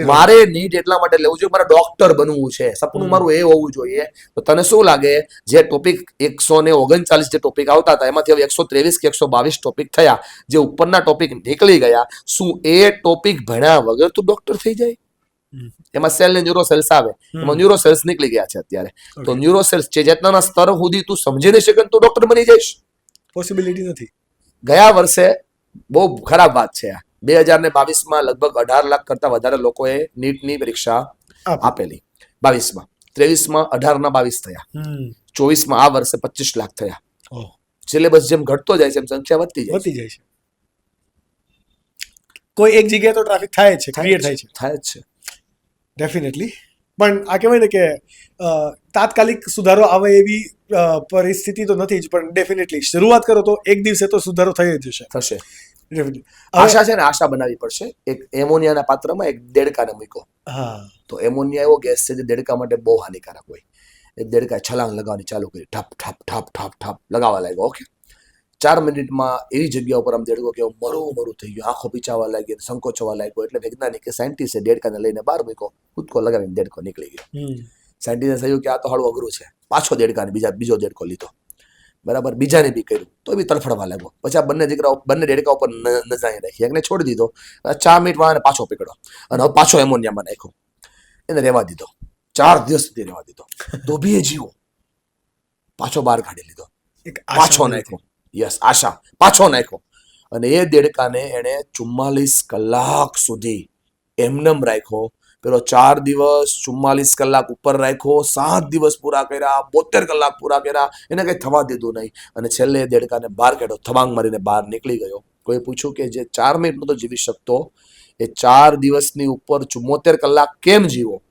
મારે નીટ એટલા માટે લેવું જોઈએ, મારે ડોક્ટર બનવું છે, સપનું મારું એ હોવું જોઈએ. તો તને શું લાગે, જે ટોપિક 139 જે ટોપિક આવતા હતા એમાંથી હવે 123 કે 122 ટોપિક થયા, જે ઉપરના ટોપિક નીકળી ગયા, શું એ ટોપિક ભણ્યા વગર તું ડોક્ટર થઈ જાય? એમાં સેલ ને ન્યુરો સેલ્સ આવે, એમાં ન્યુરો સેલ્સ નીકળી ગયા છે અત્યારે. તો ન્યુરો સેલ્સ ચેતનાના સ્તર સુધી તું સમજી નહીં શકે તું ડોક્ટર બની જઈશ? પોસિબિલિટી નથી. ગયા વર્ષે બહુ ખરાબ વાત છે, 2022માં લગભગ 18 લાખ કરતા વધારે લોકોએ નીટની પરીક્ષા આપેલી. 22માં 23માં 18 ના 22 થયા, 24માં આ વર્ષે 25 લાખ થયા. સિલેબસ જેમ ઘટતો જાય છે એમ સંખ્યા વધતી જાય છે. વધતી જાય છે. કોઈ એક જગ્યાએ તો ટ્રાફિક થાય જ છે, ક્રિએટ થાય છે થાય જ છે. ડેફિનેટલી. પણ આ કહેવાય ને કે તાત્કાલિક સુધારો આવે એવી પરિસ્થિતિ તો નથી જ, પણ ડેફિનેટલી શરૂઆત કરો તો એક દિવસે તો સુધારો થઈ જ જશે. થશે. Definitely. આશા છે ને, આશા બનાવવી પડશે. એક એમોનિયાના પાત્રમાં એક દેડકાને મૂક્યો, હા, તો એમોનિયા એવો ગેસ છે જે દેડકા માટે બહુ હાનિકારક હોય. એ દેડકાએ છલાંગ લગાવવાની ચાલુ કરી, ઠપ ઠપ ઠપ ઠપ ઠપ લગાવવા લાગ્યો. ઓકે, 4 મિનિટમાં એવી જગ્યા ઉપર આમ દેડકો કે મરું થઈ ગયો, આંખો પીચાવા લાગી, સંકોચવા લાગ્યો. એટલે વૈજ્ઞાનિકે સાયન્ટિસ્ટે દેડકાને લઈને બહાર મૂક્યો, કૂદકો લગાવીને દેડકો નીકળી ગયો. સાયન્ટિસ્ટે કહ્યું કે આ તો હળવું અઘરું છે. પાછો દેડકાને બીજો દેડકો લીધો, બરાબર, બીજાને બી કર્યું, તો બી તરફડવા લાગ્યો. પછી આ બંને દેડકા ઉપર નજાઈ રાખી, એકને છોડી દીધો. 4 મિનિટ વાળાને પાછો પકડ્યો અને હવે પાછો એમોનિયામાં નાખ્યો, એને રહેવા દીધો. 4 દિવસ સુધી રહેવા દીધો, તો બી એ જીવો. પાછો બહાર કાઢી લીધો, પાછો નાખ્યો. યસ, આશા. પાછો નાખ્યો અને એ દેડકાને એણે 44 કલાક સુધી એમનેમ રાખ્યો. પેલો 4 દિવસ 44 કલાક ઉપર રાખ્યો, 7 દિવસ પૂરા કર્યા, 72 કલાક પૂરા કર્યા, એને કઈ થવા દીધું નહીં. અને છેલ્લે એ દેડકાને બહાર કાઢ્યો, થવાંગ મારીને બહાર નીકળી ગયો. કોઈ પૂછ્યું કે જે 4 મિનિટ નતો જીવી શકતો, એ 4 દિવસની ઉપર 74 કલાક કેમ જીવો?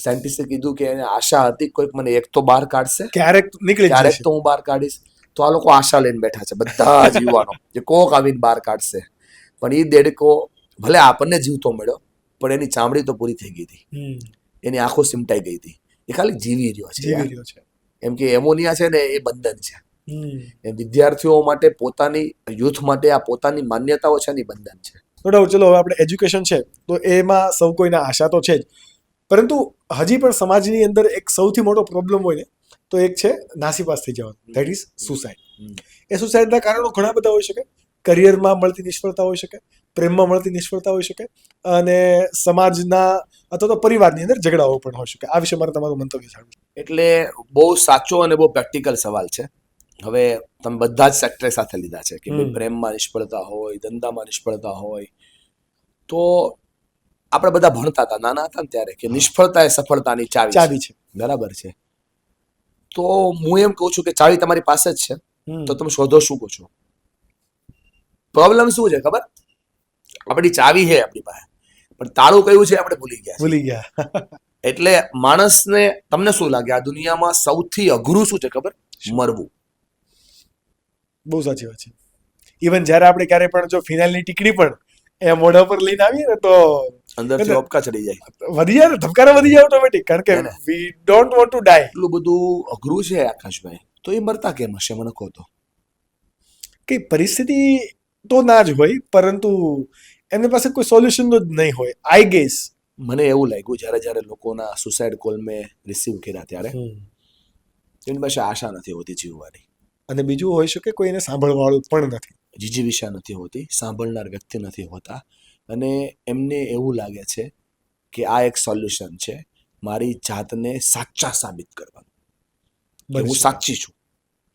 સાયન્ટિસ્ટે કીધું કે એને આશા હતી કોઈક મને એક તો બહાર કાઢશે, ક્યારેક નીકળી ક્યારેક જશે. તો હું બહાર કાઢીશ. તો આ લોકો આશા લઈને બેઠા છે, બધા જ યુવાનો, જે કોક આવીને બહાર કાઢશે. પણ એ દેડકો ભલે આપણને જીવતો મળ્યો, પણ એની ચામડી તો પૂરી થઈ ગઈ હતી, એની આંખો સિમટાઈ ગઈ હતી. એ ખાલી જીવી રહ્યો છે. જીવી રહ્યો છે. એમ કે એમોનિયા છે ને એ બંધન છે. એ વિદ્યાર્થીઓ માટે, પોતાની યુથ માટે આ પોતાની માન્યતાઓ છે ને એ બંધન છે. No doubt. ચલો, હવે આપણે એજ્યુકેશન છે તો એમાં સૌ કોઈના આશા તો છે જ, પરંતુ હજી પણ સમાજની અંદર એક સૌથી મોટો પ્રોબ્લેમ હોય ને તો એક છે નાસીપાસ થઈ જવાનું, ધેટ ઇઝ સુસાઇડ. એ સુસાઇડના કારણો ઘણા બધા હોઈ શકે. કરિયરમાં મળતી નિષ્ફળતા હોઈ શકે, પ્રેમમાં મળતી નિષ્ફળતા હોઈ શકે, અને સમાજના અથવા તો પરિવારની અંદર ઝઘડાઓ પણ હોઈ શકે. આ વિશે મારે તમારું મંતવ્ય જાણવું છે. એટલે બહુ સાચો અને બહુ પ્રેક્ટિકલ સવાલ છે. હવે તમે બધા જ સેક્ટર સાથે લીધા છે કે ભાઈ પ્રેમમાં નિષ્ફળતા હોય, ધંધામાં નિષ્ફળતા હોય, તો આપણે બધા ભણતા હતા નાના હતા ને ત્યારે કે નિષ્ફળતા એ સફળતાની ચાવી છે. બરાબર છે. તો હું એમ કહું છું કે ચાવી તમારી પાસે જ છે, તો તમે શોધો શું કહો છો? પ્રોબ્લેમ શું છે ખબર? આપણી ચાવી છે આપણી પાસે, પણ તાળું કયું છે આપણે ભૂલી ગયા. એટલે માણસને, તમને શું લાગે આ દુનિયામાં સૌથી અઘરું શું છે ખબર? મરવું. બહુ સાચી વાત છે. ઇવન જ્યારે આપણે ક્યારે પણ જો ફિનાઇલની ટીકડી પણ એ મોઢા પર લઈને આવીએ ને તો અંદરથી ઓપકા ચડી જાય, વધી જાય, ધબકારા વધી જાય ઓટોમેટિક, કારણ કે we don't want to die. એટલું બધું અઘરું છે આકાશભાઈ, તો એ મરતા કેમ હશે મને કહો તો? કઈ પરિસ્થિતિ તો ના જ હોય, પરંતુ એમની પાસે કોઈ સોલ્યુશન જ નહીં હોય, આઈ ગેસ. મને એવું લાગ્યું જ્યારે લોકોના સુસાઇડ કોલ મેં રિસીવ કર્યા ત્યારે એની પાસે આશા નથી હોતી જીવવાની. અને બીજું હોઈ શકે કોઈ એને સાંભળવાળું પણ નથી, જીજીવિષા નથી હોતી, સાંભળનાર વ્યક્તિ નથી હોતા, અને એમને એવું લાગે છે કે આ એક સોલ્યુશન છે મારી જાતને સાચા સાબિત કરવાનું, હું સાચી છું,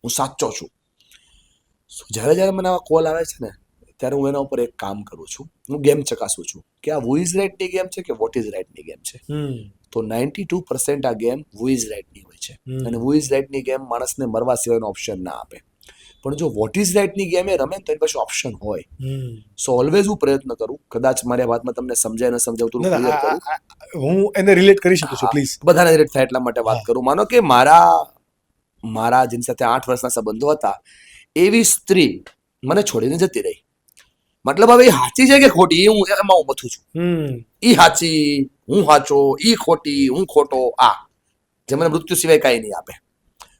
હું સાચો છું. જ્યારે મને આવા કોલ આવે છે ને ત્યારે હું એના ઉપર એક કામ કરું છું, હું ગેમ ચકાસું છું કે આ વુ ઇઝ રાઇટની ગેમ છે કે વોટ ઇઝ રાઇટની ગેમ છે. તો 92% આ ગેમ વુ ઇઝ રાઇટની હોય છે, અને વુ ઇઝ રાઇટની ગેમ માણસને મરવા સિવાયનો ઓપ્શન ના આપે. પણ જો વોટ ઇઝ રાઇટની ગેમ એ રમે તો એની પાસે ઓપ્શન હોય. સો ઓલવેઝ હું પ્રયત્ન કરું, કદાચ મારી વાતમાં તમને સમજાય ન સમજાવ તો હું એને રિલેટ કરી શકું છું, પ્લીઝ. બધાને રિલેટ થાય એટલા માટે વાત કરું. માનો કે મારા જેની સાથે 8 વર્ષના સંબંધો હતા, એવી સ્ત્રી મને છોડીને જતી રહી. મતલબ હવે એ સાચી છે કે ખોટી, એમાં હું મથું છું. ઈ સાચી, હું સાચો, ઈ ખોટી, હું ખોટો, આ જે મને મૃત્યુ સિવાય કાંઈ નહીં આપે.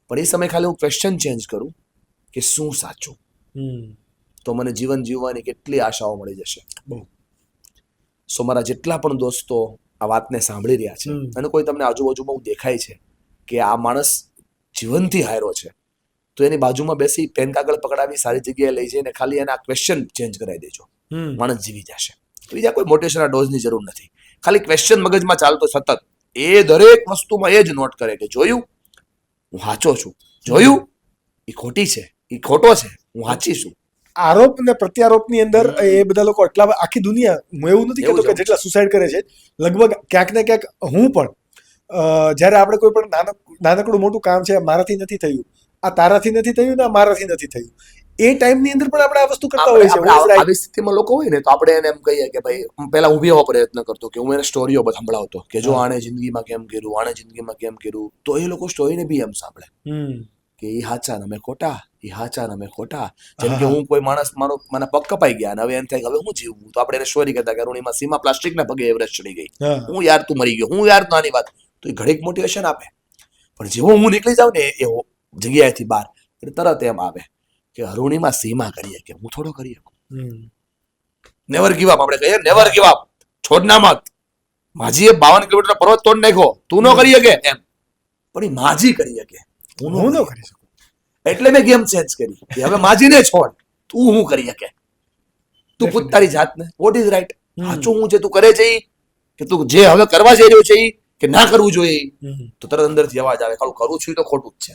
પણ એ સમય ખાલી હું ક્વેશ્ચન ચેન્જ કરું કે શું સાચું, તો મને જીવન જીવવાની કેટલી આશાઓ મળી જશે. સો મારા જેટલા પણ દોસ્તો આ વાતને સાંભળી રહ્યા છે, અને કોઈ તમને આજુબાજુમાં દેખાય છે કે આ માણસ જીવનથી હાર્યો છે, તો એની બાજુમાં બેસી પેન કાગળ પકડાવી સારી જગ્યાએ લઈ જઈને ખાલી એના ક્વેશ્ચન ચેન્જ કરાવી દેજો, માણસ જીવી જશે. બીજા કોઈ મોટિવેશનલ ડોઝની જરૂર નથી, ખાલી ક્વેશ્ચન મગજમાં ચાલતો સતત, એ દરેક વસ્તુમાં એ જ નોટ કરે કે જોયું હું સાચો છું, જોયું એ ખોટી છે, એ ખોટો છે, હું સાચી છું. આરોપ ને પ્રત્યારોપની અંદર એ બધા લોકો એટલા, આખી દુનિયા, હું એવું નથી કહેતો કે જેટલા સુસાઇડ કરે છે, લગભગ ક્યાંક ને ક્યાંક હું પણ જ્યારે આપણે કોઈ પણ નાનકડું મોટું કામ છે મારાથી નથી થયું, આ તારાથી નથી થયું ને આ મારાથી નથી થયું. એ ટાઈમની અંદર પણ આપણે આ વસ્તુ કરતા આપણે હોઈએ છીએ. આપણે Who is right? આવી સ્થિતિમાં લોકો હોય ને તો આપણે એને એમ કહીએ કે ભાઈ પહેલા ઊભી હોવા પ્રયત્ન કરતો કે હું એને સ્ટોરીઓ સંભળાવતો કે જો આણે જિંદગીમાં કેમ કર્યું, આણે જિંદગીમાં કેમ કર્યું, તો એ લોકો સ્ટોરીને બી એમ સાંભળે કે એ હાચા ને અમે ખોટા, એ હાચા ને અમે ખોટા. જેમ કે હું કોઈ માણસ મને પગ કપાઈ ગયા અને હવે એમ થાય કે હવે હું જીવવું, તો આપણે એને સ્ટોરી કહેતા કે અરુણિમા સીમા પ્લાસ્ટિકના પગે એવરેસ્ટ ચડી ગઈ, હું યાર તું મરી ગયો, હું યાર નાની વાત, તો એ ઘડીક મોટિવેશન આપે. પણ જેવો હું નીકળી જાઉં ને એ જગ્યાએથી બહાર એટલે તરત એમ આવે કે અરુણિમા સીમા કરીએ કે હું થોડો કરી શકું. નેવર ગીવ અપ, આપણે કહીએ નેવર ગીવ અપ, છોડના મત. માજીએ 52 કિલોમીટર પર્વત તોડ નાખ્યો, તું ન કરી શકે એમ, પણ એ માજી કરી શકે, હું ન કરી શકું. એટલે મેં ગેમ ચેન્જ કરી કે હવે માજીને છોડ, તું હું કરી શકે. તું પૂછ તારી જાતને વોટ ઇઝ રાઈટ, સાચું હું છે તું કરે છે કે તું જે હવે કરવા જઈ રહ્યો છે કે ના કરવું જોઈએ, તો તરત અંદરથી અવાજ આવે કાળું કરું છું તો ખોટું જ છે.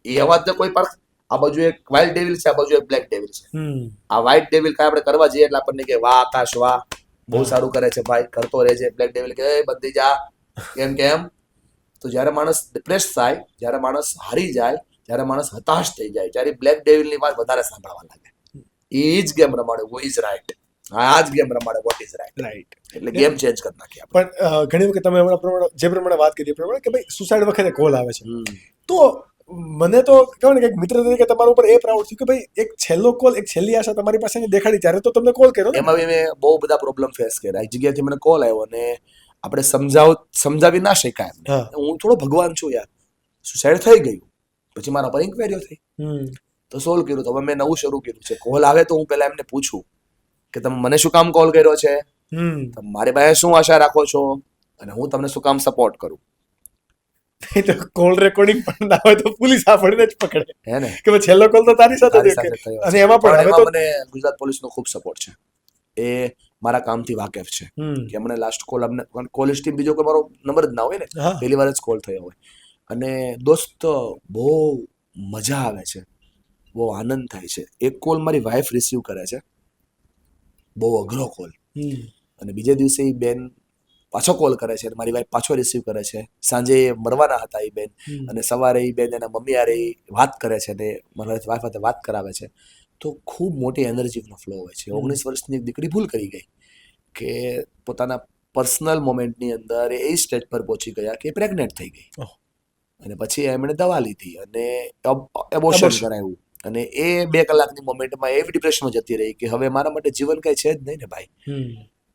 એ અવાજને કોઈ પણ આ બાજુ એક વ્હાઇટ ડેવિલ છે, આ બાજુ એક બ્લેક ડેવિલ છે. આ વ્હાઇટ ડેવિલ કાંઈ આપણે કરવા જઈએ એટલે આપણને કે વાહ આકાશ વાહ બહુ સારું કરે છે ભાઈ, કરતો રહેજે. બ્લેક ડેવિલ કે બધી જા કેમ. તો જ્યારે માણસ ડિપ્રેસ થાય, જ્યારે માણસ હારી જાય, જ્યારે માણસ હતાશ થઈ જાય, ત્યારે બ્લેક ડેવિલની વાત વધારે સાંભળવા લાગે. એ જ ગેમ રમાડે હુ ઇઝ રાઈટ, આ જ ગેમ રમાડે વોટ ઇઝ રાઈટ. એટલે ગેમ ચેન્જ કરી નાખી આપણે. પણ ઘણી વખત તમે હમણાં જે પ્રમાણે વાત કરી એ પ્રમાણે કે ભાઈ સુસાઇડ વખતે કોલ આવે છે, તો મને તો કહેવાય ને કે એક મિત્ર તરીકે તમારા ઉપર એ પ્રાઉડ થયું કે ભાઈ એક છેલ્લો કોલ, એક છેલ્લી આશા તમારી પાસે દેખાડી ત્યારે તો તમને કોલ કર્યો. એમાં બી મેં બહુ બધા પ્રોબ્લેમ ફેસ કર્યા. એક જગ્યાએથી મને કોલ આવ્યો અને આપણે સમજાવી ના શકાય એમને. હું થોડો ભગવાન છું યાર, સુસાઇડ થઈ ગયું, પછી મારા પર ઇન્ક્વાયરીઓ થઈ, તો સોલ્વ કર્યું. તો હવે મેં નવું શરૂ કર્યું છે. કોલ આવે તો હું પહેલા એમને પૂછું કે તમે મને શું કામ કોલ કર્યો છે, તમે મારી પાસે શું આશા રાખો છો, અને હું તમને શું કામ સપોર્ટ કરું. તો કોલ રેકોર્ડિંગ પણ ના હોય તો પોલીસ આપણને જ પકડે હે ને કે છેલ્લો કોલ તો તારી સાથે થયો. અને એમાં પણ હવે તો મને ગુજરાત પોલીસનો ખૂબ સપોર્ટ છે. એ મારા કામથી વાકેફ છે કે હમણાં લાસ્ટ કોલ અમને કોલ હિસ્ટ્રી બીજો કોઈ મારો નંબર જ ના હોય ને, પહેલી વાર જ કોલ થયો હોય. અને દોસ્ત બહુ મજા આવે છે, બહુ આનંદ થાય છે. એક કોલ મારી વાઈફ રિસીવ કરે છે, બહુ અઘરો કોલ, અને બીજે દિવસે એ બેન પાછો કોલ કરે છે, મારી વાઈફ પાછો રિસીવ કરે છે. સાંજે મરવાના હતા એ બેન, અને સવારે એ બેન એના મમ્મી હારે વાત કરે છે અને મારી વાઈફ સાથે વાત કરાવે છે. તો ખૂબ મોટી એનર્જીનો ફ્લો હોય છે. 19 વર્ષની એક દીકરી ભૂલ કરી ગઈ કે પોતાના પર્સનલ મોમેન્ટની અંદર એ સ્ટેજ પર પહોંચી ગયા કે પ્રેગ્નેન્ટ થઈ ગઈ, અને પછી એમણે દવા લીધી અને એબોર્શન કરાવ્યું, અને એ 2 કલાકની મોમેન્ટમાં એવી ડિપ્રેશનમાં જતી રહી કે હવે મારા માટે જીવન કઈ છે જ નહીં ને ભાઈ.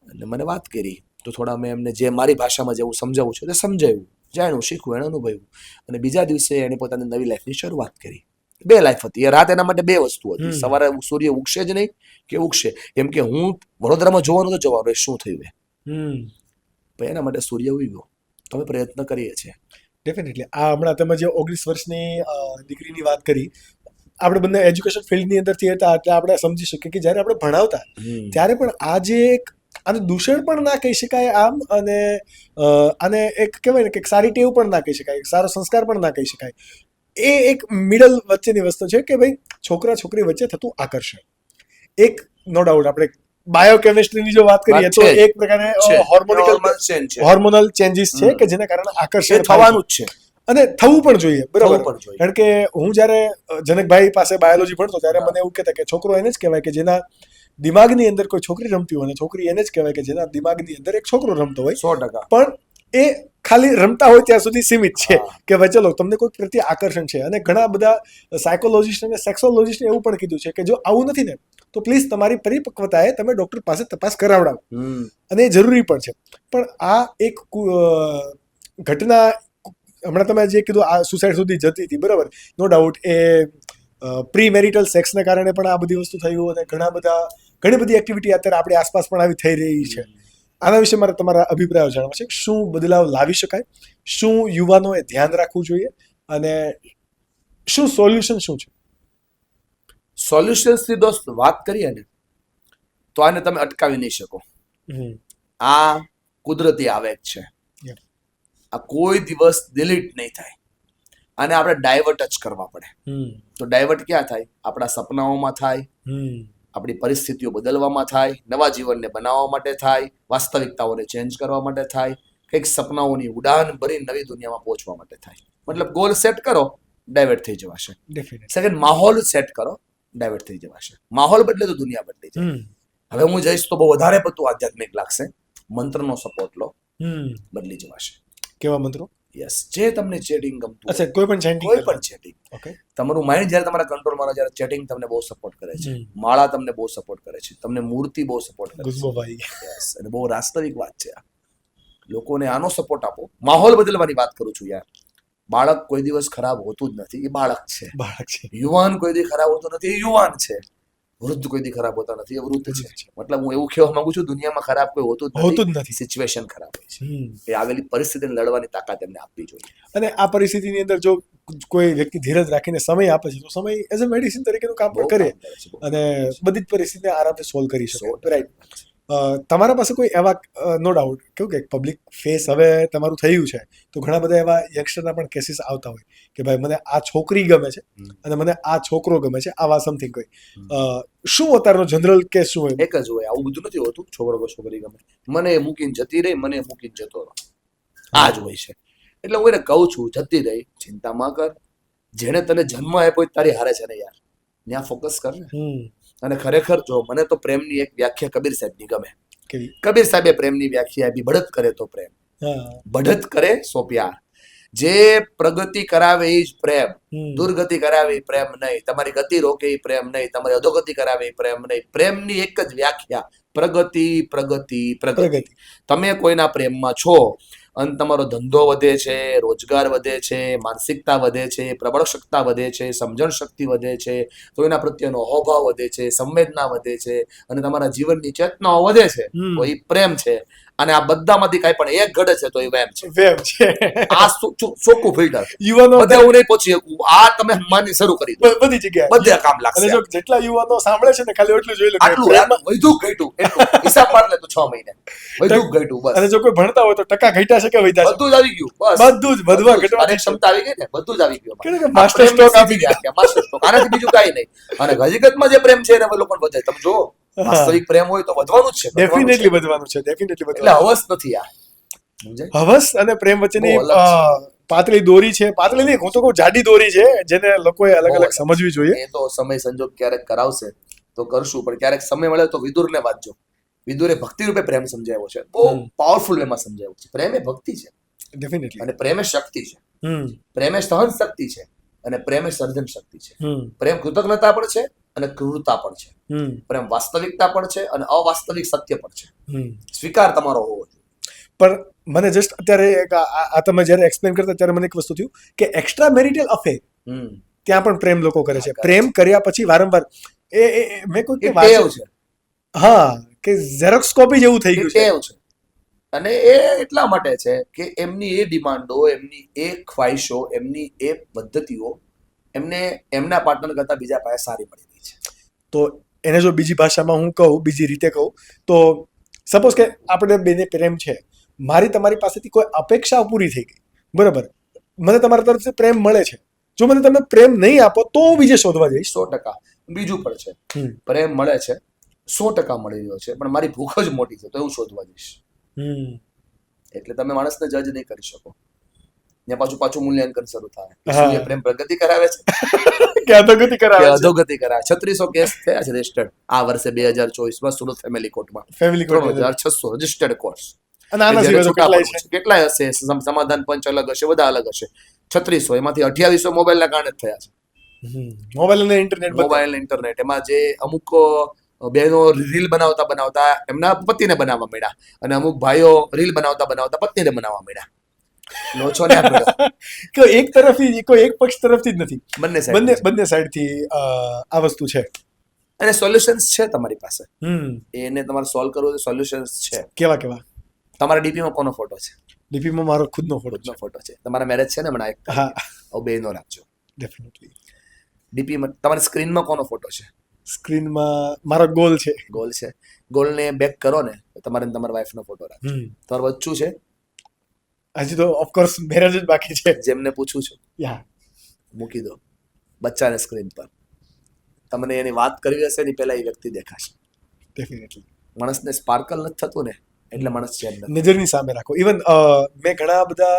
અને મને વાત કરી તો થોડા મેં એમને જે મારી ભાષામાં જેવું સમજાવું છું તે સમજાવ્યું, જાણ્યું, શીખવું, એને અનુભવ્યું. અને બીજા દિવસે એને પોતાની નવી લાઈફની શરૂઆત કરી. 2 લાઈફ હતી એ રાત, એના માટે 2 વસ્તુ હતી. સવારે સૂર્ય ઉગશે જ નહીં કે ઉગશે, એમ કે હું વડોદરામાં જોવાનું તો જવાનું શું થયું પણ એના માટે સૂર્ય ઉગ્યો. તો અમે પ્રયત્ન કરીએ છીએ. ડેફિનેટલી. આ હમણાં તમે જે 19 વર્ષની દીકરીની વાત કરી, આપણે બંને એજ્યુકેશન ફિલ્ડની અંદરથી હતા એટલે આપણે સમજી શકીએ કે જ્યારે આપણે ભણાવતા ત્યારે પણ આ જે એક આને દૂષણ પણ ના કહી શકાય આમ, અને આને એક કહેવાય ને કે સારી ટેવ પણ ના કહી શકાય, સારો સંસ્કાર પણ ના કહી શકાય. એ એક મિડલ વચ્ચેની વસ્તુ છે કે ભાઈ છોકરા છોકરી વચ્ચે થતું આકર્ષણ. એક નો ડાઉટ આપણે બાયોકેમિસ્ટ્રીની જો વાત કરીએ તો એક પ્રકારે હોર્મોનલ ચેન્જીસ છે કે જેના કારણે આકર્ષણ થવાનું જ છે, અને થવું પણ જોઈએ, બરાબર. કારણ કે હું જ્યારે જનકભાઈ પાસે બાયોલોજી ભણતો ત્યારે મને એવું કહેતા કે છોકરો એને જ કહેવાય કે જેના દિમાગની અંદર કોઈ છોકરી રમતી હોય, અને છોકરી એને જ કહેવાય કે જેના દિમાગની અંદર એક છોકરો રમતો હોય. 100%. પણ એ ખાલી રમતા હોય ત્યાં સુધી સીમિત છે કે ભાઈ ચલો તમને કોઈ પ્રત્યે આકર્ષણ છે. અને ઘણા બધા સાયકોલોજીસ્ટ અને સેક્સોલોજીસ્ટે એવું પણ કીધું છે કે જો આવું નથી ને તો પ્લીઝ તમારી પરિપક્વતાએ તમે ડોક્ટર પાસે તપાસ કરાવડાવો, અને એ જરૂરી પણ છે. પણ આ એક ઘટના હમણાં તમે જે કીધું આ સુસાઇડ સુધી જતી હતી, બરાબર, નો ડાઉટ એ પ્રી મેરિટલ સેક્સને કારણે પણ આ બધી વસ્તુ થયું, અને ઘણી બધી એક્ટિવિટી અત્યારે આપણી આસપાસ પણ આવી થઈ રહી છે. આના વિશે મારે તમારા અભિપ્રાયો જાણવા છે. શું બદલાવ લાવી શકાય, શું યુવાનોએ ધ્યાન રાખવું જોઈએ, અને શું સોલ્યુશન શું છે? સોલ્યુશન્સની દોસ્ત વાત કરીએ ને તો આને તમે અટકાવી નહીં શકો. આ કુદરતી આવેગ છે, આ કોઈ દિવસ ડિલીટ નહીં થાય. આને આપણે ડાયવર્ટ જ કરવા પડે. તો ડાયવર્ટ ક્યાં થાય? આપણા સપનાઓમાં થાય, આપણી પરિસ્થિતિઓ બદલવામાં થાય, નવા જીવનને બનાવવા માટે થાય, વાસ્તવિકતાઓને ચેન્જ કરવા માટે થાય, કંઈક સપનાઓની ઉડાન ભરી નવી દુનિયામાં પહોંચવા માટે થાય. મતલબ ગોલ સેટ કરો, ડાયવર્ટ થઈ જવાશે. ડેફિનેટલી. સેકન્ડ, માહોલ સેટ કરો, ડાયવર્ટ થઈ જવાશે. માહોલ બદલે તો દુનિયા બદલી જાય. હવે હું જઈશ તો બહુ વધારે પડતું આધ્યાત્મિક લાગશે. મંત્રનો સપોર્ટ લો, બદલી જવાશે. કેવા મંત્રો? યસ, જે તમને ચેટિંગ ગમતું અચ્છા, કોઈ પણ chanting કોઈ કરવું. પણ ચેટિંગ. ઓકે. તમારું માઇન્ડ જ્યારે તમારા કંટ્રોલમાં રહે, જ્યારે ચેટિંગ તમને બહુ સપોર્ટ કરે છે, માળા તમને બહુ સપોર્ટ કરે છે, તમને મૂર્તિ બહુ સપોર્ટ કરે છે. ગુસ્બો ભાઈ. યસ, અને બહુ વાસ્તવિક વાત છે આ. લોકોને આનો સપોર્ટ આપો. માહોલ બદલવાની વાત કરું છું યાર. બાળક કોઈ દિવસ ખરાબ હોતું જ નથી, એ બાળક છે. બાળક છે. યુવાન કોઈ દી ખરાબ હોતો નથી, એ યુવાન છે. વૃદ્ધ કોઈ દી ખરાબ હોતા નથી, એ વૃદ્ધ છે. મતલબ હું એવું કહેવા માંગુ છું, દુનિયામાં ખરાબ કોઈ હોતું જ નથી. સિચ્યુએશન ખરાબ હોય છે. એ આવેલી પરિસ્થિતિને લડવાની તાકાત એમને આપવી જોઈએ. અને આ પરિસ્થિતિની અંદર જો કોઈ વ્યક્તિ ધીરજ રાખીને સમય આપે છે તો સમય એઝ અ મેડિસિન તરીકેનું કામ પણ કરે અને બધી જ પરિસ્થિતિને આરામથી સોલ્વ કરી શકે. રાઈટ. તમારા પાસે કોઈ એવા નો ડાઉટ કેવું કે પબ્લિક ફેસ હવે તમારું થયું છે તો ઘણા બધા એવા યંગસ્ટરના પણ કેસીસ આવતા હોય કે ભાઈ મને આ છોકરી ગમે છે અને મને આ છોકરો ગમે છે, આવા સમથિંગ કોઈ શું અત્યારનો જનરલ કેસ શું હોય? એક જ હોય, આવું બધું નથી હોતું. છોકરો કે છોકરી ગમે, મને મૂકીને જતી રહી, મને મૂકીને જતો રહો, આ જ હોય છે. એટલે હું એને કહું છું, જતી રહી, ચિંતા માં કર. જેને તને જન્મ આપ્યો તારી હારે છે ને યાર, ત્યાં ફોકસ કર ને. અને ખરેખર જો મને તો પ્રેમની એક વ્યાખ્યા કબીર સાહેબની ગમે. કબીર સાહેબે પ્રેમની વ્યાખ્યા આપી, બઢત કરે તો પ્રેમ, બઢત કરે સો પ્યાર. જે પ્રગતિ કરાવે એ જ પ્રેમ, દુર્ગતિ કરાવે એ પ્રેમ નહીં. તમારી ગતિ રોકે એ પ્રેમ નહીં, તમારી અધોગતિ કરાવે એ પ્રેમ નહીં. પ્રેમની એક જ વ્યાખ્યા, પ્રગતિ પ્રગતિ પ્રગતિ. તમે કોઈના પ્રેમમાં છો અને તમારો ધંધો વધે છે, રોજગાર વધે છે, માનસિકતા વધે છે, પ્રબળ શક્તિ વધે છે, સમજણ શક્તિ વધે છે, તો એના પ્રત્યેનો અહોભાવ વધે છે, સંવેદના વધે છે અને તમારા જીવનની ચેતનાઓ વધે છે, તો એ પ્રેમ છે. અને આ બધામાંથી કાંઈ પણ એક ઘડે છે તો એ વેમ છે. વેમ છે. આ ચોખ્ખું ફિલ્ટર. યુવાનો બધે હું નહીં પહોંચી શકું, આ તમે માની શરૂ કરી દો, બધી જગ્યાએ બધે કામ લાગશે. અને જો જેટલા યુવાનો સાંભળે છે ને ખાલી એટલું જોઈ લો આટલું વધુ ઘટ્યું, એટલું હિસાબ પાડ લે તો 6 મહિને વધુ ઘટ્યું બસ. અને જો કોઈ ભણતા હોય તો ટકા ઘટ્યા છે કે વધ્યા છે? બધું જ આવી ગયું, બસ બધું જ વધવા ઘટવા અને ક્ષમતા આવી ગઈ ને, બધું જ આવી ગયું. માસ્ટર સ્ટ્રોક આપી ગયા, માસ્ટર સ્ટ્રોક. આનાથી બીજું કાંઈ નહીં. અને હકીકતમાં જે પ્રેમ છે એને લોકો વધે. તમે જો વાસ્તવિક પ્રેમ હોય તો વધવાનું જ છે, ડેફિનેટલી વધવાનું છે, ડેફિનેટલી એટલે વધવાનું. હવસ નથી આ. સમજાય? હવસ અને પ્રેમ વચ્ચેની પાતળી દોરી છે. પાતળી નહીં, હું તો કહું જાડી દોરી છે, જેને લોકોએ અલગ અલગ સમજવી જોઈએ. એ તો સમય સંજોગ ક્યારેક કરાવશે તો કરશું, પણ ક્યારેક સમય મળે તો વિદુરને વાંચજો. વિદુરે ભક્તિ રૂપે પ્રેમ સમજાવ્યો છે, બહુ પાવરફુલ વેમાં સમજાવ્યો છે. પ્રેમ એ ભક્તિ છે, ડેફિનેટલી. અને પ્રેમ એ શક્તિ છે, પ્રેમ એ સહન શક્તિ છે, અને પ્રેમ એ સર્જન શક્તિ છે. પ્રેમ કૃતજ્ઞતા પણ છે અને ક્રૂરતા પણ છે. પ્રેમ વાસ્તવિકતા પણ છે અને અવાસ્તવિક સત્ય પણ છે. સ્વીકાર તમારો હોવો જોઈએ. પણ મને જસ્ટ અત્યારે આ તમે જ્યારે એક્સપ્લેન કરતા ત્યારે મને એક વસ્તુ થયું કે એક્સ્ટ્રા મેરિટલ અફેર ત્યાં પણ પ્રેમ લોકો કરે છે. પ્રેમ કર્યા પછી વારંવાર એ મેં કોઈ કે ટેવ છે. હા, કે ઝેરોક્સ કોપી જેવું થઈ ગયું છે. ટેવ છે. અને એ એટલા માટે છે કે એમની એ ડિમાન્ડો, એમની એ ખ્વાહિશો, એમની એ પદ્ધતિઓ એમને એમના પાર્ટનર કરતા બીજા પાસે સારી મળી રહી છે. તો એને જો બીજી ભાષામાં હું કહું, બીજી રીતે કહું તો સપોઝ કે આપણે બેને પ્રેમ છે, મારી તમારી પાસેથી કોઈ અપેક્ષા પૂરી થઈ ગઈ, બરાબર, મને તમારા તરફથી પ્રેમ મળે છે, જો મને તમે પ્રેમ નહીં આપો તો હું બીજે શોધવા જઈશ. 100%. બીજું પણ છે, પ્રેમ મળે છે, 100% મળી રહ્યો છે, પણ મારી ભૂખ જ મોટી છે તો હું શોધવા જઈશ. એટલે તમે માણસને જજ નહીં કરી શકો. ત્યાં પાછું મૂલ્યાંકન શરૂ થાય. શું એ પ્રેમ પ્રગતિ કરાવે છે કે અધોગતિ કરાવે છે? અધોગતિ કરાવે. 3600 કેસ થયા છે રજિસ્ટર્ડ આ વર્ષે 2024માં સુરત ફેમિલી કોર્ટમાં. 3600 રજિસ્ટર્ડ કોર્સ. અને આના સિવાય કેટલાય હશે, સમાધાન પંચ અલગ હશે, બધા અલગ હશે. 3600 એમાંથી 2800 મોબાઈલના કારણે જ થયા છે. મોબાઈલ અને ઇન્ટરનેટ એમાં જે અમુક બહેનો રીલ બનાવતા એમના પતિને બનાવવા માંડ્યા, અને અમુક ભાઈઓ રીલ બનાવતા પત્નીને બનાવવા માંડ્યા. એક તરફથી, કોઈ એક પક્ષ તરફથી જ નથી, બંને સાઈડથી આ વસ્તુ છે. અને સોલ્યુશન્સ છે તમારી પાસે, એને તમારે સોલ્વ કરવું છે. સોલ્યુશન્સ છે. કેવા? તમારા ડીપીમાં કોનો ફોટો છે? ડીપીમાં મારો ખુદનો ફોટો છે. તમારા મેરેજ છે ને હમણાં? હા, બેનો રાખજો ડેફિનેટલી. ડીપીમાં તમારી સ્ક્રીનમાં કોનો ફોટો છે? સ્ક્રીનમાં મારો ગોલ છે. ગોલને બેક કરો ને, તમારે તમારા વાઈફનો ફોટો રાખજો. તમારું બચ્ચું છે? હજી તો ઓફકોર્સ મેરેજ જ બાકી છે. જેમને પૂછું છું, મૂકી દો બચ્ચાને સ્ક્રીન પર. તમને એની વાત કરવી હશે ને પહેલા એ વ્યક્તિ દેખાશે. ડેફિનેટલી. માણસને સ્પાર્કલ નથી થતું ને, એટલે માણસ ચેન નથી. નજરની સામે રાખો. ઇવન મેં ઘણા બધા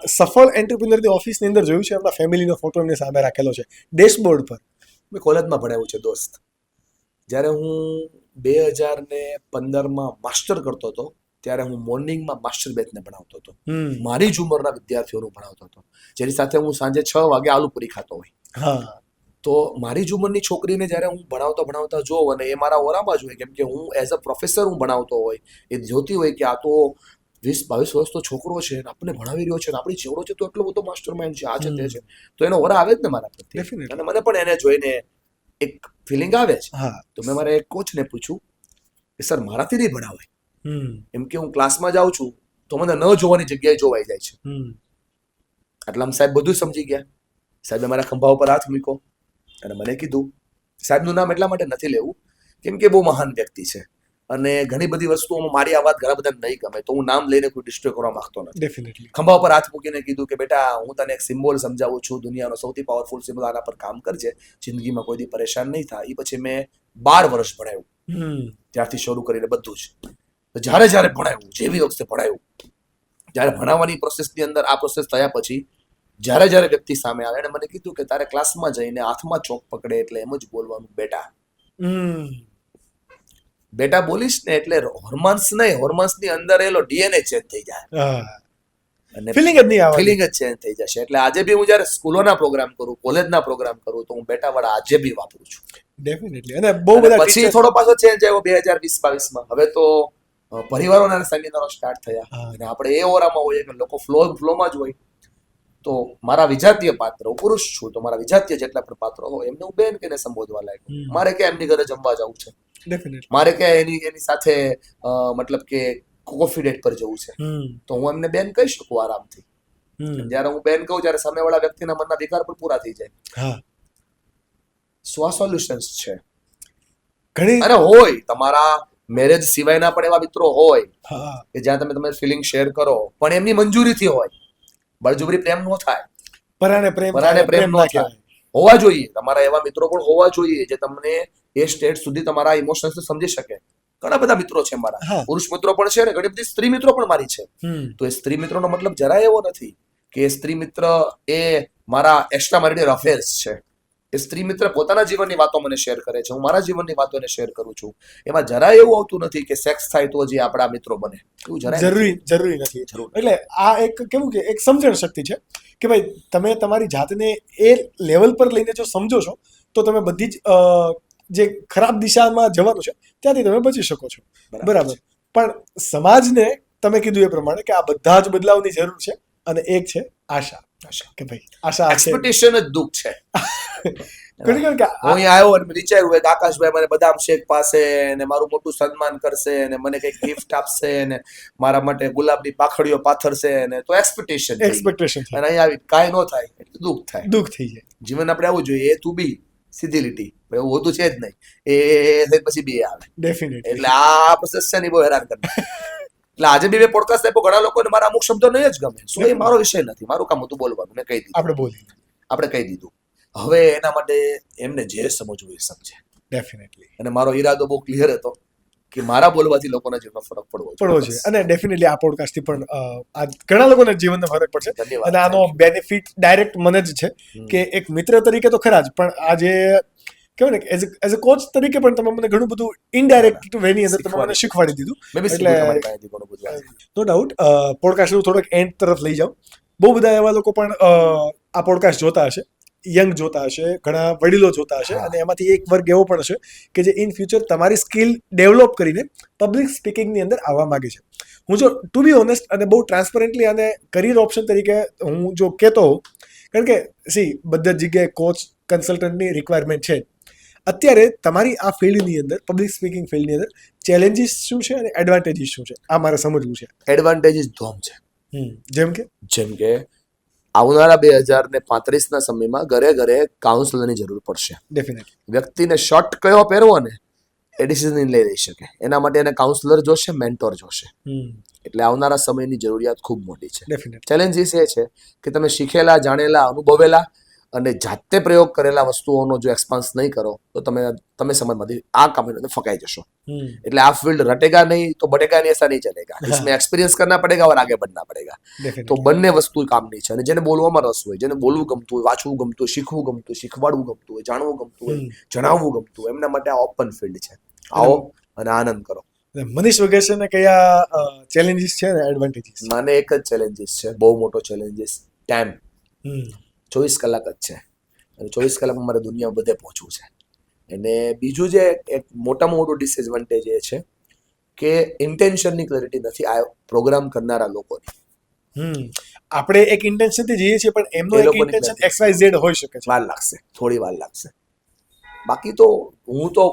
સફળ એન્ટરપ્રિનરની ઓફિસની અંદર જોયું છે, એમના ફેમિલીનો ફોટો એમને સામે રાખેલો છે ડેશબોર્ડ પર. મેં કોલેજમાં ભણાવ્યું છે દોસ્ત. જ્યારે હું 2015માં માસ્ટર કરતો હતો ત્યારે હું મોર્નિંગમાં માસ્ટર બેચને ભણાવતો હતો. મારી જ ઉંમરના વિદ્યાર્થીઓને ભણાવતો હતો, જેની સાથે હું સાંજે 6 વાગે આલુપુરી ખાતો હોય. હા, તો મારી જ ઉંમરની છોકરીને જ્યારે હું ભણાવતા જોઉં અને એ મારા ઓરામાં જ હોય, કેમ કે હું એઝ અ પ્રોફેસર હું ભણાવતો હોય, એ જોતી હોય કે આ તો 20-22 વર્ષનો છોકરો છે ને આપણને ભણાવી રહ્યો છે ને આપણી ચેવડો છે તો એટલો બધો માસ્ટર માઇન્ડ છે, આ છે તે છે, તો એનો ઓરા આવે જ ને મારા પ્રત્યે. ડેફિનેટલી. અને મને પણ એને જોઈને એક ફિલિંગ આવે છે. હા. તો મેં મારા એક કોચને પૂછ્યું કે સર મારાથી નહીં ભણાવાય, એમ કે હું ક્લાસમાં જાઉં છું તો મને ન જોવાની જગ્યાએ જોવાઈ જાય છે. આટલામાં સાહેબ બધું સમજી ગયા. સાહેબે મારા ખંભા ઉપર હાથ મૂક્યો અને મને કીધું, સાહેબનું નામ એટલા માટે નથી લેવું કેમ કે બહુ મહાન વ્યક્તિ છે અને ઘણી બધી વસ્તુઓમાં મારી આ વાત ઘણા બધાને નહીં ગમે, તો હું નામ લઈને કોઈ ડિસ્ટ્રોય કરવા માંગતો નથી. ડેફિનેટલી. ખંભા ઉપર હાથ મૂકીને કીધું કે બેટા હું તને એક સિમ્બોલ સમજાવું છું, દુનિયાનો સૌથી પાવરફુલ સિમ્બોલ, આના પર કામ કરજે, જિંદગીમાં કોઈ દી પરેશાન નહીં થાય. એ પછી મેં 12 વર્ષ ભણાવ્યું, ત્યારથી શરૂ કરીને બધું જ. જ્યારે ભણાવ્યું, જેવી વખતે ભણાવ્યું, જ્યારે ભણાવવાની પ્રોસેસની અંદર આ પ્રોસેસ થયા પછી જ્યારે વ્યક્તિ સામે આવે, એને મને કીધું કે તારે ક્લાસમાં જઈને હાથમાં ચોક પકડે એટલે એમ જ બોલવાનું, બેટા. બેટા બોલીશ ને એટલે હોર્મોન્સ નહીં, હોર્મોન્સની અંદર એલો ડીએનએ ચેન્જ થઈ જાય અને ફિલિંગ જ નહીં આવે, ફિલિંગ જ ચેન્જ થઈ જશે. એટલે આજે બી હું જ્યારે સ્કૂલોના પ્રોગ્રામ કરું, કોલેજના પ્રોગ્રામ કરું, તો હું બેટા વાળા આજે બી વાપરું છું. ડેફિનેટલી. અને બહુ બધા પછી થોડો પાછો ચેન્જ આવ્યો 2020-22માં. હવે તો પરિવારોના સેમિનારો સ્ટાર્ટ થયા અને આપણે એ ઓરામાં હોઈએ કે લોકો ફ્લોમાં જ હોય. તો મારા વિજાતીય પાત્ર, હું પુરુષ છું તો મારા વિજાતીય જેટલા પણ પાત્રો હોય એમને હું બેન કહીને સંબોધવા લાગ્યો. મારે ક્યાં એમની ઘરે જમવા જવું છે, મારે ક્યાં એની સાથે મતલબ કે કોફી ડેટ પર જવું છે, તો હું એમને બેન કહી શકું આરામથી. જ્યારે હું બેન કહું ત્યારે સામેવાળા વ્યક્તિના મનના વિકાર પણ પૂરા થઈ જાય. સો આ સોલ્યુશન્સ છે. અને હોય તમારા મેરેજ સિવાયના પણ એવા મિત્રો હોય કે જ્યાં તમે તમારી ફિલિંગ શેર કરો, પણ એમની મંજૂરીથી હોય. બળજબરી પ્રેમ નો થાય, પરાણે પ્રેમ નો થાય. હોવા જોઈએ તમારા એવા મિત્રો પણ હોવા જોઈએ જે તમને એ સ્ટેટ સુધી તમારા ઇમોશન્સ સમજી શકે. ઘણા બધા મિત્રો છે મારા, પુરુષ મિત્રો પણ છે અને ઘણી બધી સ્ત્રી મિત્રો પણ મારી છે. તો એ સ્ત્રી મિત્રોનો મતલબ જરાય એવો નથી કે એ સ્ત્રી મિત્ર એ મારા એક્સ્ટ્રા મેરિટલ અફેર્સ છે. એ સ્ત્રી મિત્ર પોતાના જીવનની વાતો મને શેર કરે છે, હું મારા જીવનની વાતો એને શેર કરું છું. એમાં જરાય એવું આવતું નથી કે સેક્સ થાય તો જે આપણા મિત્રો બને, એવું જરૂરી નથી. એટલે આ એક કેવું કે એક સમજણ શક્તિ છે કે ભાઈ તમે તમારી જાતને એ લેવલ પર લઈને જો સમજો છો તો તમે બધી જ જે ખરાબ દિશામાં જવાનું છે ત્યાંથી તમે બચી શકો છો. બરાબર. પણ સમાજને તમે કીધું એ પ્રમાણે કે આ બધા જ બદલાવની જરૂર છે અને એક છે આશા. કે ભાઈ આશા, એક્સપેક્ટેશન જ દુઃખ છે. હું આવ્યો અને વિચાર્યું કે આકાશભાઈ મને બદામ શેક પાસે ને મારું મોટું સન્માન કરશે ને મને કઈક ગિફ્ટ આપશે ને મારા માટે ગુલાબની પાખડીઓ પાથરશે ને, તો એક્સપેક્ટેશન અને અહીંયા આવી કાંઈ ન થાય એટલે દુઃખ થઈ જાય. જીવન આપણે આવું જોઈએ, એ તું બી સીધી લીટી, એવું હોતું છે જ નહીં, એ પછી બી આવે. ડેફિનેટલી. એટલે આ પ્રોસેસ છે ને બહુ હેરાન કરે. એટલે આજે બી મેં પોડકાસ્ટ આપ્યો, ઘણા લોકોને મારા અમુક શબ્દો નહીં જ ગમે. શું એ મારો વિષય નથી, મારું કામ હતું બોલવાનું, મેં કહી દીધું, આપણે કહી દીધું. હવે એના માટે એમને જે સમજવું એ સમજે. ડેફિનેટલી. અને મારો ઈરાદો બહુ ક્લિયર હતો કે મારા બોલવાથી લોકોના જીવનમાં ફરક પડવો છે. અને ડેફિનેટલી આ પોડકાસ્ટથી પણ ઘણા લોકોના જીવનમાં ફરક પડશે. અને આનો બેનિફિટ ડાયરેક્ટ મને જ છે કે એક મિત્ર તરીકે તો ખરા જ, પણ આજે કહેવાય ને એઝ અ કોચ તરીકે પણ તમે મને ઘણું બધું ઇનડાયરેક્ટ વેની અંદર તમે મને શીખવાડી દીધું. એટલે નો ડાઉટ પોડકાસ્ટનું થોડોક એન્ડ તરફ લઈ જાઉં. બહુ બધા એવા લોકો પણ આ પોડકાસ્ટ જોતા હશે, યંગ જોતા હશે, ઘણા વડીલો જોતા હશે, અને એમાંથી એક વર્ગ એવો પણ હશે કે જે ઇન ફ્યુચર તમારી સ્કિલ ડેવલપ કરીને પબ્લિક સ્પીકિંગની અંદર આવવા માંગે છે. હું જો ટુ બી ઓનેસ્ટ અને બહુ ટ્રાન્સપરન્ટલી આને કરિયર ઓપ્શન તરીકે હું જો કહેતો હોઉં, કારણ કે બધા જ જગ્યાએ કોચ કન્સલ્ટન્ટની રિક્વાયરમેન્ટ છે. અત્યારે તમારી આ ફિલ્ડની અંદર, પબ્લિક સ્પીકિંગ ફિલ્ડની અંદર ચેલેન્જીસ શું છે અને એડવાન્ટેજીસ શું છે, આ મારે સમજવું છે. એડવાન્ટેજીસ ધોમ છે. જેમ કે આવનારા 2035ના સમયમાં ઘરે ઘરે કાઉન્સલરની જરૂર પડશે. ડેફિનેટલી. વ્યક્તિને શર્ટ કયો પહેરવો ને એ ડિસિઝન લઈ શકે, એના માટે એને કાઉન્સલર જોશે, મેન્ટોર જોશે. એટલે આવનારા સમયની જરૂરિયાત ખૂબ મોટી છે. ચેલેન્જીસ એ છે કે તમે શીખેલા, જાણેલા, અનુભવેલા અને જાતે પ્રયોગ કરેલા વસ્તુઓનો જો એક્સપાન્સ નહીં કરો તો તમે સમજમાંથી આ કામને ફકાઈ જશો. એટલે આ ફील्ड रटेगा नहीं तो बढ़ेगा नहीं, ऐसा नहीं चलेगा. इसमें एक्सपीरियंस करना पड़ेगा और आगे बढ़ना पड़ेगा. તો બંને વસ્તુ કામની છે. અને જેને બોલવામાં રસ હોય, જેને બોલવું ગમતું હોય, વાંચવું ગમતું હોય, શીખવું ગમતું હોય, શીખવાડવું ગમતું હોય, જાણવું ગમતું હોય, જણાવવું ગમતું હોય, એમના માટે આ ઓપન ફિલ્ડ છે. આવો અને આનંદ કરો. મનીષ વગેશને કયા ચેલેન્જીસ છે ને એડવાન્ટેજીસ? મને એક જ ચેલેન્જીસ છે, બહુ મોટો ચેલેન્જીસ. ટાઈમ 24 કલાક જ છે અને 24 કલાકમાં મારે દુનિયા બધે પહોંચવું છે. અને બીજું જે એક મોટામાં મોટું ડિસએડવાન્ટેજ એ છે કે ઇન્ટેન્શનની ક્લેરિટી નથી આ પ્રોગ્રામ કરનારા લોકોની. આપણે એક ઇન્ટેન્શનથી જઈએ છીએ પણ એમનો એક ઇન્ટેન્શન XYZ હોઈ શકે છે. વાર લાગશે, થોડી વાર લાગશે. બાકી તો હું તો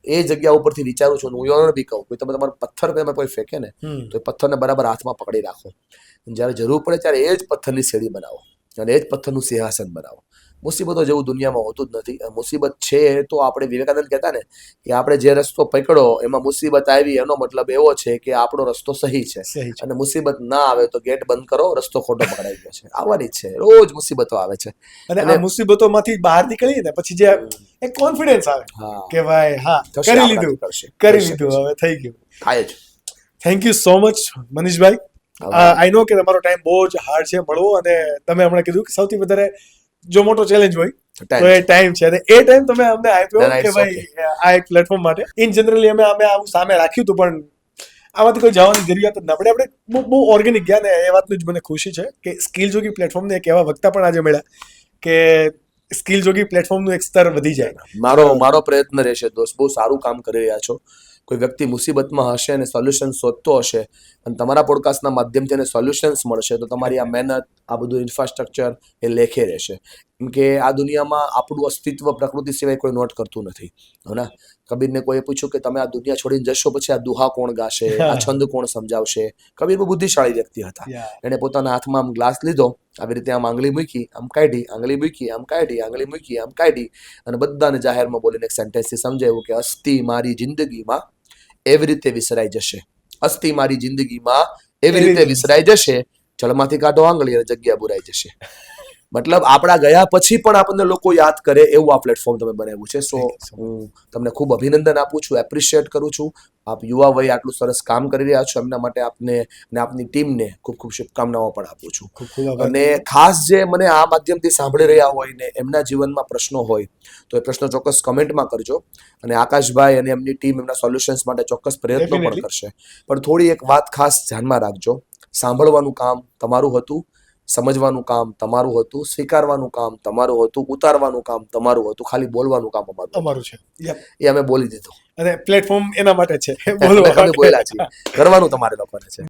એ જગ્યા ઉપરથી વિચારું છું, હું યોને બી કહું, કોઈ તમે તમારો પથ્થર કોઈ ફેંકે ને તો એ પથ્થરને બરાબર હાથમાં પકડી રાખો. જ્યારે જરૂર પડે ત્યારે એ જ પથ્થરની સીડી બનાવો અને એ જ પથ્થરનું સિંહાસન બનાવો. મુસીબતો જેવું દુનિયામાં હોતું જ નથી. મુસીબત છે તો આપણે વિવેકાનંદ કહેતા ને કે આપણે જે રસ્તો પકડો એમાં મુસીબત આવી એનો મતલબ એવો છે કે આપણો રસ્તો સહી છે. અને મુસીબત ના આવે તો ગેટ બંધ કરો, રસ્તો ખોટો પકડાઈ ગયો છે. આવવાની જ છે, રોજ મુસીબતો આવે છે. અને આ મુસીબતોમાંથી બહાર નીકળીએ ને પછી જે એક કોન્ફિડન્સ આવે કે ભાઈ હા કરી લીધું, હવે થઈ ગયું, થાય જ. થેન્ક યુ સો મચ મનીષભાઈ. આઈ નો કે તમારો ટાઈમ બહુ જ હાર્ડ છે મળવો, અને તમે હમણાં કીધું કે સૌથી વધારે જો મોટો ચેલેન્જ હોય તો એ ટાઈમ છે, અને એ ટાઈમ તમે અમને આપ્યો કે ભાઈ આ એક પ્લેટફોર્મ માટે. ઇન જનરલી અમે આવું સામે રાખ્યું હતું પણ આમાંથી કોઈ જવાની જરૂરિયાત જ ના પડે. આપણે બહુ ઓર્ગેનિક ગયા ને એ વાતનું જ મને ખુશી છે કે સ્કિલ જોગી પ્લેટફોર્મને એક એવા વક્તા પણ આજે મળ્યા કે સ્કિલ જોગી પ્લેટફોર્મનું એક સ્તર વધી જાય. મારો પ્રયત્ન રહેશે દોસ્ત, બહુ સારું કામ કરી રહ્યા છો. કોઈ વ્યક્તિ મુસીબતમાં હશે અને સોલ્યુશન શોધતો હશે અને તમારા પોડકાસ્ટના માધ્યમથી એને સોલ્યુશન્સ મળશે તો તમારી આ મહેનત, આ બધું ઇન્ફ્રાસ્ટ્રક્ચર એ લેખે રહેશે. કેમ કે આ દુનિયામાં આપણું અસ્તિત્વ પ્રકૃતિ સિવાય કોઈ નોટ કરતું નથી. હે, કબીરને કોઈએ પૂછ્યું કે તમે આ દુનિયા છોડીને જશો પછી આ દુહા કોણ ગાશે, આ છંદ કોણ સમજાવશે? કબીર બહુ બુદ્ધિશાળી વ્યક્તિ હતા. એને પોતાના હાથમાં આમ ગ્લાસ લીધો, આવી રીતે આમ આંગળી મૂકી, આમ કાઢી, આંગળી મૂકી, આમ કાઢી, આંગળી મૂકી, આમ કાઢી, અને બધાને જાહેરમાં બોલીને એક સેન્ટેન્સથી સમજાવ્યું કે અસ્થિ મારી જિંદગીમાં એવી રીતે વિસરાઈ જશે, અસ્થિ મારી જિંદગીમાં એવી રીતે વિસરાઈ જશે, જળમાંથી કાઢો આંગળી અને જગ્યા બુરાઈ જશે. મતલબ આપણા ગયા પછી પણ આપણને લોકો યાદ કરે એવું આ પ્લેટફોર્મ તમે બનાવ્યું છે. સો હું તમને ખૂબ અભિનંદન આપું છું, એપ્રિશિએટ કરું છું. આપ યુવા વયે આટલું સરસ કામ કરી રહ્યા છો, એમના માટે આપને અને આપની ટીમને ખૂબ ખૂબ શુભકામનાઓ પણ આપું છું. અને ખાસ જે મને આ માધ્યમથી સાંભળી રહ્યા હોય ને એમના જીવનમાં પ્રશ્નો હોય તો એ પ્રશ્નો ચોક્કસ કમેન્ટમાં કરજો. અને આકાશભાઈ અને એમની ટીમ એમના સોલ્યુશન્સ માટે ચોક્કસ પ્રયત્નો પણ કરશે. પણ થોડી એક વાત ખાસ ધ્યાનમાં રાખજો, સાંભળવાનું કામ તમારું હતું, સમજવાનું કામ તમારું હતું, સ્વીકારવાનું કામ તમારું હતું, ઉતારવાનું કામ તમારું હતું, ખાલી બોલવાનું કામ અમારું છે. એ અમે બોલી દીધું અને પ્લેટફોર્મ એના માટે છે, બોલવા બોલ્યા છીએ, કરવાનું તમારે લોકોને છે.